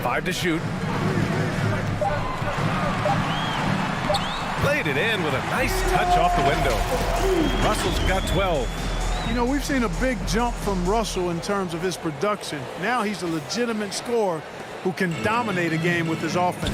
S14: 5 to shoot. Played it in with a nice touch off the window. Russell's got 12.
S16: You know, we've seen a big jump from Russell in terms of his production. Now he's a legitimate scorer who can dominate a game with his offense.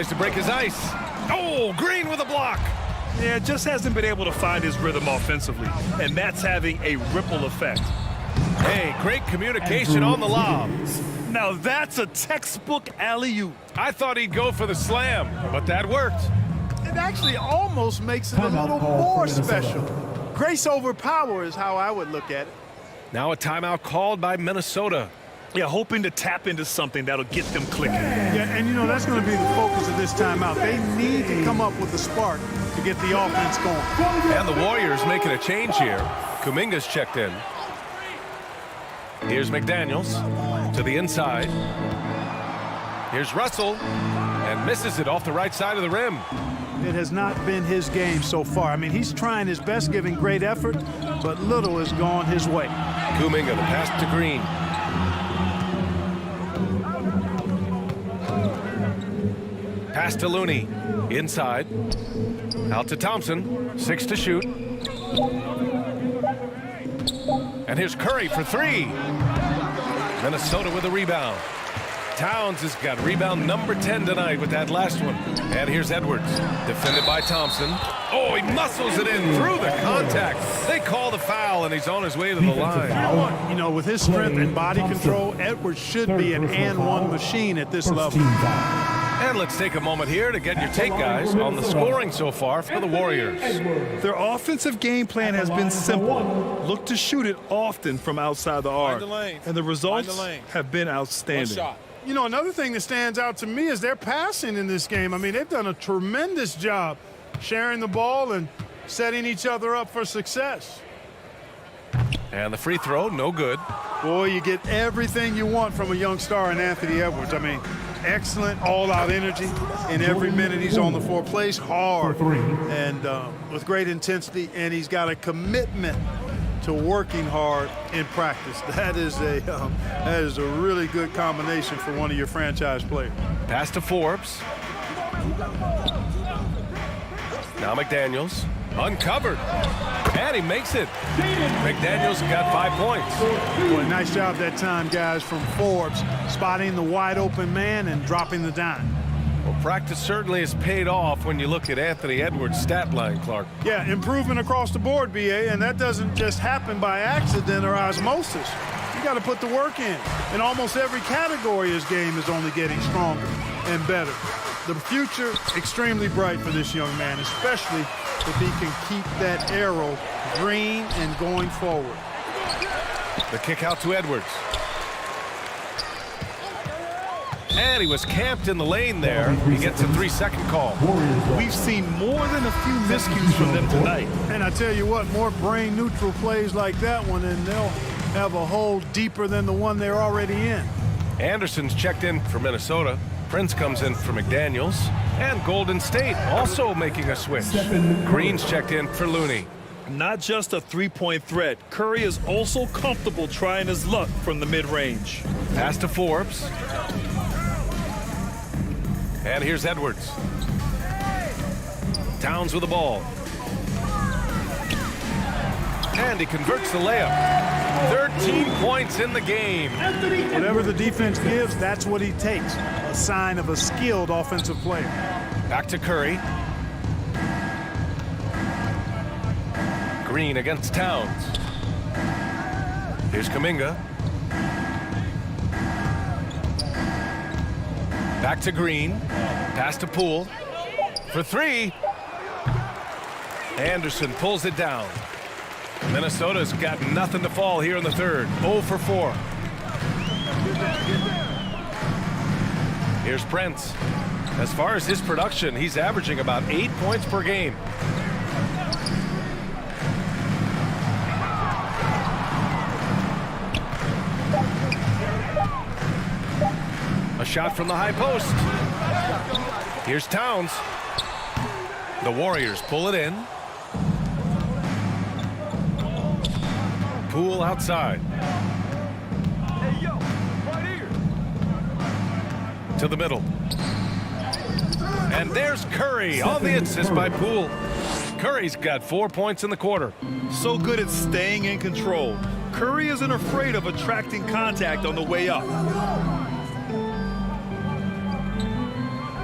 S14: Tries to break his ice. Oh, Green with a block.
S15: Yeah, just hasn't been able to find his rhythm offensively, and that's having a ripple effect.
S14: Hey, great communication on the lob.
S15: Now that's a textbook alley-oop.
S14: I thought he'd go for the slam, but that worked.
S16: It actually almost makes it a little more special. Grace over power is how I would look at it.
S14: Now a timeout called by Minnesota.
S15: Yeah, hoping to tap into something that'll get them clicking.
S16: Yeah, and you know, that's going to be the focus of this timeout. They need to come up with the spark to get the offense going.
S14: And the Warriors making a change here. Kuminga's checked in. Here's McDaniels to the inside. Here's Russell, and misses it off the right side of the rim.
S16: It has not been his game so far. I mean, he's trying his best, giving great effort, but little has gone his way.
S14: Kuminga, the pass to Green. Pass to Looney. Inside. Out to Thompson. 6 to shoot. And here's Curry for 3. Minnesota with a rebound. Towns has got rebound number 10 tonight with that last one. And here's Edwards, defended by Thompson. Oh, he muscles it in through the contact. They call the foul, and he's on his way to the line.
S16: You know, with his strength and body control, Edwards should be an and-one machine at this level.
S14: And let's take a moment here to get your take, guys, on the scoring so far for the Warriors.
S15: Their offensive game plan has been simple. Look to shoot it often from outside the arc. And the results have been outstanding.
S16: You know, another thing that stands out to me is their passing in this game. I mean, they've done a tremendous job sharing the ball and setting each other up for success.
S14: And the free throw, no good.
S16: Boy, you get everything you want from a young star in Anthony Edwards. I mean, excellent all-out energy in every minute he's on the floor. Plays hard and with great intensity, and he's got a commitment to working hard in practice. That is a really good combination for one of your franchise players.
S14: Pass to Forbes. Now McDaniels, uncovered, and he makes it. McDaniels got 5 points.
S16: Boy, nice job that time, guys, from Forbes, spotting the wide open man and dropping the dime.
S14: Well, practice certainly has paid off when you look at Anthony Edwards' stat line, Clark.
S16: Yeah, improvement across the board, BA, and that doesn't just happen by accident or osmosis. You got to put the work in. In almost every category, his game is only getting stronger and better. The future, extremely bright for this young man, especially if he can keep that arrow green and going forward.
S14: The kick out to Edwards. And he was camped in the lane there. He gets a 3-second call.
S15: We've seen more than a few miscues from them tonight.
S16: And I tell you what, more brain-neutral plays like that one, and they'll have a hole deeper than the one they're already in.
S14: Anderson's checked in for Minnesota. Prince comes in for McDaniels. And Golden State also making a switch. Green's checked in for Looney.
S15: Not just a three-point threat, Curry is also comfortable trying his luck from the mid-range.
S14: Pass to Forbes. And here's Edwards. Towns with the ball. And he converts the layup. 13 points in the game.
S16: Whatever the defense gives, that's what he takes. A sign of a skilled offensive player.
S14: Back to Curry. Green against Towns. Here's Kuminga. Back to Green. Pass to Poole. For 3. Anderson pulls it down. Minnesota's got nothing to fall here in the third. 0 for 4. Here's Prince. As far as his production, he's averaging about 8 points per game. A shot from the high post. Here's Towns. The Warriors pull it in. Poole outside.
S4: Hey, yo, right here.
S14: To the middle. And there's Curry on the assist by Poole. Curry's got 4 points in the quarter.
S15: So good at staying in control. Curry isn't afraid of attracting contact on the way up.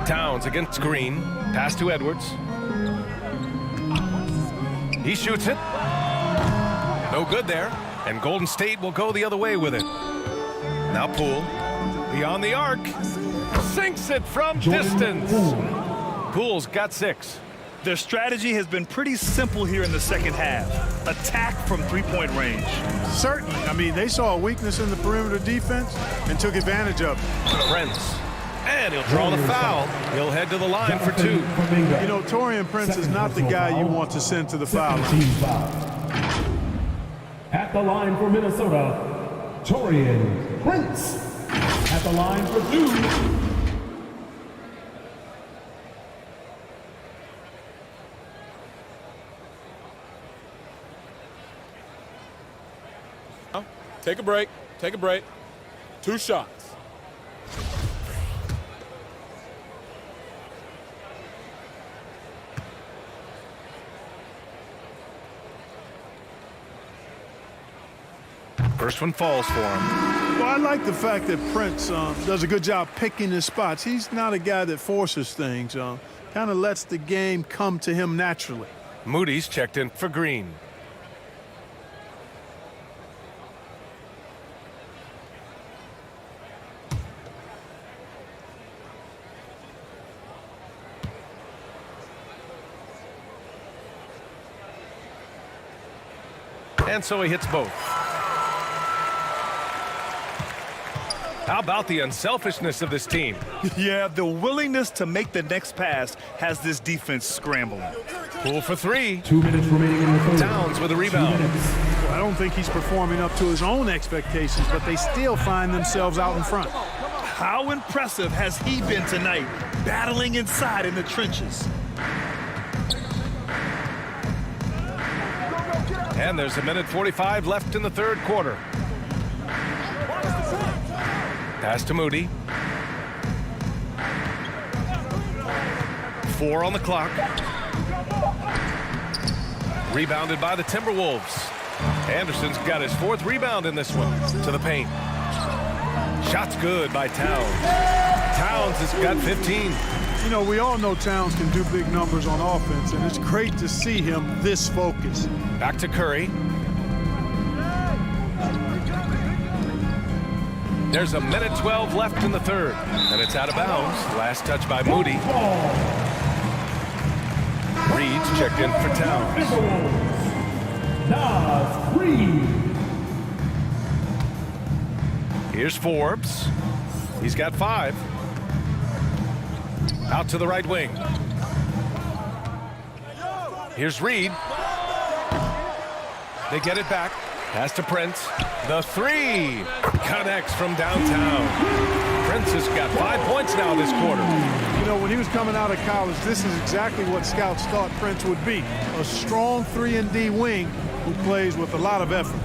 S14: Towns against Green. Pass to Edwards. He shoots it. No good there. And Golden State will go the other way with it. Now Poole. Beyond the arc. Sinks it from distance. Poole's got 6.
S15: Their strategy has been pretty simple here in the second half. Attack from three-point range.
S16: Certainly. I mean, they saw a weakness in the perimeter defense and took advantage of it.
S14: Prince. And he'll draw the foul. He'll head to the line for 2.
S16: You know, Taurean Prince is not the guy you want to send to the foul line.
S5: At the line for Minnesota, Taurean Prince. At the line for 2.
S4: Take a break. Take a break. 2 shots.
S14: First one falls for him.
S16: Well, I like the fact that Prince does a good job picking his spots. He's not a guy that forces things. Kind of lets the game come to him naturally.
S14: Moody's checked in for Green. And so he hits both. How about the unselfishness of this team?
S15: Yeah, the willingness to make the next pass has this defense scrambling.
S14: Poole for 3.
S5: 2 minutes remaining in the third.
S14: Towns with a rebound.
S16: Well, I don't think he's performing up to his own expectations, but they still find themselves out in front.
S15: How impressive has he been tonight, battling inside in the trenches?
S14: And there's 1:45 left in the third quarter. Pass to Moody. 4 on the clock. Rebounded by the Timberwolves. Anderson's got his 4th rebound in this one. To the paint. Shot's good by Towns. Towns has got 15.
S16: You know, we all know Towns can do big numbers on offense, and it's great to see him this focused.
S14: Back to Curry. There's 1:12 left in the third, and it's out of bounds. Last touch by Moody. Reed's checked in for Towns. Here's Forbes. He's got 5. Out to the right wing. Here's Reed. They get it back. Pass to Prince. The 3 connects from downtown. Prince has got 5 points now this quarter.
S16: You know, when he was coming out of college, this is exactly what scouts thought Prince would be. A strong 3-and-D wing who plays with a lot of effort.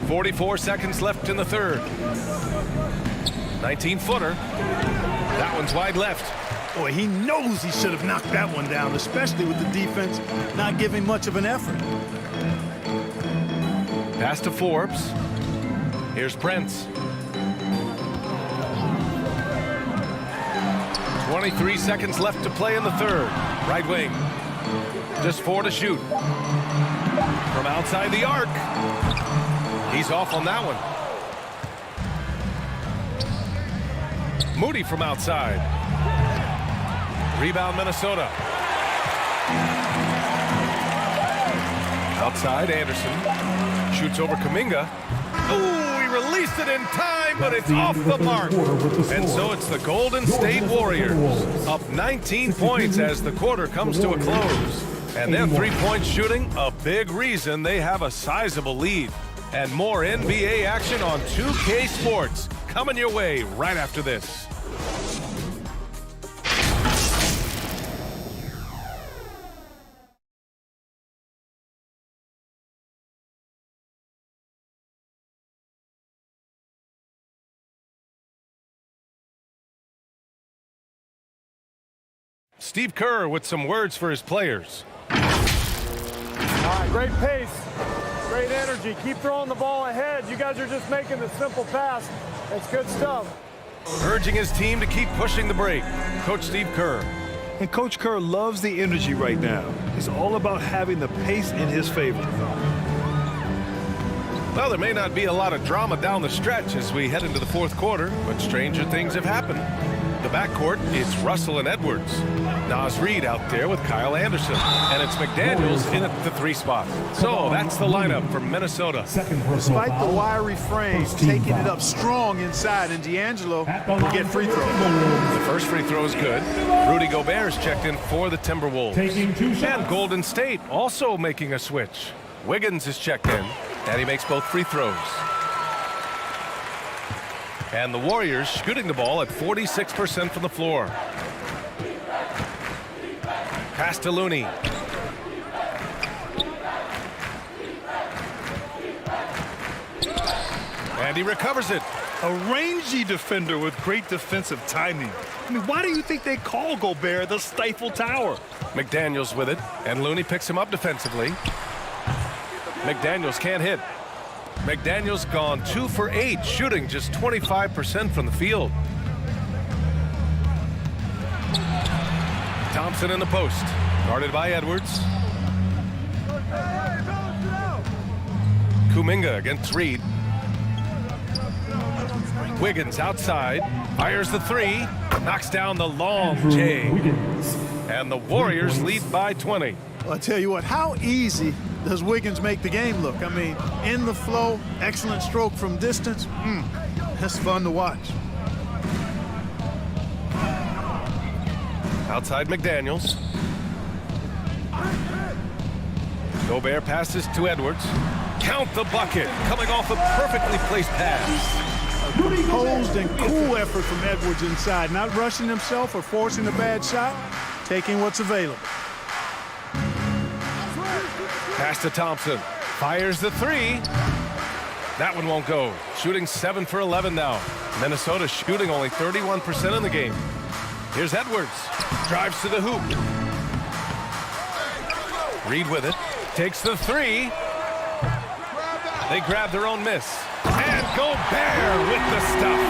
S14: 44 seconds left in the third. 19-footer. That one's wide left.
S16: Boy, he knows he should have knocked that one down, especially with the defense not giving much of an effort.
S14: Pass to Forbes. Here's Prince. 23 seconds left to play in the third. Right wing. Just 4 to shoot. From outside the arc. He's off on that one. Moody from outside. Rebound Minnesota. Outside Anderson. Shoots over Kuminga. Oh, he released it in time, but it's off the mark. And so it's the Golden State Warriors. Up 19 points as the quarter comes to a close. And then 3-point shooting, a big reason they have a sizable lead. And more NBA action on 2K Sports coming your way right after this. Steve Kerr with some words for his players.
S17: All right, great pace, great energy. Keep throwing the ball ahead. You guys are just making the simple pass. That's good stuff.
S14: Urging his team to keep pushing the break. Coach Steve Kerr.
S15: And Coach Kerr loves the energy right now. It's all about having the pace in his favor.
S14: Well, there may not be a lot of drama down the stretch as we head into the fourth quarter, but stranger things have happened. The backcourt, it's Russell and Edwards. Nas Reed out there with Kyle Anderson. And it's McDaniels in at the 3 spot. So that's the lineup for Minnesota.
S16: Despite the wiry frame, taking it up strong inside, and D'Angelo will get free throws.
S14: The first free throw is good. Rudy Gobert's checked in for the Timberwolves. And Golden State also making a switch. Wiggins is checked in, and he makes both free throws. And the Warriors shooting the ball at 46% from the floor. Pass to Looney. And he recovers it.
S15: A rangy defender with great defensive timing. I mean, why do you think they call Gobert the Stifle Tower?
S14: McDaniels with it, and Looney picks him up defensively. McDaniels can't hit. McDaniels gone 2 for 8, shooting just 25% from the field. Thompson in the post, guarded by Edwards. Kuminga against Reed. Wiggins outside, fires the 3, knocks down the long J. And the Warriors lead by 20.
S16: Well, I tell you what, how easy does Wiggins make the game look? I mean, in the flow, excellent stroke from distance. That's fun to watch.
S14: Outside McDaniels. Gobert passes to Edwards. Count the bucket, coming off a perfectly placed pass.
S16: A composed and cool effort from Edwards inside, not rushing himself or forcing a bad shot, taking what's available.
S14: Pass to Thompson. Fires the 3. That one won't go. Shooting 7 for 11 now. Minnesota shooting only 31% in the game. Here's Edwards. Drives to the hoop. Reed with it. Takes the 3. They grab their own miss. And Gobert with the stuff.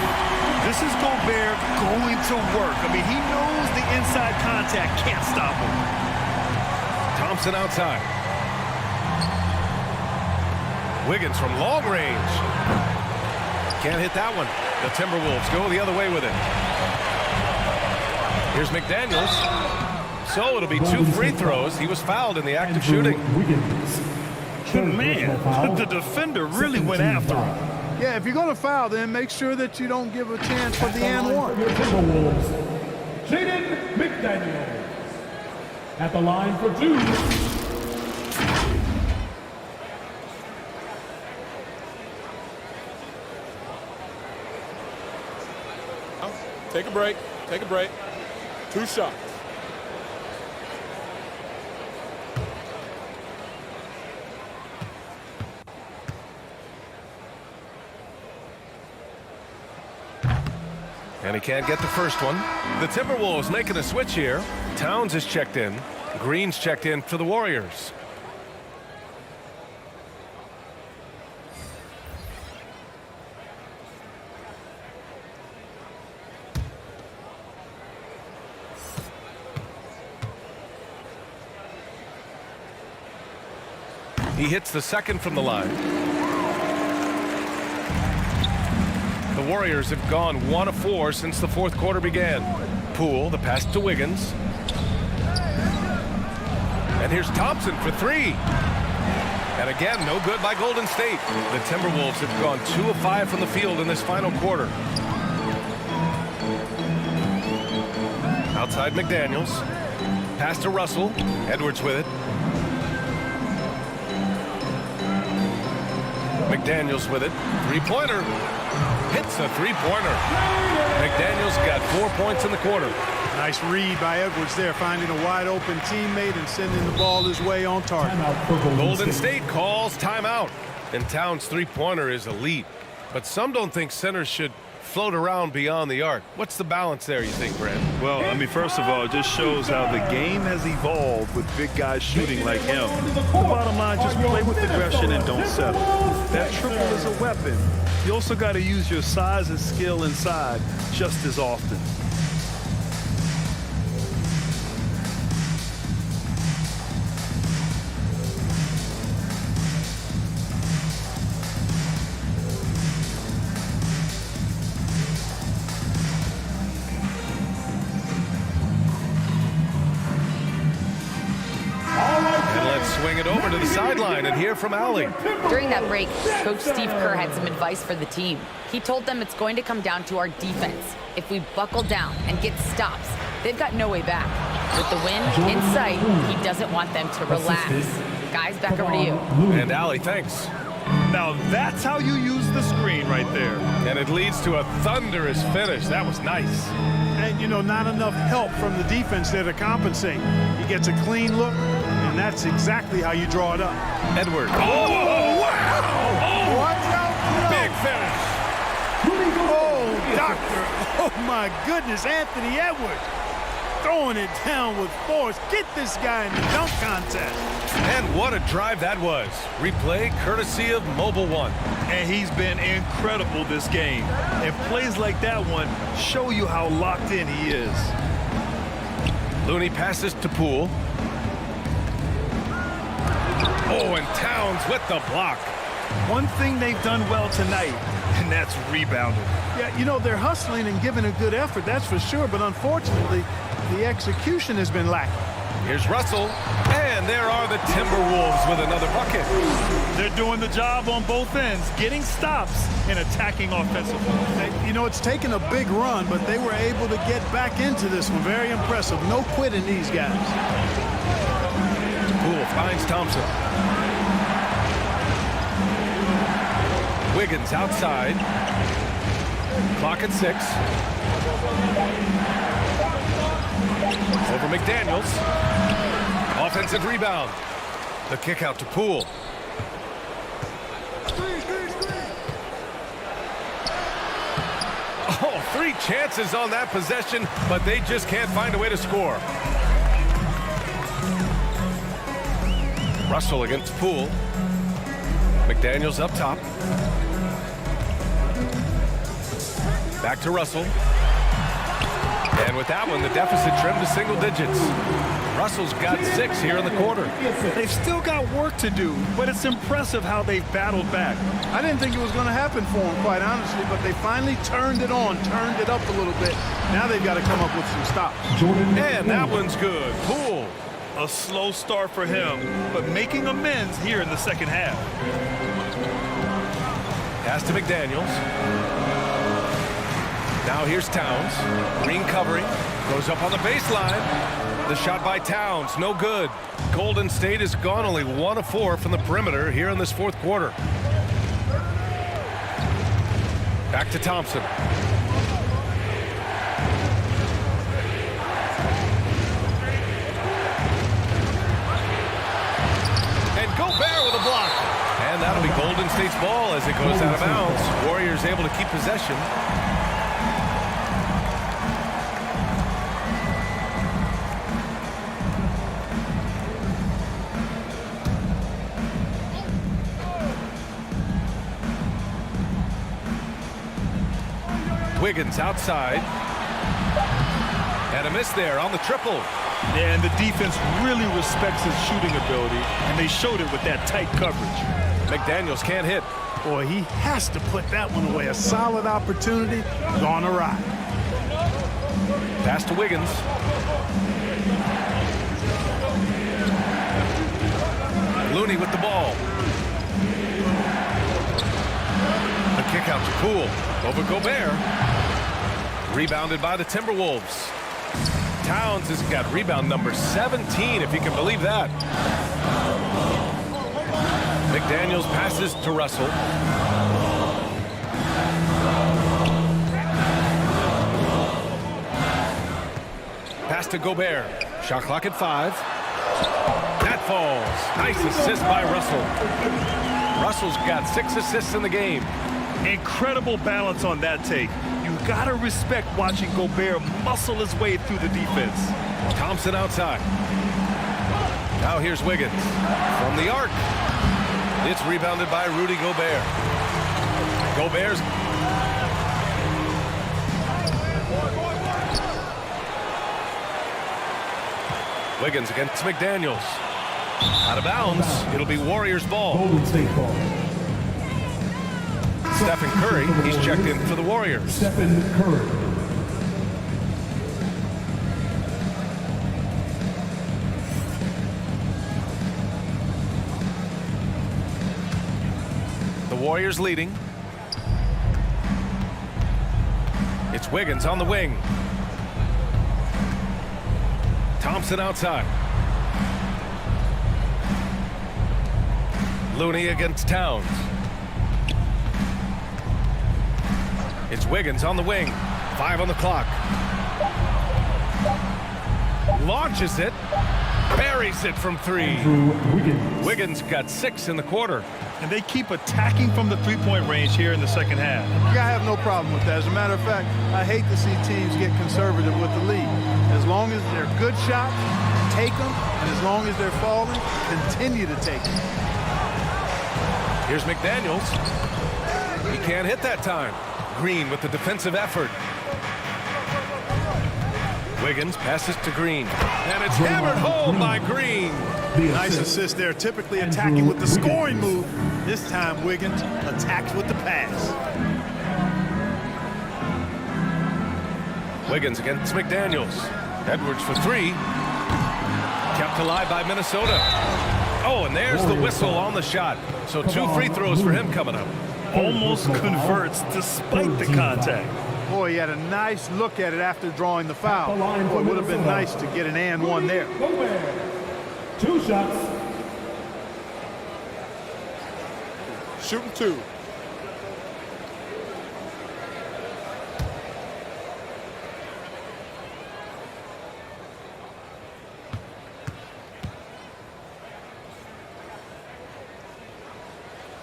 S15: This is Gobert going to work. I mean, he knows the inside contact can't stop him.
S14: Thompson outside. Wiggins from long range. Can't hit that one. The Timberwolves go the other way with it. Here's McDaniels. So it'll be 2 free throws. He was fouled in the act of shooting.
S15: Man, the defender really went after him.
S16: Yeah, if you're going to foul, then make sure that you don't give a chance for the and one.
S5: Jaden McDaniels at the line for 2.
S4: Take a break. Take a break. 2 shots.
S14: And he can't get the first one. The Timberwolves making a switch here. Towns is checked in. Green's checked in for the Warriors. He hits the second from the line. The Warriors have gone 1 of 4 since the fourth quarter began. Poole, the pass to Wiggins. And here's Thompson for 3. And again, no good by Golden State. The Timberwolves have gone 2 of 5 from the field in this final quarter. Outside McDaniels. Pass to Russell. Edwards with it. McDaniels with it. 3-pointer. Hits a 3-pointer. McDaniels got 4 points in the quarter.
S16: Nice read by Edwards there, finding a wide open teammate and sending the ball his way on target.
S14: Golden State calls timeout. And Towns' 3-pointer is elite. But some don't think centers should float around beyond the arc. What's the balance there, you think, Brent?
S15: Well, I mean, first of all, it just shows how the game has evolved with big guys shooting like him. The bottom line, just play with aggression and don't settle. That triple is a weapon. You also got to use your size and skill inside just as often.
S14: Swing it over to the sideline and hear from Allie.
S18: During that break, Coach Steve Kerr had some advice for the team. He told them it's going to come down to our defense. If we buckle down and get stops, they've got no way back. With the win in sight, he doesn't want them to relax. Guys, back over to you.
S14: And Allie, thanks.
S15: Now that's how you use the screen right there.
S14: And it leads to a thunderous finish. That was nice.
S16: And, you know, not enough help from the defense there to compensate. He gets a clean look, and that's exactly how you draw it up.
S14: Edwards. Oh, wow!
S16: Watch out!
S14: Big finish.
S16: Oh, doctor. Oh, my goodness. Anthony Edwards throwing it down with force. Get this guy in the dunk contest.
S14: And what a drive that was. Replay courtesy of Mobile One.
S15: And he's been incredible this game. And plays like that one show you how locked in he is.
S14: Looney passes to Poole. Oh, and Towns with the block.
S15: One thing they've done well tonight, and that's rebounding.
S16: Yeah, you know, they're hustling and giving a good effort, that's for sure. But unfortunately, the execution has been lacking.
S14: Here's Russell, and there are the Timberwolves with another bucket.
S15: They're doing the job on both ends, getting stops and attacking offensively.
S16: You know, it's taken a big run, but they were able to get back into this one. Very impressive. No quitting these guys.
S14: Poole finds Thompson. Wiggins outside. Clock at 6. Over McDaniels. Offensive rebound. The kick out to Poole. Oh, 3 chances on that possession, but they just can't find a way to score. Russell against Poole. McDaniels up top. Back to Russell. And with that one, the deficit trimmed to single digits. Russell's got 6 here in the quarter.
S15: They've still got work to do, but it's impressive how they've battled back.
S16: I didn't think it was going to happen for them, quite honestly, but they finally turned it on, turned it up a little bit. Now they've got to come up with some stops.
S14: And that one's good. Poole.
S15: A slow start for him, but making amends here in the second half.
S14: Pass to McDaniels. Now here's Towns. Green covering. Goes up on the baseline. The shot by Towns, no good. Golden State has gone only 1 of 4 from the perimeter here in this fourth quarter. Back to Thompson. And Gobert with a block. And that'll be Golden State's ball as it goes out of bounds. Warriors able to keep possession. Wiggins outside. And a miss there on the triple.
S15: And the defense really respects his shooting ability, and they showed it with that tight coverage.
S14: McDaniels can't hit.
S16: Boy, he has to put that one away. A solid opportunity gone awry.
S14: Pass to Wiggins. Looney with the ball. A kick out to Poole. Over Gobert. Rebounded by the Timberwolves. Towns has got rebound number 17, if you can believe that. McDaniels passes to Russell. Pass to Gobert. Shot clock at 5. That falls. Nice assist by Russell. Russell's got 6 assists in the game.
S15: Incredible balance on that take. You gotta respect watching Gobert muscle his way through the defense.
S14: Thompson outside. Now here's Wiggins from the arc. It's rebounded by Rudy Gobert. Gobert's Wiggins against McDaniels. Out of bounds. It'll be Warriors ball.
S5: Golden State ball.
S14: Stephen Curry, he's checked in for the Warriors.
S5: Stephen Curry.
S14: The Warriors leading. It's Wiggins on the wing. Thompson outside. Looney against Towns. It's Wiggins on the wing. 5 on the clock. Launches it. Buries it from 3. Wiggins got 6 in the quarter.
S15: And they keep attacking from the three-point range here in the second half.
S16: Yeah, I have no problem with that. As a matter of fact, I hate to see teams get conservative with the lead. As long as they're good shots, take them. And as long as they're falling, continue to take them.
S14: Here's McDaniels. He can't hit that time. Green with the defensive effort. Wiggins passes to Green. And it's hammered home by Green.
S16: Nice assist there. Typically attacking with the scoring move. This time Wiggins attacks with the pass.
S14: Wiggins against McDaniels. Edwards for 3. Kept alive by Minnesota. Oh, and there's the whistle on the shot. So 2 free throws for him coming up.
S15: Almost converts despite the contact.
S16: Boy, he had a nice look at it after drawing the foul. Boy, it would have been nice to get an and one there.
S5: 2 shots.
S4: Shooting 2.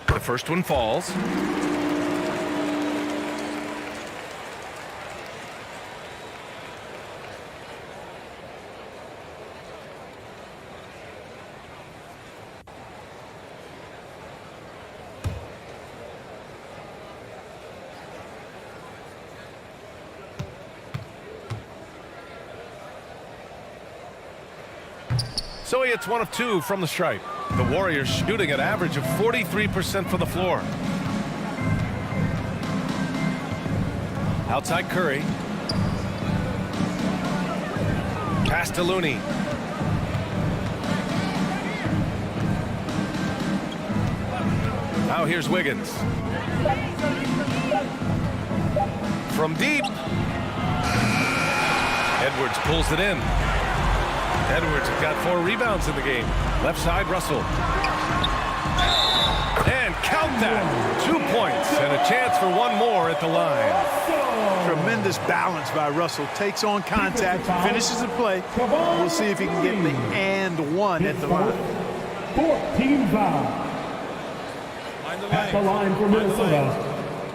S14: The first one falls. So he hits 1 of 2 from the stripe. The Warriors shooting an average of 43% from the floor. Outside Curry. Pass to Looney. Now here's Wiggins. From deep. Edwards pulls it in. Edwards got 4 rebounds in the game. Left side, Russell. And count that. 2 points and a chance for 1 more at the line.
S16: Tremendous balance by Russell. Takes on contact, finishes the play. We'll see if he can get the and one at the line.
S5: 14 foul. At the line for Minnesota.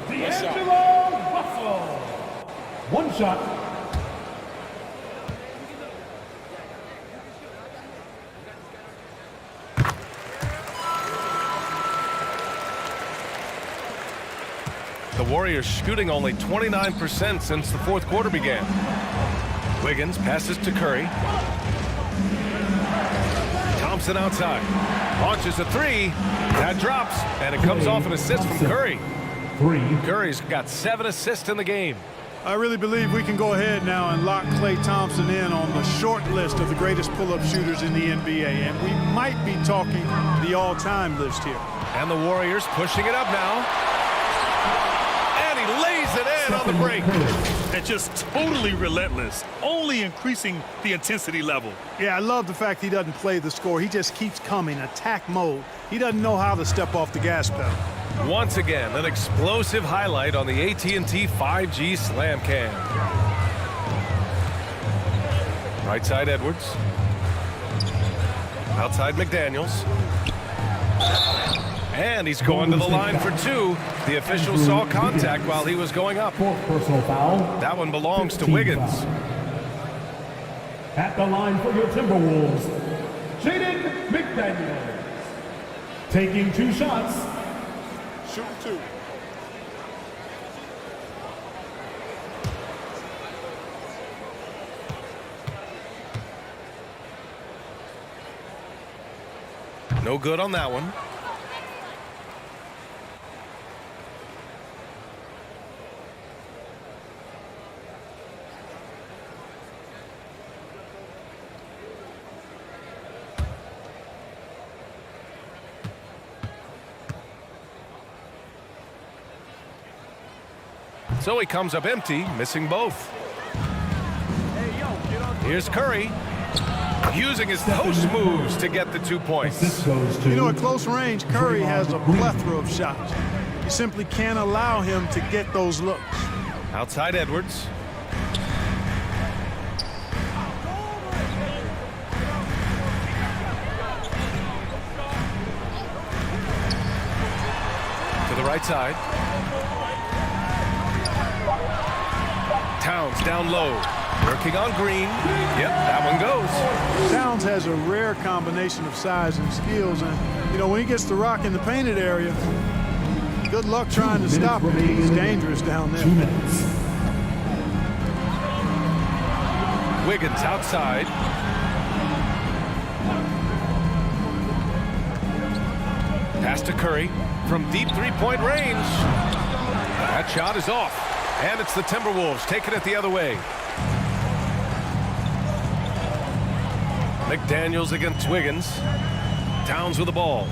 S5: D'Angelo Russell. 1 shot.
S14: The Warriors shooting only 29% since the 4th quarter began. Wiggins passes to Curry. Thompson outside. Launches a 3. That drops, and it comes off an assist from Curry. Curry's got 7 assists in the game.
S16: I really believe we can go ahead now and lock Klaythompson in on the short list of the greatest pull-up shooters in the NBA, and we might be talking the all-time list here.
S14: And the Warriors pushing it up now. Lays it in on the break.
S15: And just totally relentless, only increasing the intensity level.
S16: Yeah, I love the fact he doesn't play the score. He just keeps coming, attack mode. He doesn't know how to step off the gas pedal.
S14: Once again, an explosive highlight on the AT&T 5G Slam Cam. Right side, Edwards. Outside, McDaniels. And he's going to the line for 2. The official saw contact while he was going up.
S5: Fourth personal foul.
S14: That one belongs to
S5: 15th
S14: Wiggins.
S5: foul. At the line for your Timberwolves, Jaden McDaniels. Taking 2 shots.
S4: Shooting 2.
S14: No good on that one. So he comes up empty, missing both. Here's Curry, using his post moves to get the 2 points.
S16: You know, at close range, Curry has a plethora of shots. You simply can't allow him to get those looks.
S14: Outside Edwards. To the right side. Towns down low, working on Green. Yep, that one goes.
S16: Towns has a rare combination of size and skills, and you know, when he gets the rock in the painted area, good luck trying to stop him. He's dangerous down there.
S5: 2 minutes.
S14: Wiggins outside. Pass to Curry from deep 3-point range. That shot is off. And it's the Timberwolves taking it the other way. McDaniels against Wiggins. Towns with the ball.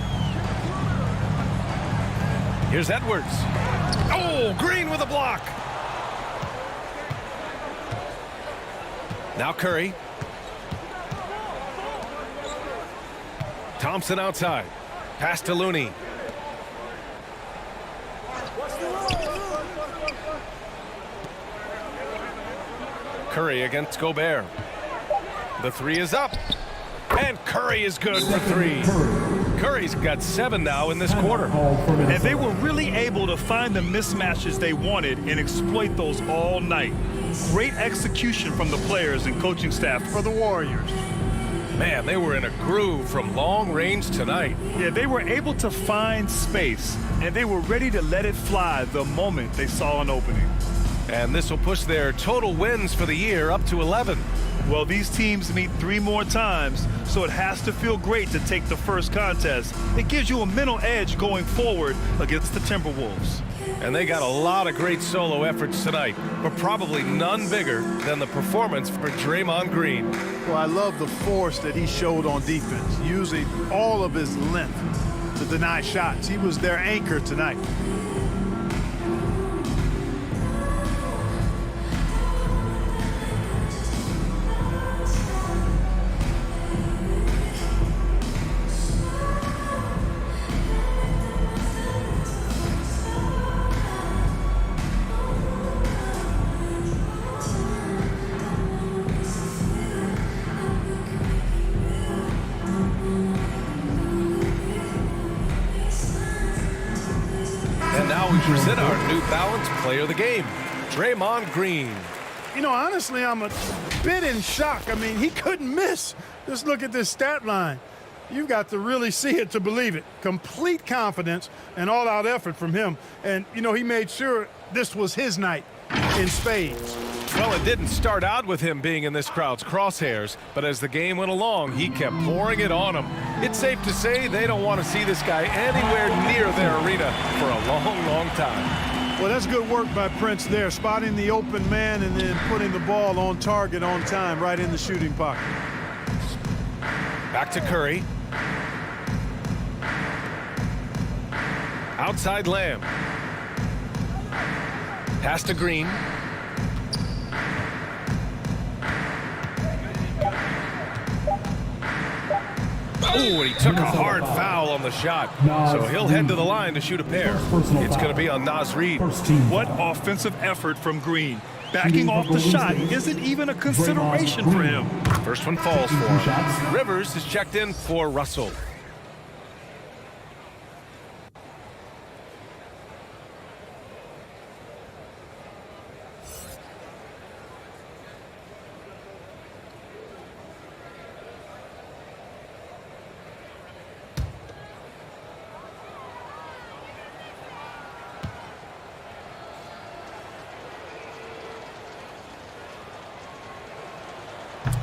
S14: Here's Edwards. Oh, Green with a block. Now Curry. Thompson outside. Pass to Looney. Curry against Gobert. The 3 is up. And Curry is good for 3. Curry's got 7 now in this quarter.
S15: And they were really able to find the mismatches they wanted and exploit those all night. Great execution from the players and coaching staff for the Warriors.
S14: Man, they were in a groove from long range tonight.
S15: Yeah, they were able to find space, and they were ready to let it fly the moment they saw an opening.
S14: And this will push their total wins for the year up to 11.
S15: Well, these teams meet 3 more times, so it has to feel great to take the first contest. It gives you a mental edge going forward against the Timberwolves.
S14: And they got a lot of great solo efforts tonight, but probably none bigger than the performance for Draymond Green.
S16: Well, I love the force that he showed on defense, using all of his length to deny shots. He was their anchor tonight.
S14: Present our New Balance Player of the Game, Draymond Green.
S16: You know, honestly, I'm a bit in shock. I mean, he couldn't miss. Just look at this stat line. You've got to really see it to believe it. Complete confidence and all-out effort from him. And, you know, he made sure this was his night in spades.
S14: Well, it didn't start out with him being in this crowd's crosshairs, but as the game went along, he kept pouring it on them. It's safe to say they don't want to see this guy anywhere near their arena for a long, long time.
S16: Well, that's good work by Prince there, spotting the open man and then putting the ball on target on time right in the shooting pocket.
S14: Back to Curry. Outside Lamb. Pass to Green. Oh, and he took a hard foul on the shot. So he'll head to the line to shoot a pair. It's going to be on Naz Reid.
S15: What offensive effort from Green. Backing off the shot isn't even a consideration for him.
S14: First one falls for him. Rivers is checked in for Russell.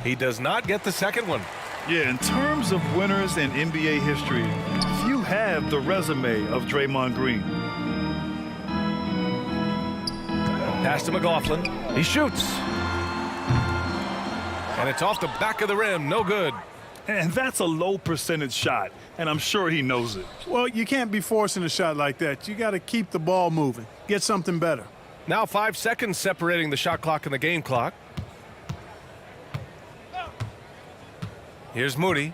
S14: He does not get the second one.
S15: Yeah, in terms of winners in NBA history, few have the resume of Draymond Green.
S14: Pass to McLaughlin. He shoots. And it's off the back of the rim. No good.
S15: And that's a low percentage shot, and I'm sure he knows it.
S16: Well, you can't be forcing a shot like that. You got to keep the ball moving. Get something better.
S14: Now 5 seconds separating the shot clock and the game clock. Here's Moody.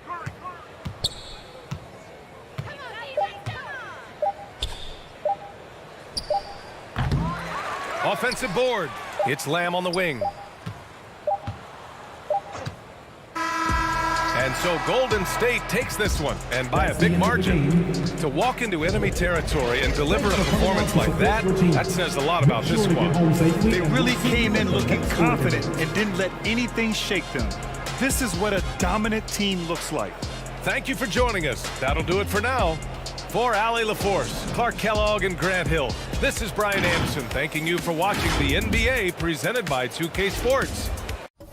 S14: Offensive board. It's Lamb on the wing. And so Golden State takes this one, and by a big margin. To walk into enemy territory and deliver a performance like that says a lot about this squad.
S15: They really came in looking confident and didn't let anything shake them. This is what a dominant team looks like.
S14: Thank you for joining us. That'll do it for now. For Allie LaForce, Clark Kellogg, and Grant Hill, this is Brian Anderson thanking you for watching the NBA presented by 2K Sports.